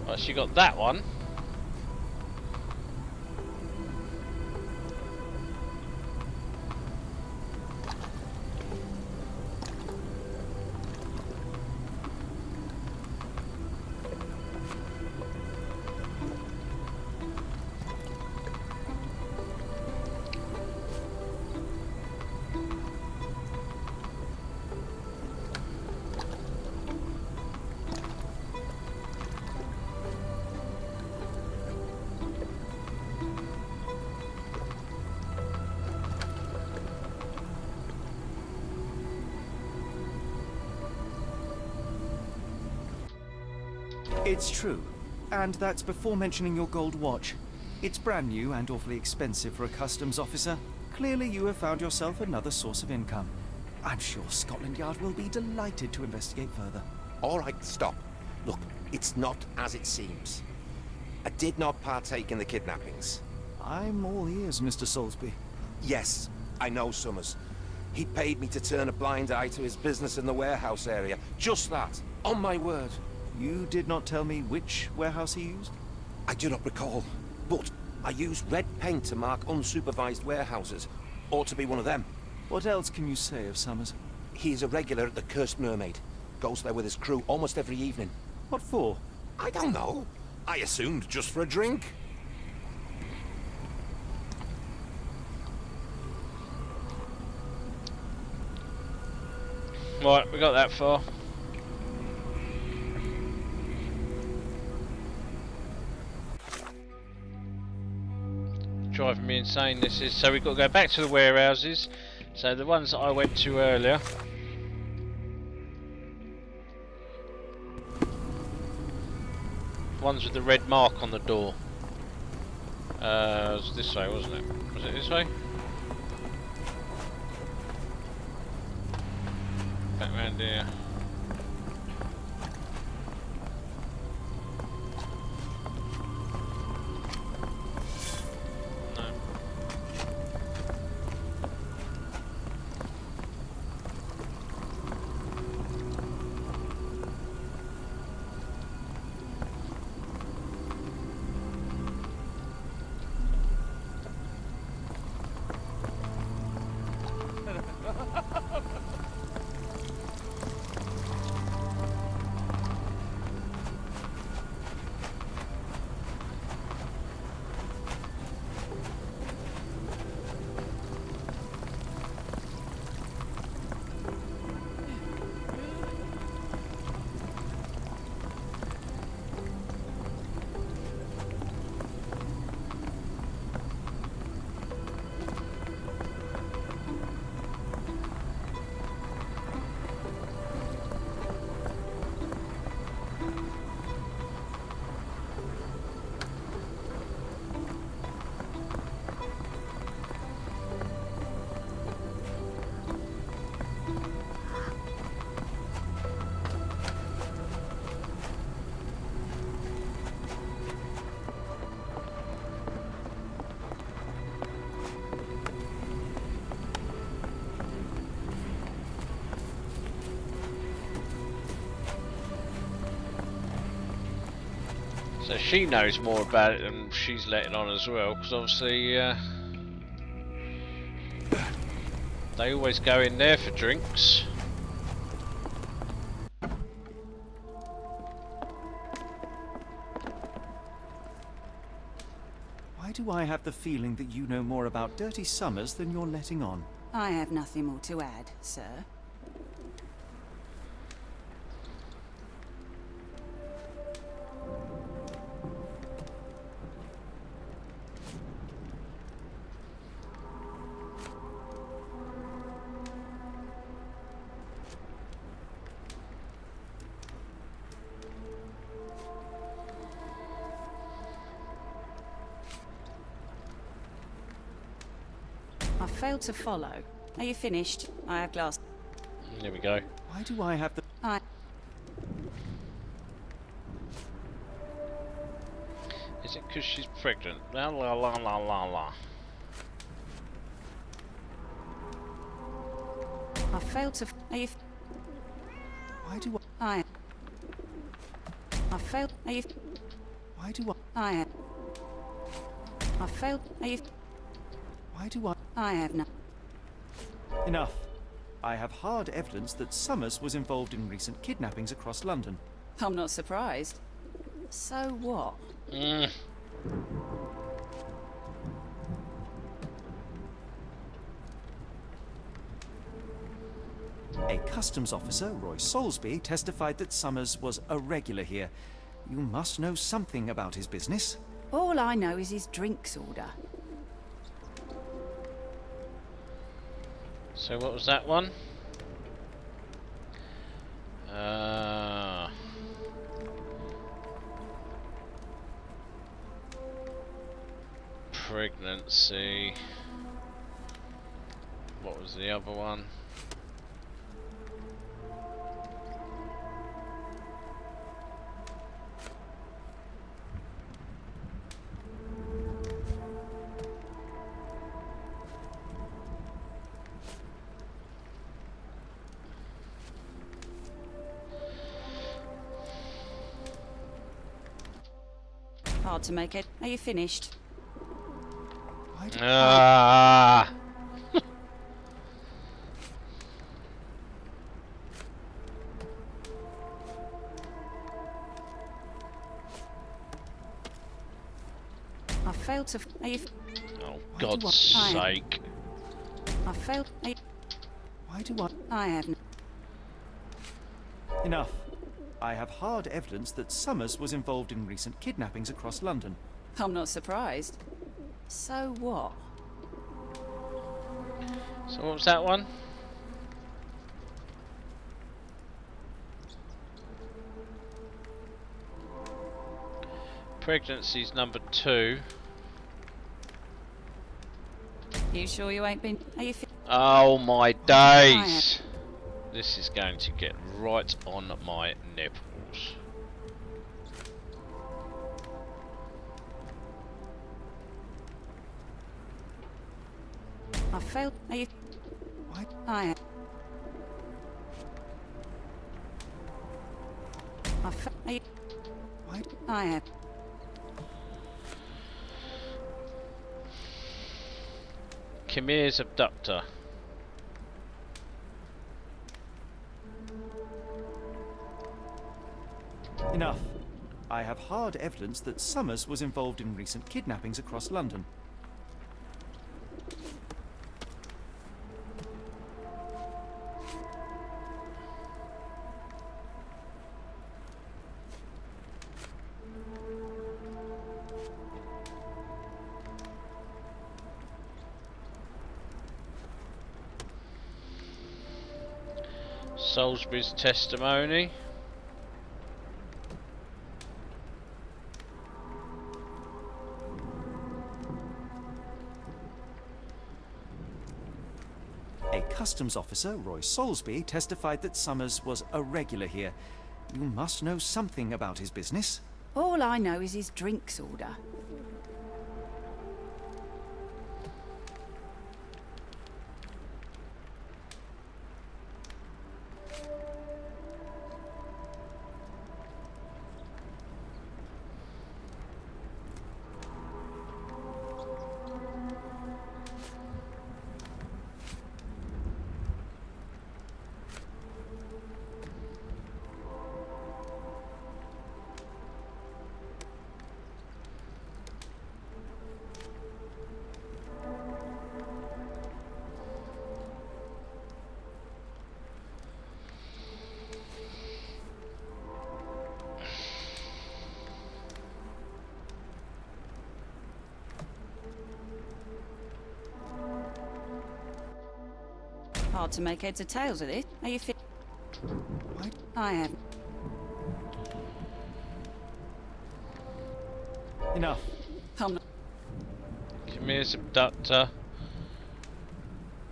Right, so you got that one.
It's true. And that's before mentioning your gold watch. It's brand new and awfully expensive for a customs officer. Clearly you have found yourself another source of income. I'm sure Scotland Yard will be delighted to investigate further.
All right, stop. Look, it's not as it seems. I did not partake in the kidnappings.
I'm all ears, Mr. Soulsby.
Yes, I know Summers. He paid me to turn a blind eye to his business in the warehouse area. Just that, on my word.
You did not tell me which warehouse he used?
I do not recall, but I used red paint to mark unsupervised warehouses. Ought to be one of them.
What else can you say of Summers?
He is a regular at the Cursed Mermaid. Goes there with his crew almost every evening.
What for?
I don't know. I assumed just for a drink.
Right, we got that far. Driving me insane this is. So we've got to go back to the warehouses. So the ones that I went to earlier. Ones with the red mark on the door. It was this way, wasn't it? Was it this way? Back round here. No. So she knows more about it than she's letting on as well, because obviously they always go in there for drinks.
Why do I have the feeling that you know more about Dirty Summers than you're letting on?
I have nothing more to add, sir. I failed to follow. Are you finished? I have glass.
There we go.
Why do I have the...
Is it because she's pregnant? La la la la la la.
I failed to... Are you...
Why do I...
I failed... Are you...
Why do I...
I failed... Are you...
Why do I...
I have no...
Enough. I have hard evidence that Summers was involved in recent kidnappings across London.
I'm not surprised. So what?
A customs officer, Roy Soulsby, testified that Summers was a regular here. You must know something about his business.
All I know is his drinks order.
So what was that one? what was the other one?
Hard to make it. Are you finished?
Ah.
I failed to. Are you?
Oh, God's sake!
I failed. Are you...
Why do I?
I haven't.
Enough. I have hard evidence that Summers was involved in recent kidnappings across London.
I'm not surprised. So what?
So what was that one? Pregnancy's number 2.
You sure you ain't been? Are you?
Oh my days! This is going to get right on my nipples.
I failed. Are you?
Why?
I am. Are you?
Why?
I am.
Khmer's abductor.
Enough. I have hard evidence that Summers was involved in recent kidnappings across London.
Salisbury's testimony.
A customs officer, Roy Soulsby, testified that Summers was a regular here. You must know something about his business.
All I know is his drinks order. Hard to make heads or tails of this. Are you fit? I am.
Enough.
I'm not.
Khmer's abductor.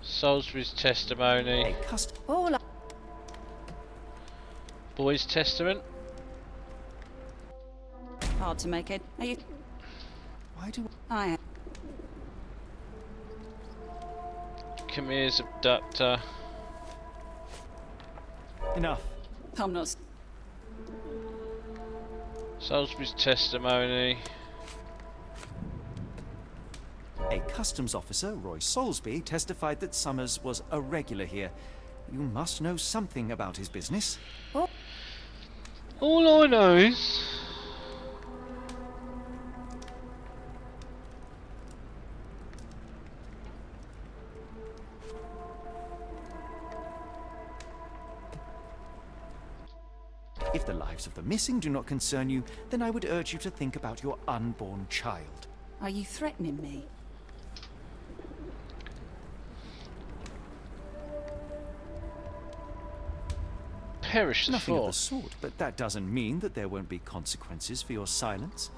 Salisbury's testimony.
All I...
Boy's testament.
Hard to make head. Are you?
Why do
I am.
Khmer's abductor.
Enough.
I'm not.
Salisbury's testimony.
A customs officer, Roy Soulsby, testified that Summers was a regular here. You must know something about his business.
All I know is...
If the lives of the missing do not concern you, then I would urge you to think about your unborn child.
Are you threatening me?
Perish the
Nothing of the
thought.
sort, but that doesn't mean that there won't be consequences for your silence.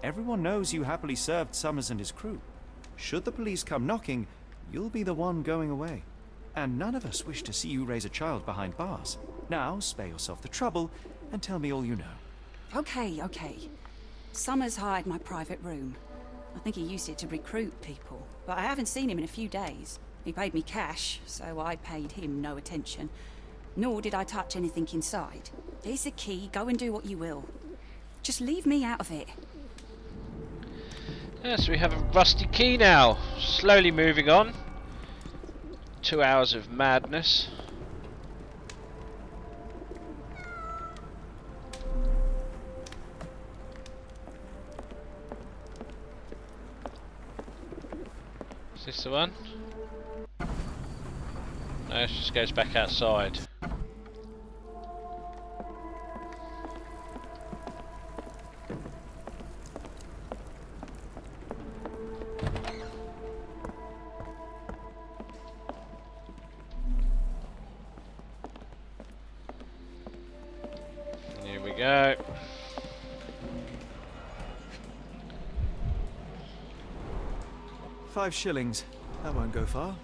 Everyone knows you happily served Summers and his crew. Should the police come knocking, you'll be the one going away. And none of us wish to see you raise a child behind bars. Now, spare yourself the trouble and tell me all you know.
Okay. Summers hired my private room. I think he used it to recruit people, but I haven't seen him in a few days. He paid me cash, so I paid him no attention. Nor did I touch anything inside. Here's the key, go and do what you will. Just leave me out of it.
Yes, we have a rusty key now. Slowly moving on. 2 hours of madness. Is this the one? No, it just goes back outside. Here we go.
£5. That won't go far.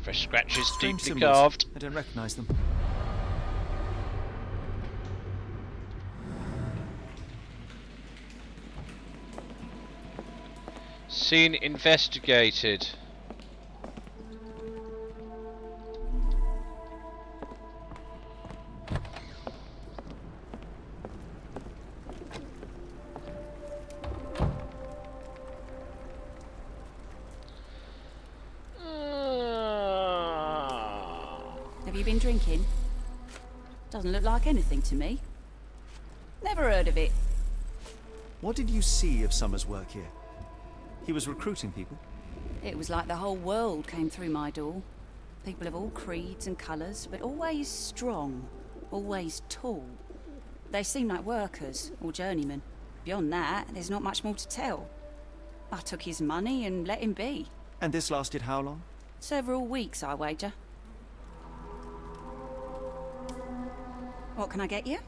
Fresh scratches,
Strange
deeply
symbols.
carved.
I don't recognise them.
Scene investigated.
Have you been drinking? Doesn't look like anything to me. Never heard of it.
What did you see of Summer's work here? He was recruiting people?
It was like the whole world came through my door. People of all creeds and colours, but always strong, always tall. They seemed like workers or journeymen. Beyond that, there's not much more to tell. I took his money and let him be.
And this lasted how long?
Several weeks, I wager. What can I get you?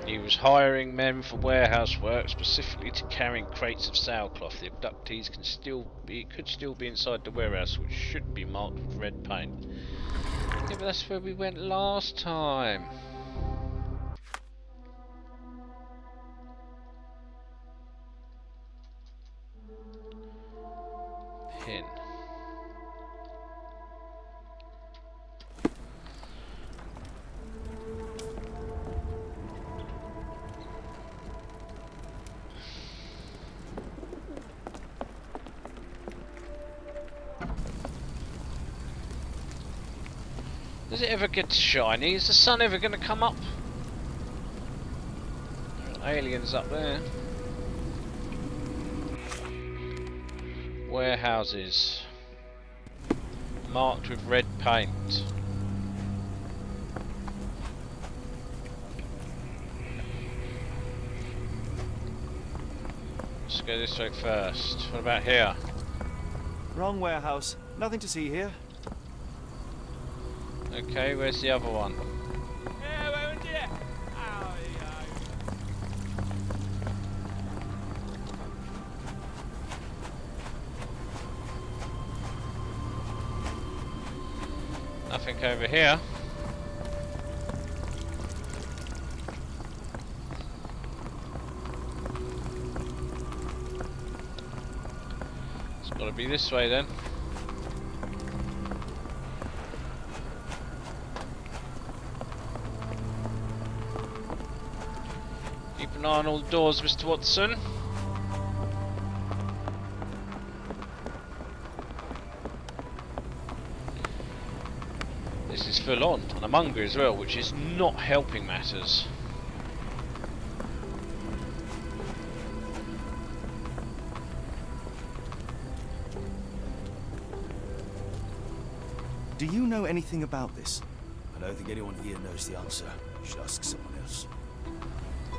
He was hiring men for warehouse work, specifically to carrying crates of sailcloth. The abductees could still be inside the warehouse, which should be marked with red paint. Yeah, but that's where we went last time. Pin. Does it ever get shiny? Is the sun ever going to come up? Aliens up there. Warehouses. Marked with red paint. Let's go this way first. What about here?
Wrong warehouse. Nothing to see here.
Okay, where's the other one? Nothing over here. It's got to be this way then. Keep an eye on all the doors, Mr. Watson. This is full on, and I'm hungry as well, which is not helping matters.
Do you know anything about this?
I don't think anyone here knows the answer. You should ask someone else.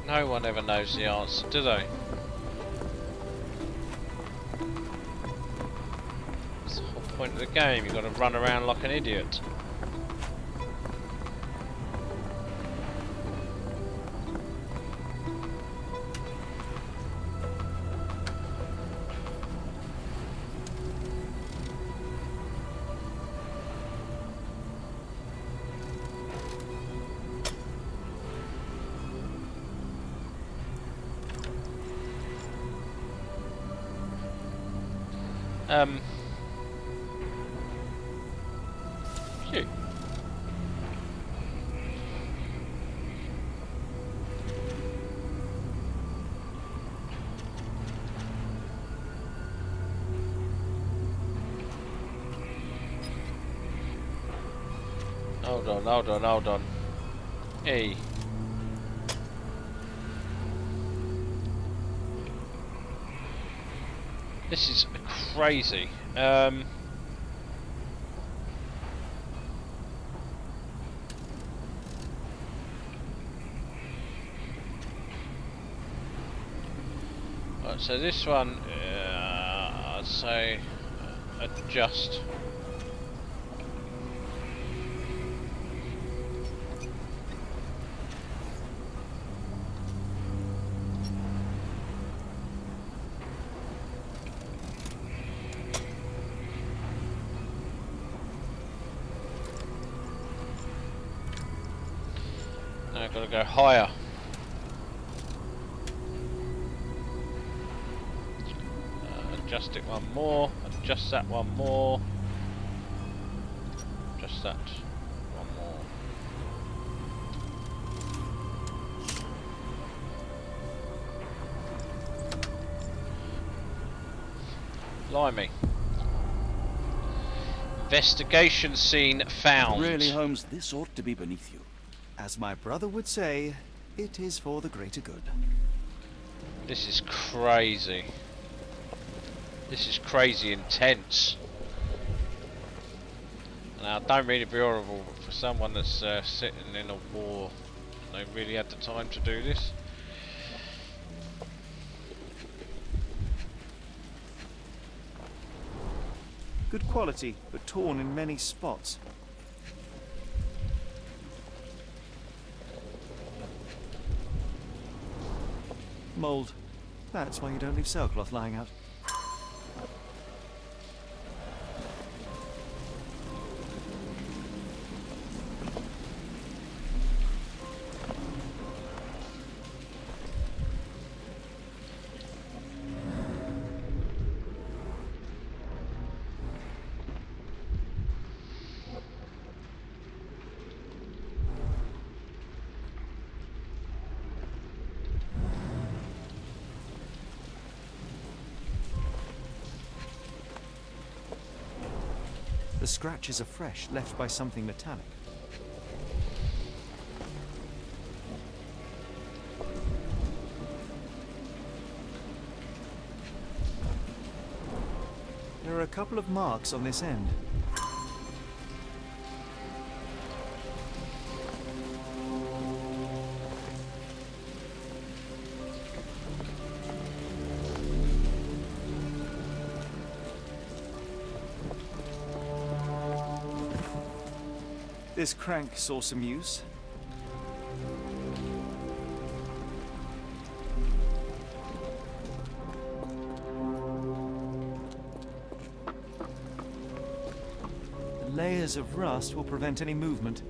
No one ever knows the answer, do they? That's the whole point of the game, you've got to run around like an idiot. Phew. Hold on. Hey. This is crazy. Right, so this one, I'd say adjust. Now I've got to go higher. Adjust it one more, adjust that one more, adjust that one more. Blimey. Investigation scene found.
Really, Holmes, this ought to be beneath you. As my brother would say, it is for the greater good.
This is crazy. This is crazy intense. Now, I don't mean to be horrible, but for someone that's sitting in a war, they really had the time to do this.
Good quality, but torn in many spots. Mold. That's why you don't leave sailcloth lying out. The scratches are fresh, left by something metallic. There are a couple of marks on this end. This crank saw some use. The layers of rust will prevent any movement.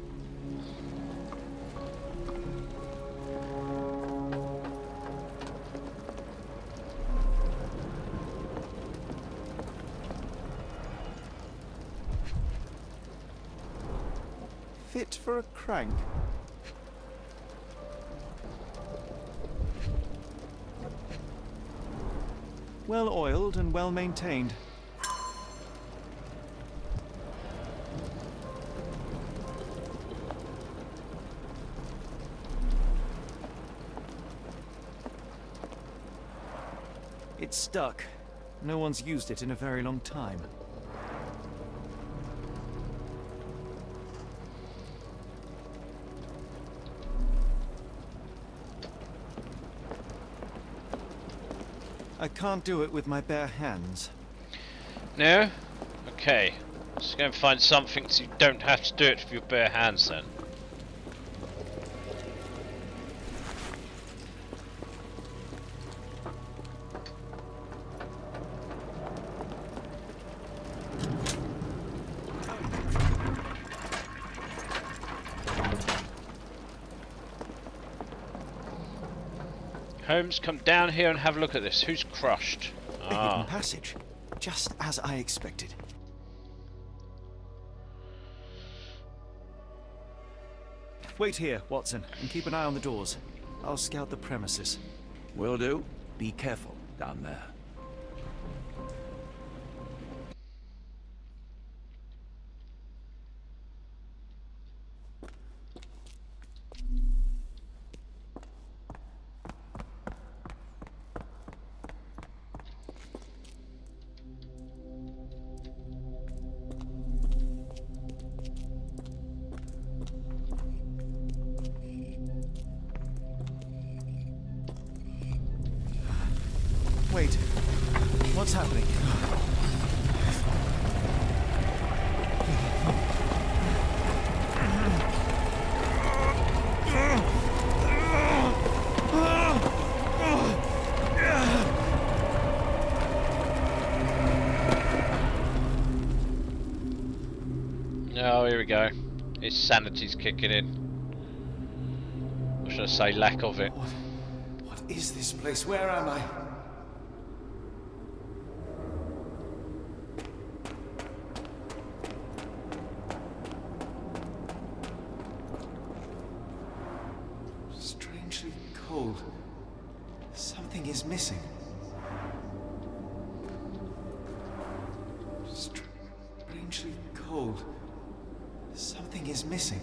Fit for a crank. Well oiled and well maintained. It's stuck. No one's used it in a very long time. I can't do it with my bare hands.
No? Okay. Let's go and find something so you don't have to do it with your bare hands then. Holmes, come down here and have a look at this. Who's crushed?
A hidden passage, just as I expected. Wait here, Watson, and keep an eye on the doors. I'll scout the premises.
Will do. Be careful down there.
Wait, what's happening?
Oh, here we go. His sanity's kicking in. Or should I say lack of it?
What is this place? Where am I? Strangely cold. Something is missing. Strangely cold. Something is missing.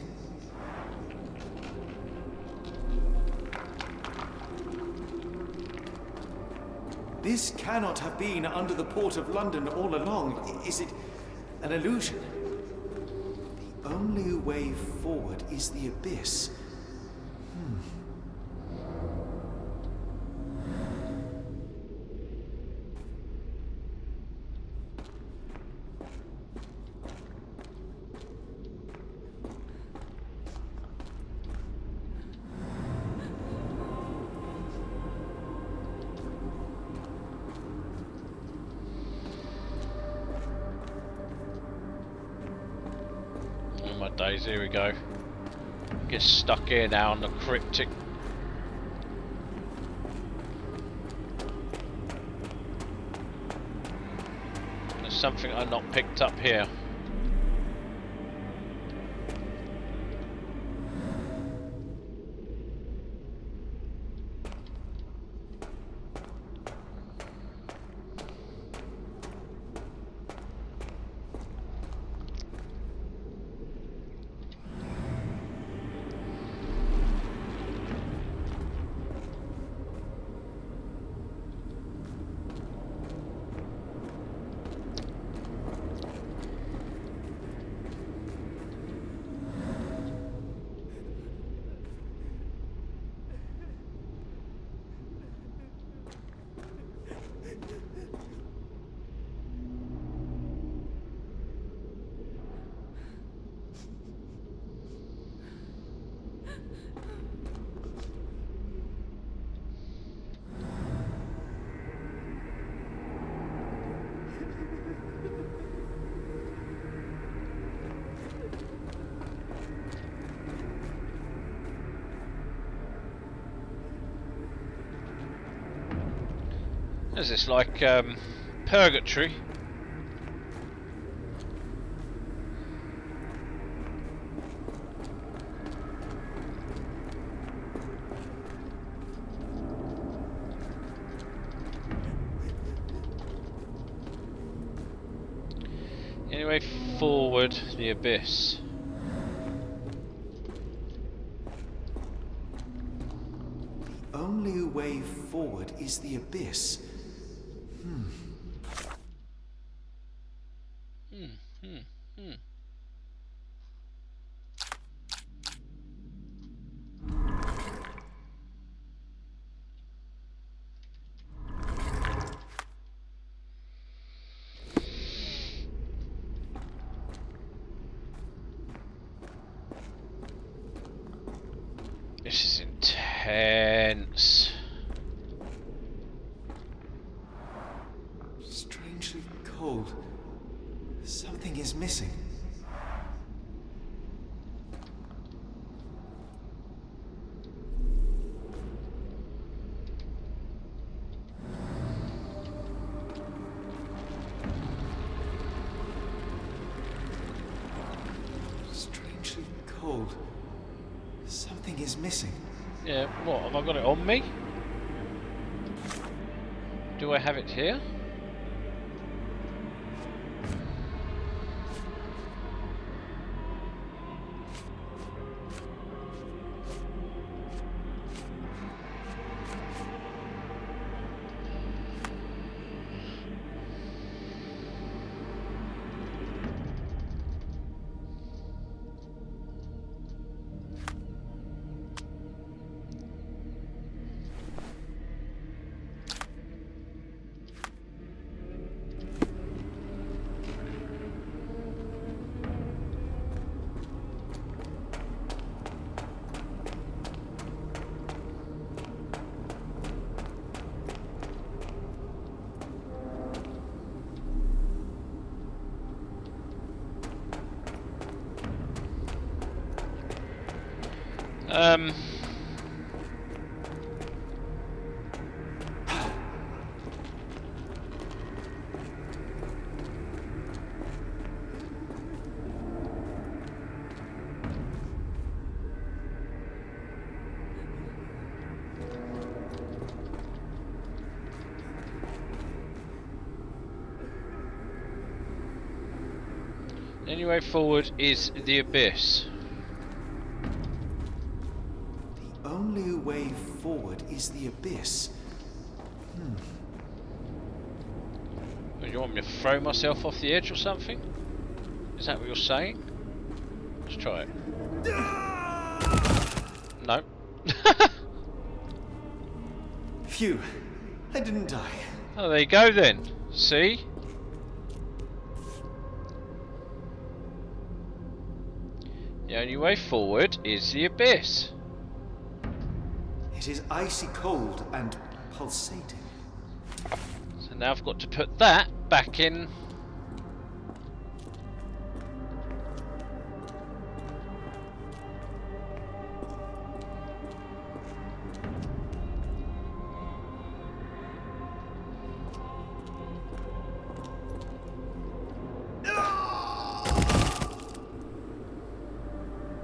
This cannot have been under the port of London all along. Is it an illusion? The only way forward is the abyss.
Oh my days, here we go. Get stuck here now on the cryptic. There's something I've not picked up here. Is this like purgatory? Anyway, forward the abyss.
The only way forward is the abyss.
This is intense.
Strangely cold. Something is missing. Strangely cold. Something is missing.
Yeah, what? Have I got it on me? Do I have it here? The only way forward is the abyss.
The only way forward is the abyss.
Do you want me to throw myself off the edge or something? Is that what you're saying? Let's try it. No.
Phew. I didn't die.
Oh, there you go then. See? The only way forward is the abyss.
It is icy cold and pulsating.
So now I've got to put that back in.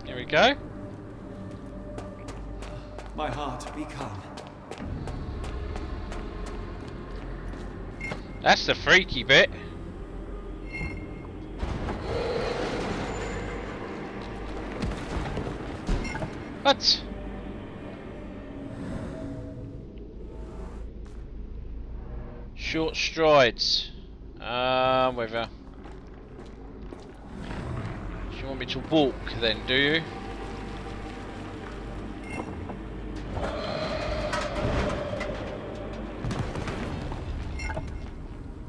Here we go.
My heart, be calm.
That's the freaky bit. What? Short strides. Whether. Do you want me to walk then, do you?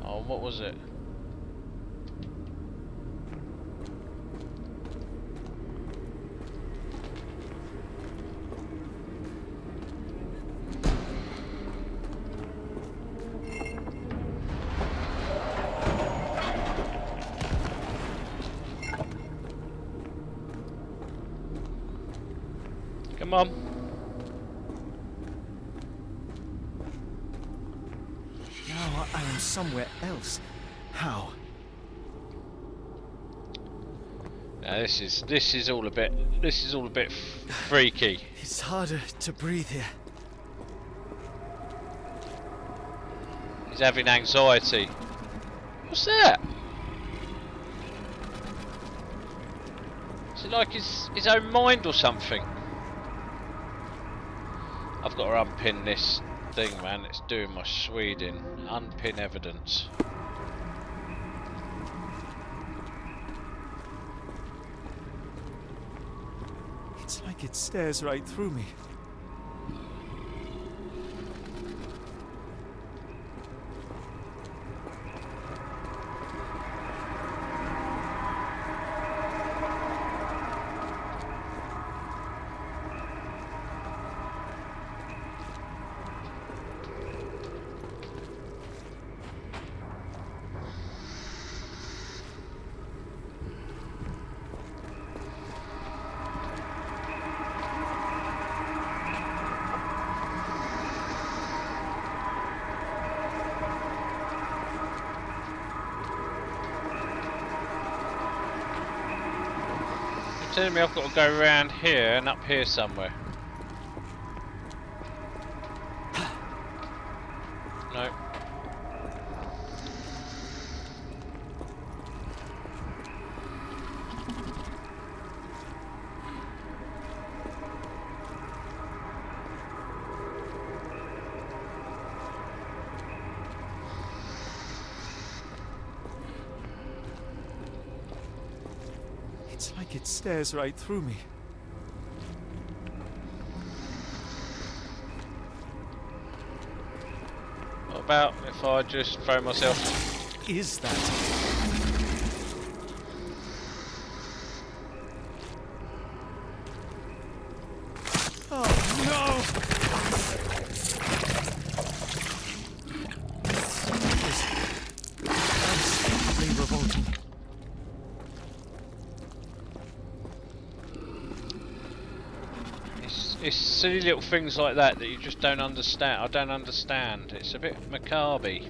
Oh, what was it? Come on.
somewhere else. How?
Now this is all a bit freaky.
It's harder to breathe here.
He's having anxiety. What's that? Is it like his own mind or something? I've got to unpin this thing, man. It's doing my Sweden. Unpin evidence.
It's like it stares right through me.
Telling me I've got to go around here and up here somewhere. No.
It's like it stares right through me.
What about if I just throw myself?
Is that? Oh no! This is unspeakably revolting.
It's silly little things like that that you just don't understand. I don't understand. It's a bit macabre.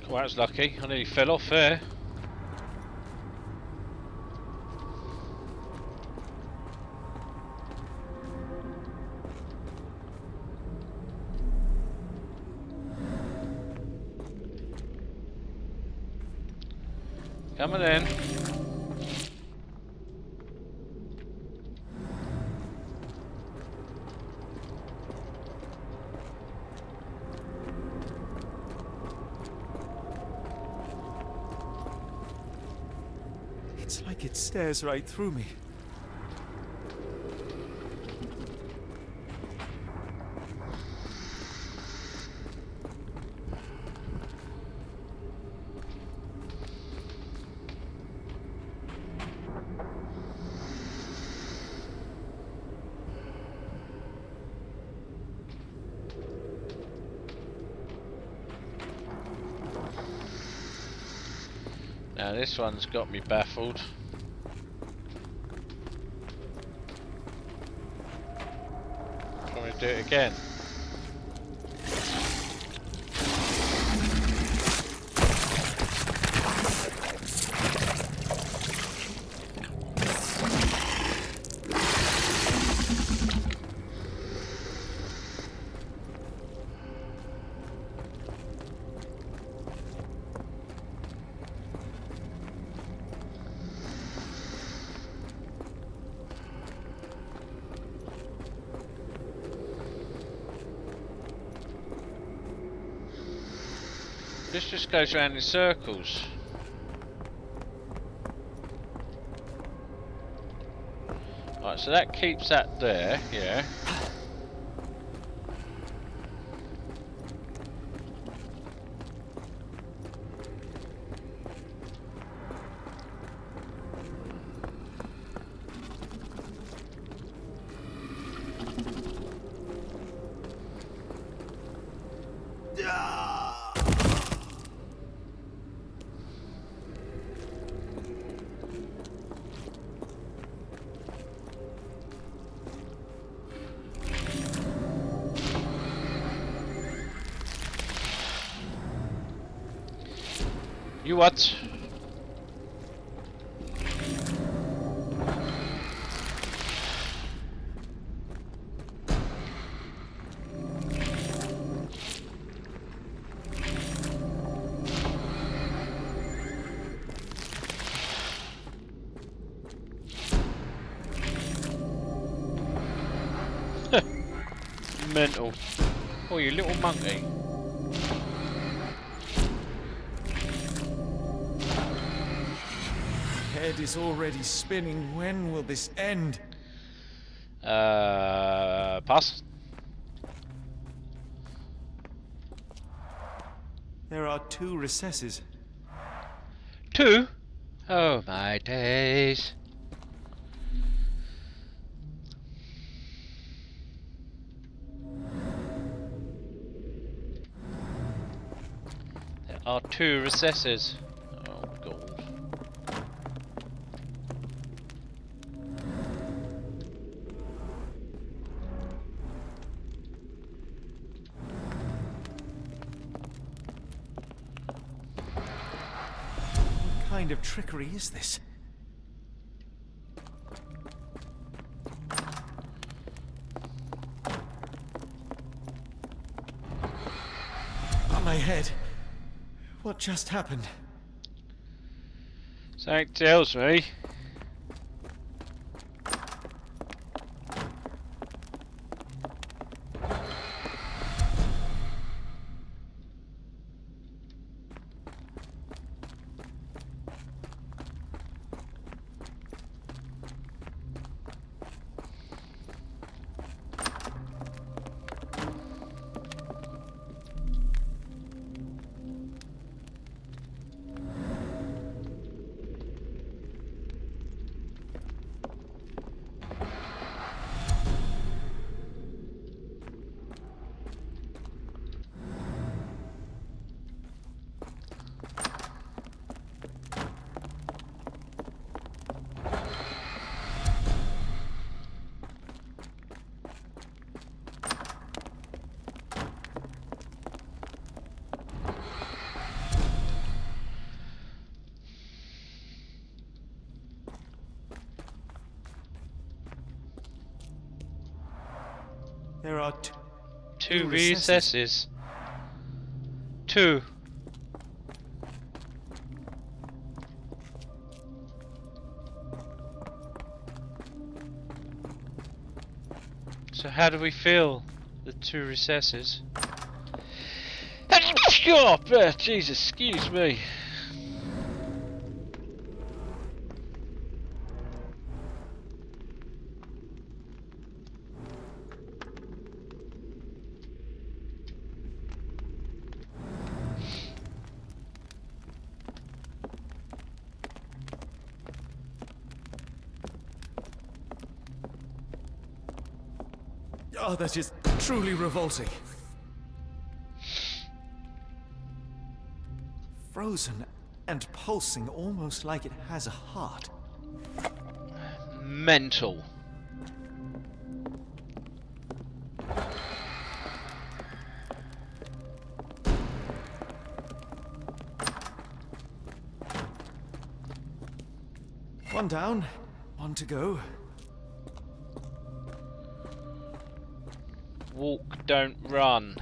Well, that was lucky. I nearly fell off there. Coming in.
It's like it stares right through me.
Now this one's got me baffled. Want me to do it again? This just goes around in circles. Right, so that keeps that there, yeah. You what? Mental. Oh, you little monkey.
Head is already spinning. When will this end?
Pass.
There are 2 recesses.
2? Oh my days. There are 2 recesses. Oh god.
What kind of trickery is this? On my head. What just happened?
Something tells me.
There are
2 recesses. 2. So how do we fill the 2 recesses? Oh, Jesus, excuse me.
Oh, that is truly revolting. Frozen and pulsing almost like it has a heart.
Mental.
One down, 1 to go.
Walk, don't run.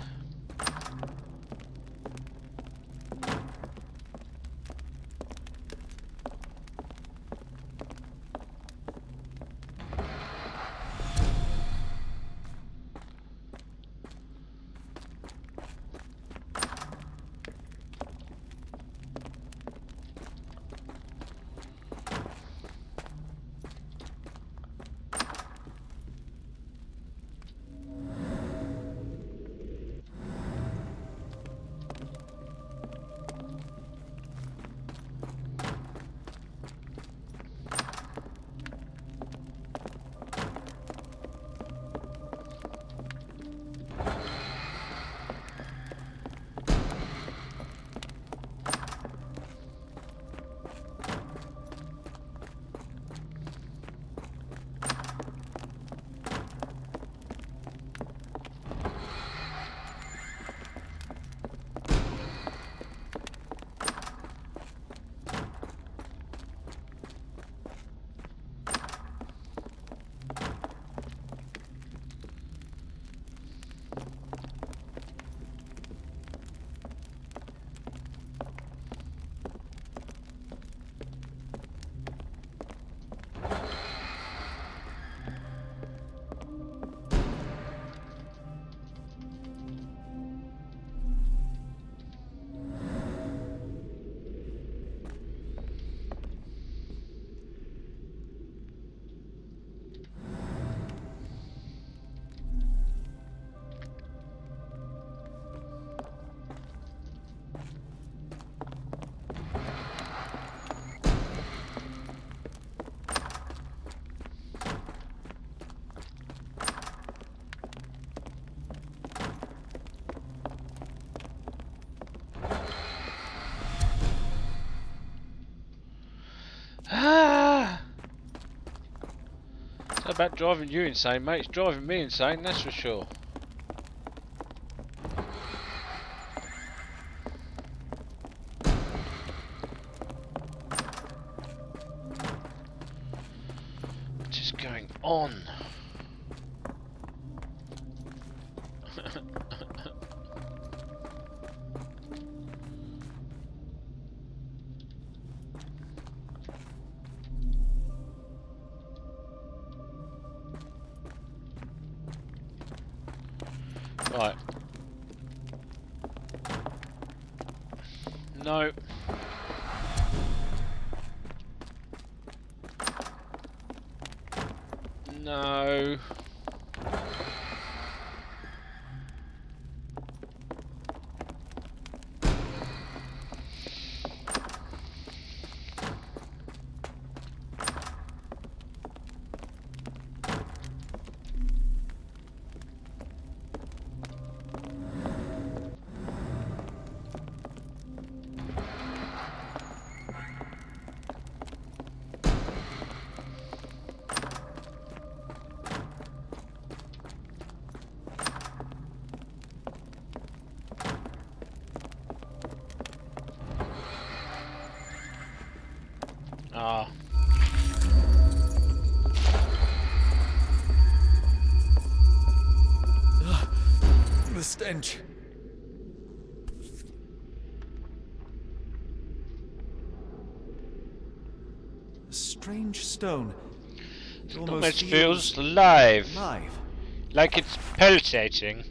about driving you insane, mate. It's driving me insane, that's for sure. What is going on? Right. No. No. Ah.
The stench.
A strange stone. It
Almost feels live. Like it's pulsating.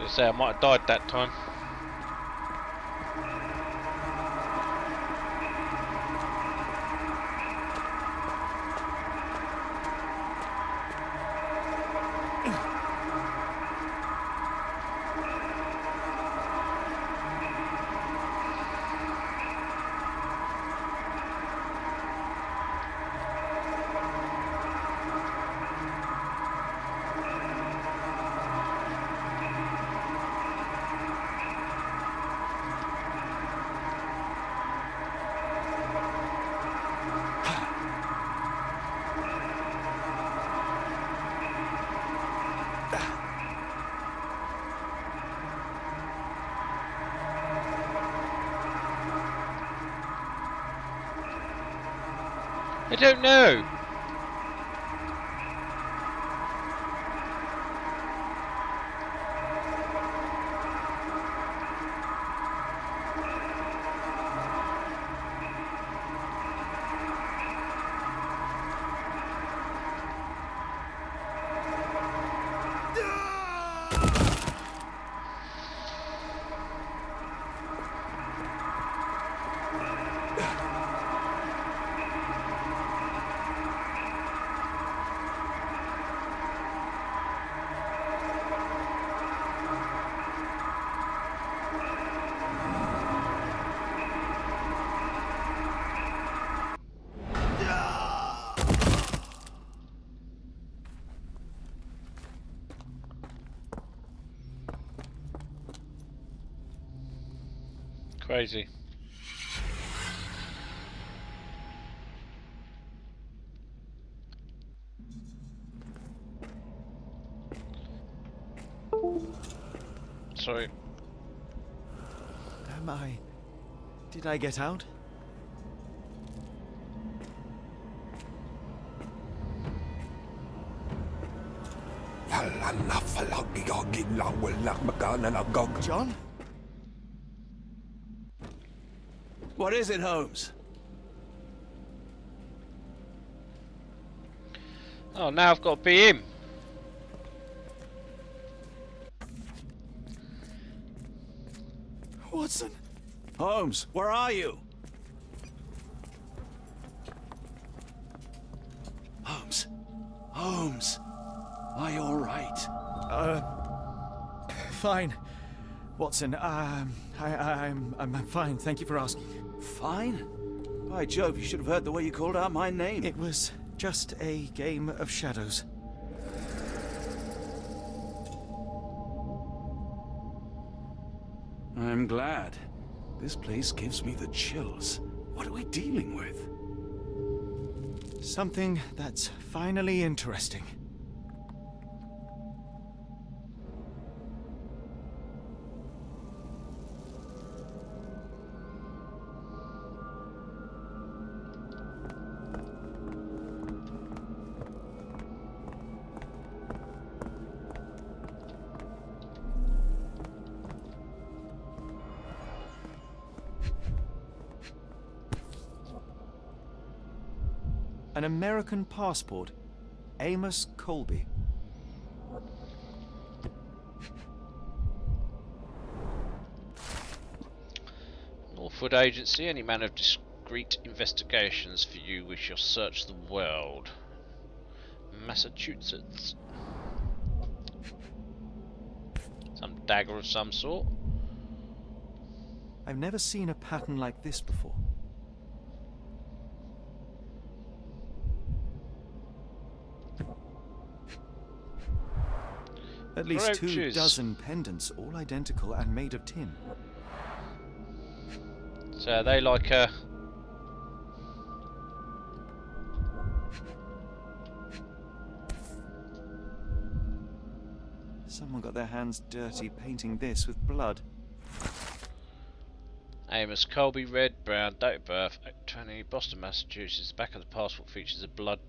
Say I might have died that time. I don't know. Crazy. Sorry.
Did I get out? John?
What is it, Holmes?
Oh, now I've got to be him.
Watson!
Holmes, where are you? Holmes. Holmes. Are you alright?
Fine. Watson, I'm fine. Thank you for asking.
Fine? By Jove, you should have heard the way you called out my name.
It was just a game of shadows.
I'm glad. This place gives me the chills. What are we dealing with?
Something that's finally interesting. An American passport. Amos Colby.
Northwood Agency, any man of discreet investigations for you, we shall search the world. Massachusetts. Some dagger of some sort.
I've never seen a pattern like this before. At least 2 dozen pendants, all identical and made of tin.
So are they like a...
Someone got their hands dirty painting this with blood.
Amos Colby, red, brown, date of birth, 20, Boston, Massachusetts. The back of the passport features a bloody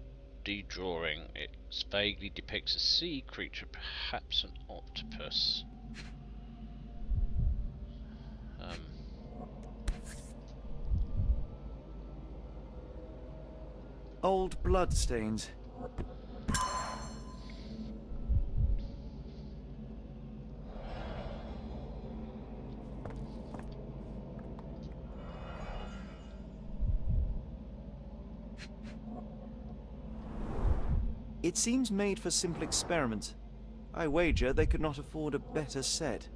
drawing. It vaguely depicts a sea creature, perhaps an octopus.
Old blood stains. It seems made for simple experiments. I wager they could not afford a better set.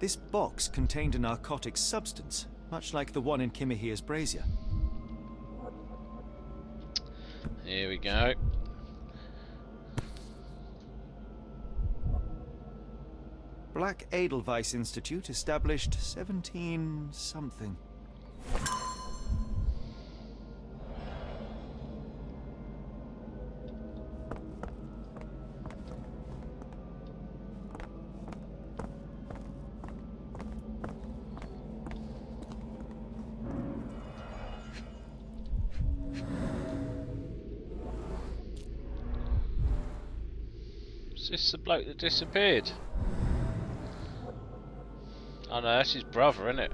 This box contained a narcotic substance, much like the one in Kimihia's brazier.
Here we go.
Black Edelweiss Institute, established 17-something.
Is this the bloke that disappeared? Oh no, that's his brother, isn't it?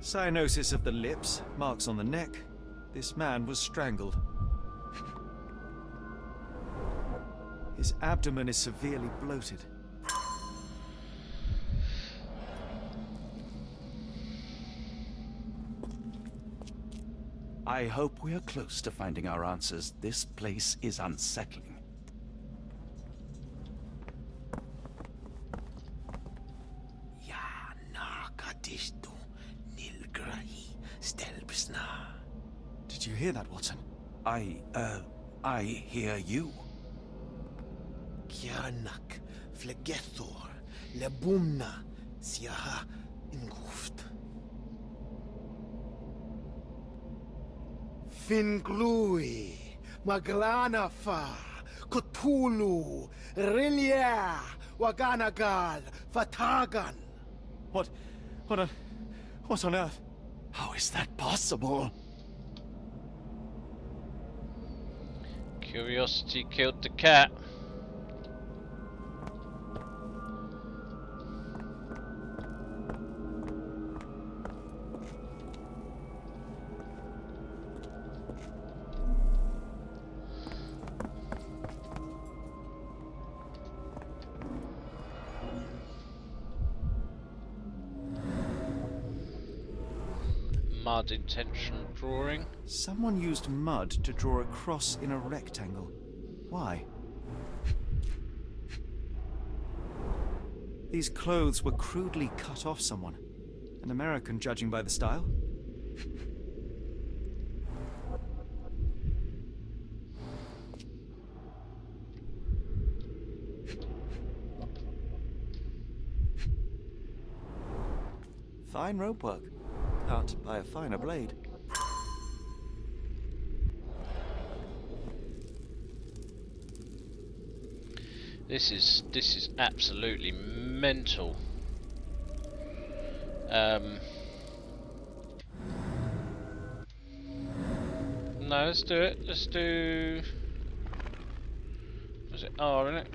Cyanosis of the lips, marks on the neck. This man was strangled. His abdomen is severely bloated.
I hope we are close to finding our answers. This place is unsettling.
Did you hear that, Watson?
I hear you.
Kianak, Flegethor, Lebumna, Siaha, Inguft. Finglui, Maglanafa, Cthulhu, Rilia, Waganagal, Fatagan.
What on earth? How is that possible?
Curiosity killed the cat. Mud intentional drawing.
Someone used mud to draw a cross in a rectangle. Why? These clothes were crudely cut off someone. An American, judging by the style. Fine rope work. Cut by a finer blade.
This is absolutely mental. No, let's do it. Let's do. Was it R in it?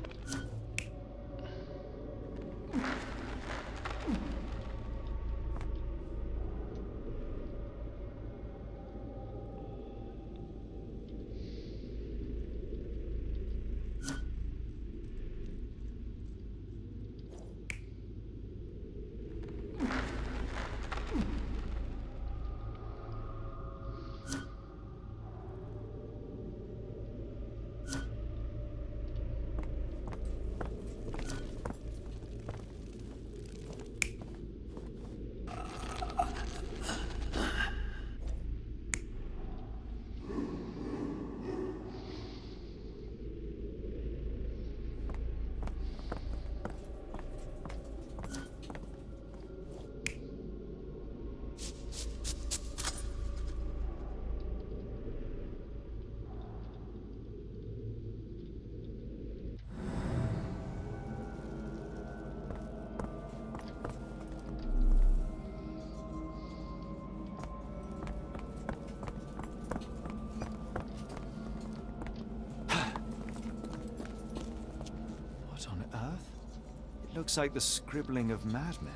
Looks like the scribbling of madmen.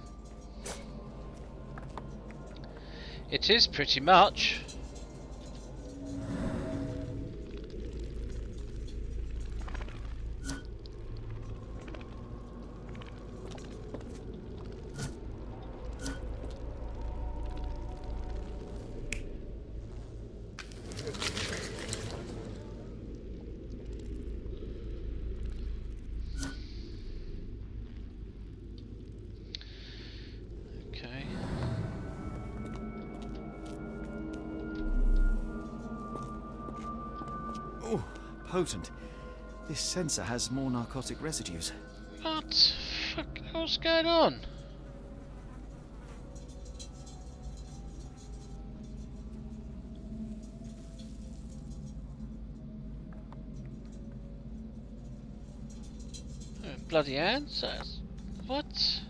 It is pretty much.
Potent. This sensor has more narcotic residues.
What? Fuck, what's going on? Oh, bloody hands? What?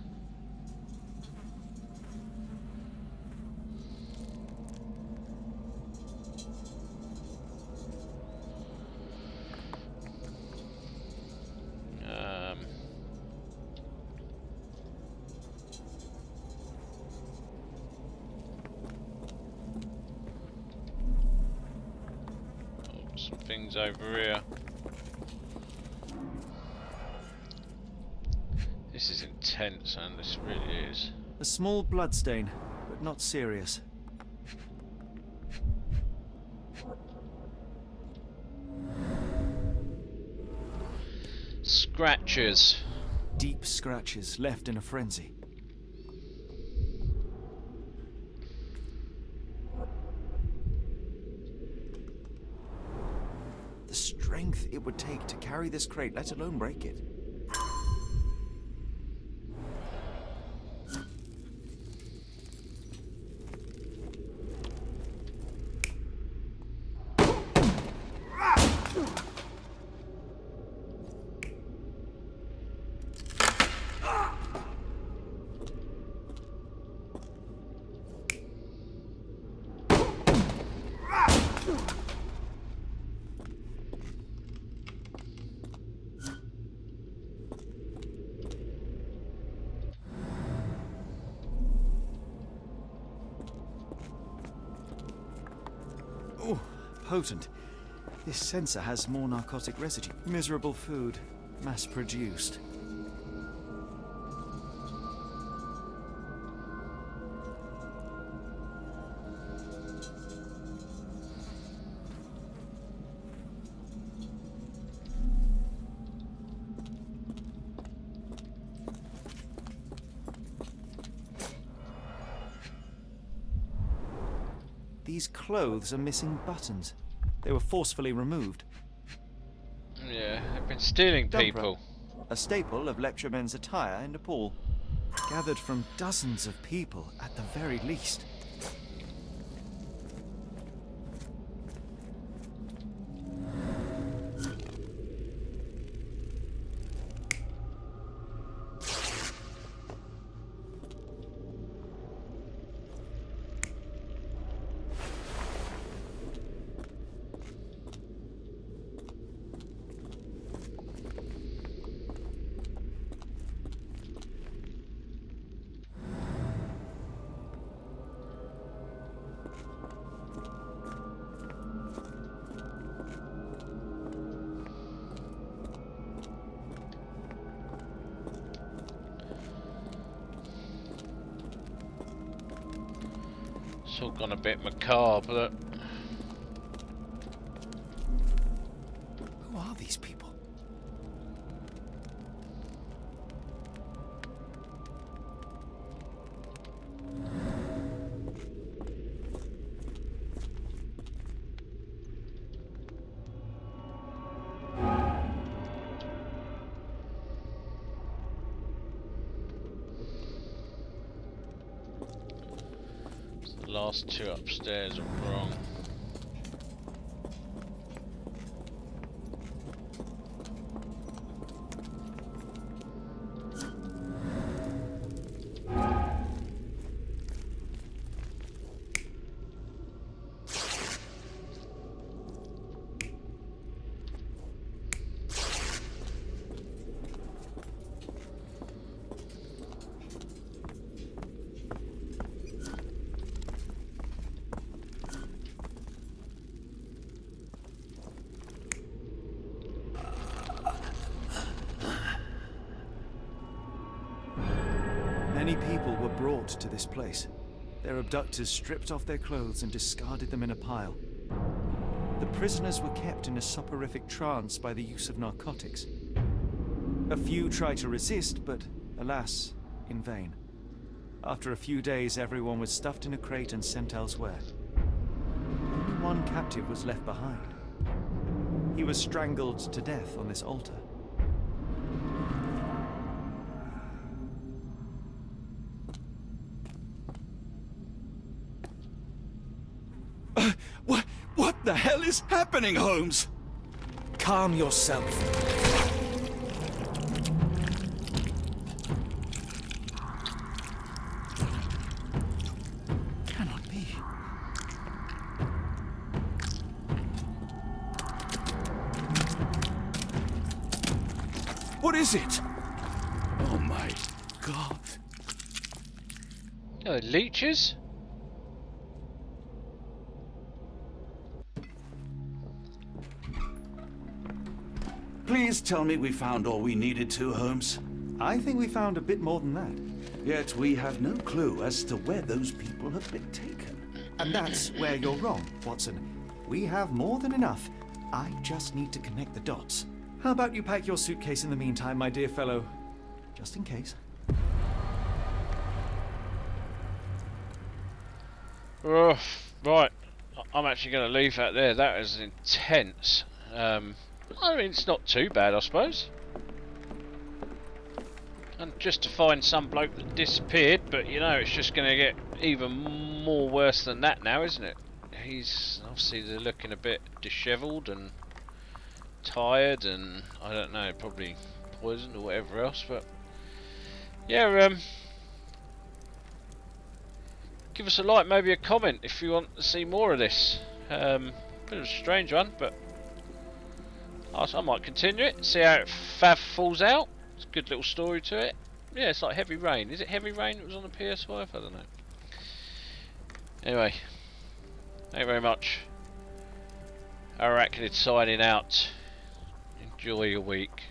Things over here. This is intense, and this really is.
A small bloodstain, but not serious.
Scratches.
Deep scratches left in a frenzy. The strength it would take to carry this crate, let alone break it. Oh, potent. This sensor has more narcotic residue. Miserable food, mass-produced. These clothes are missing buttons. They were forcefully removed.
Yeah, they've been stealing
Dumpra,
people.
a staple of lecturemen's attire in Nepal. Gathered from dozens of people, at the very least.
It's all gone a bit macabre, look.
Who are these people?
The last two upstairs are wrong.
Many people were brought to this place. Their abductors stripped off their clothes and discarded them in a pile. The prisoners were kept in a soporific trance by the use of narcotics. A few tried to resist, but alas, in vain. After a few days, everyone was stuffed in a crate and sent elsewhere. Only one captive was left behind. He was strangled to death on this altar.
What the hell is happening, Holmes?
Calm yourself.
Cannot be.
What is it? Oh my God.
Oh, leeches?
Please tell me we found all we needed to, Holmes.
I think we found a bit more than that.
Yet we have no clue as to where those people have been taken.
And that's where you're wrong, Watson. We have more than enough. I just need to connect the dots. How about you pack your suitcase in the meantime, my dear fellow? Just in case.
Oh, right. I'm actually going to leave that there. That is intense. I mean, it's not too bad, I suppose. And just to find some bloke that disappeared, but you know, it's just going to get even more worse than that now, isn't it? He's obviously looking a bit dishevelled and tired, and I don't know, probably poisoned or whatever else. But yeah, give us a like, maybe a comment if you want to see more of this. Bit of a strange one, but I might continue it, see how it falls out. It's a good little story to it. Yeah, it's like Heavy Rain. Is it Heavy Rain that was on the PS5? I don't know. Anyway, thank you very much. Arachnid signing out. Enjoy your week.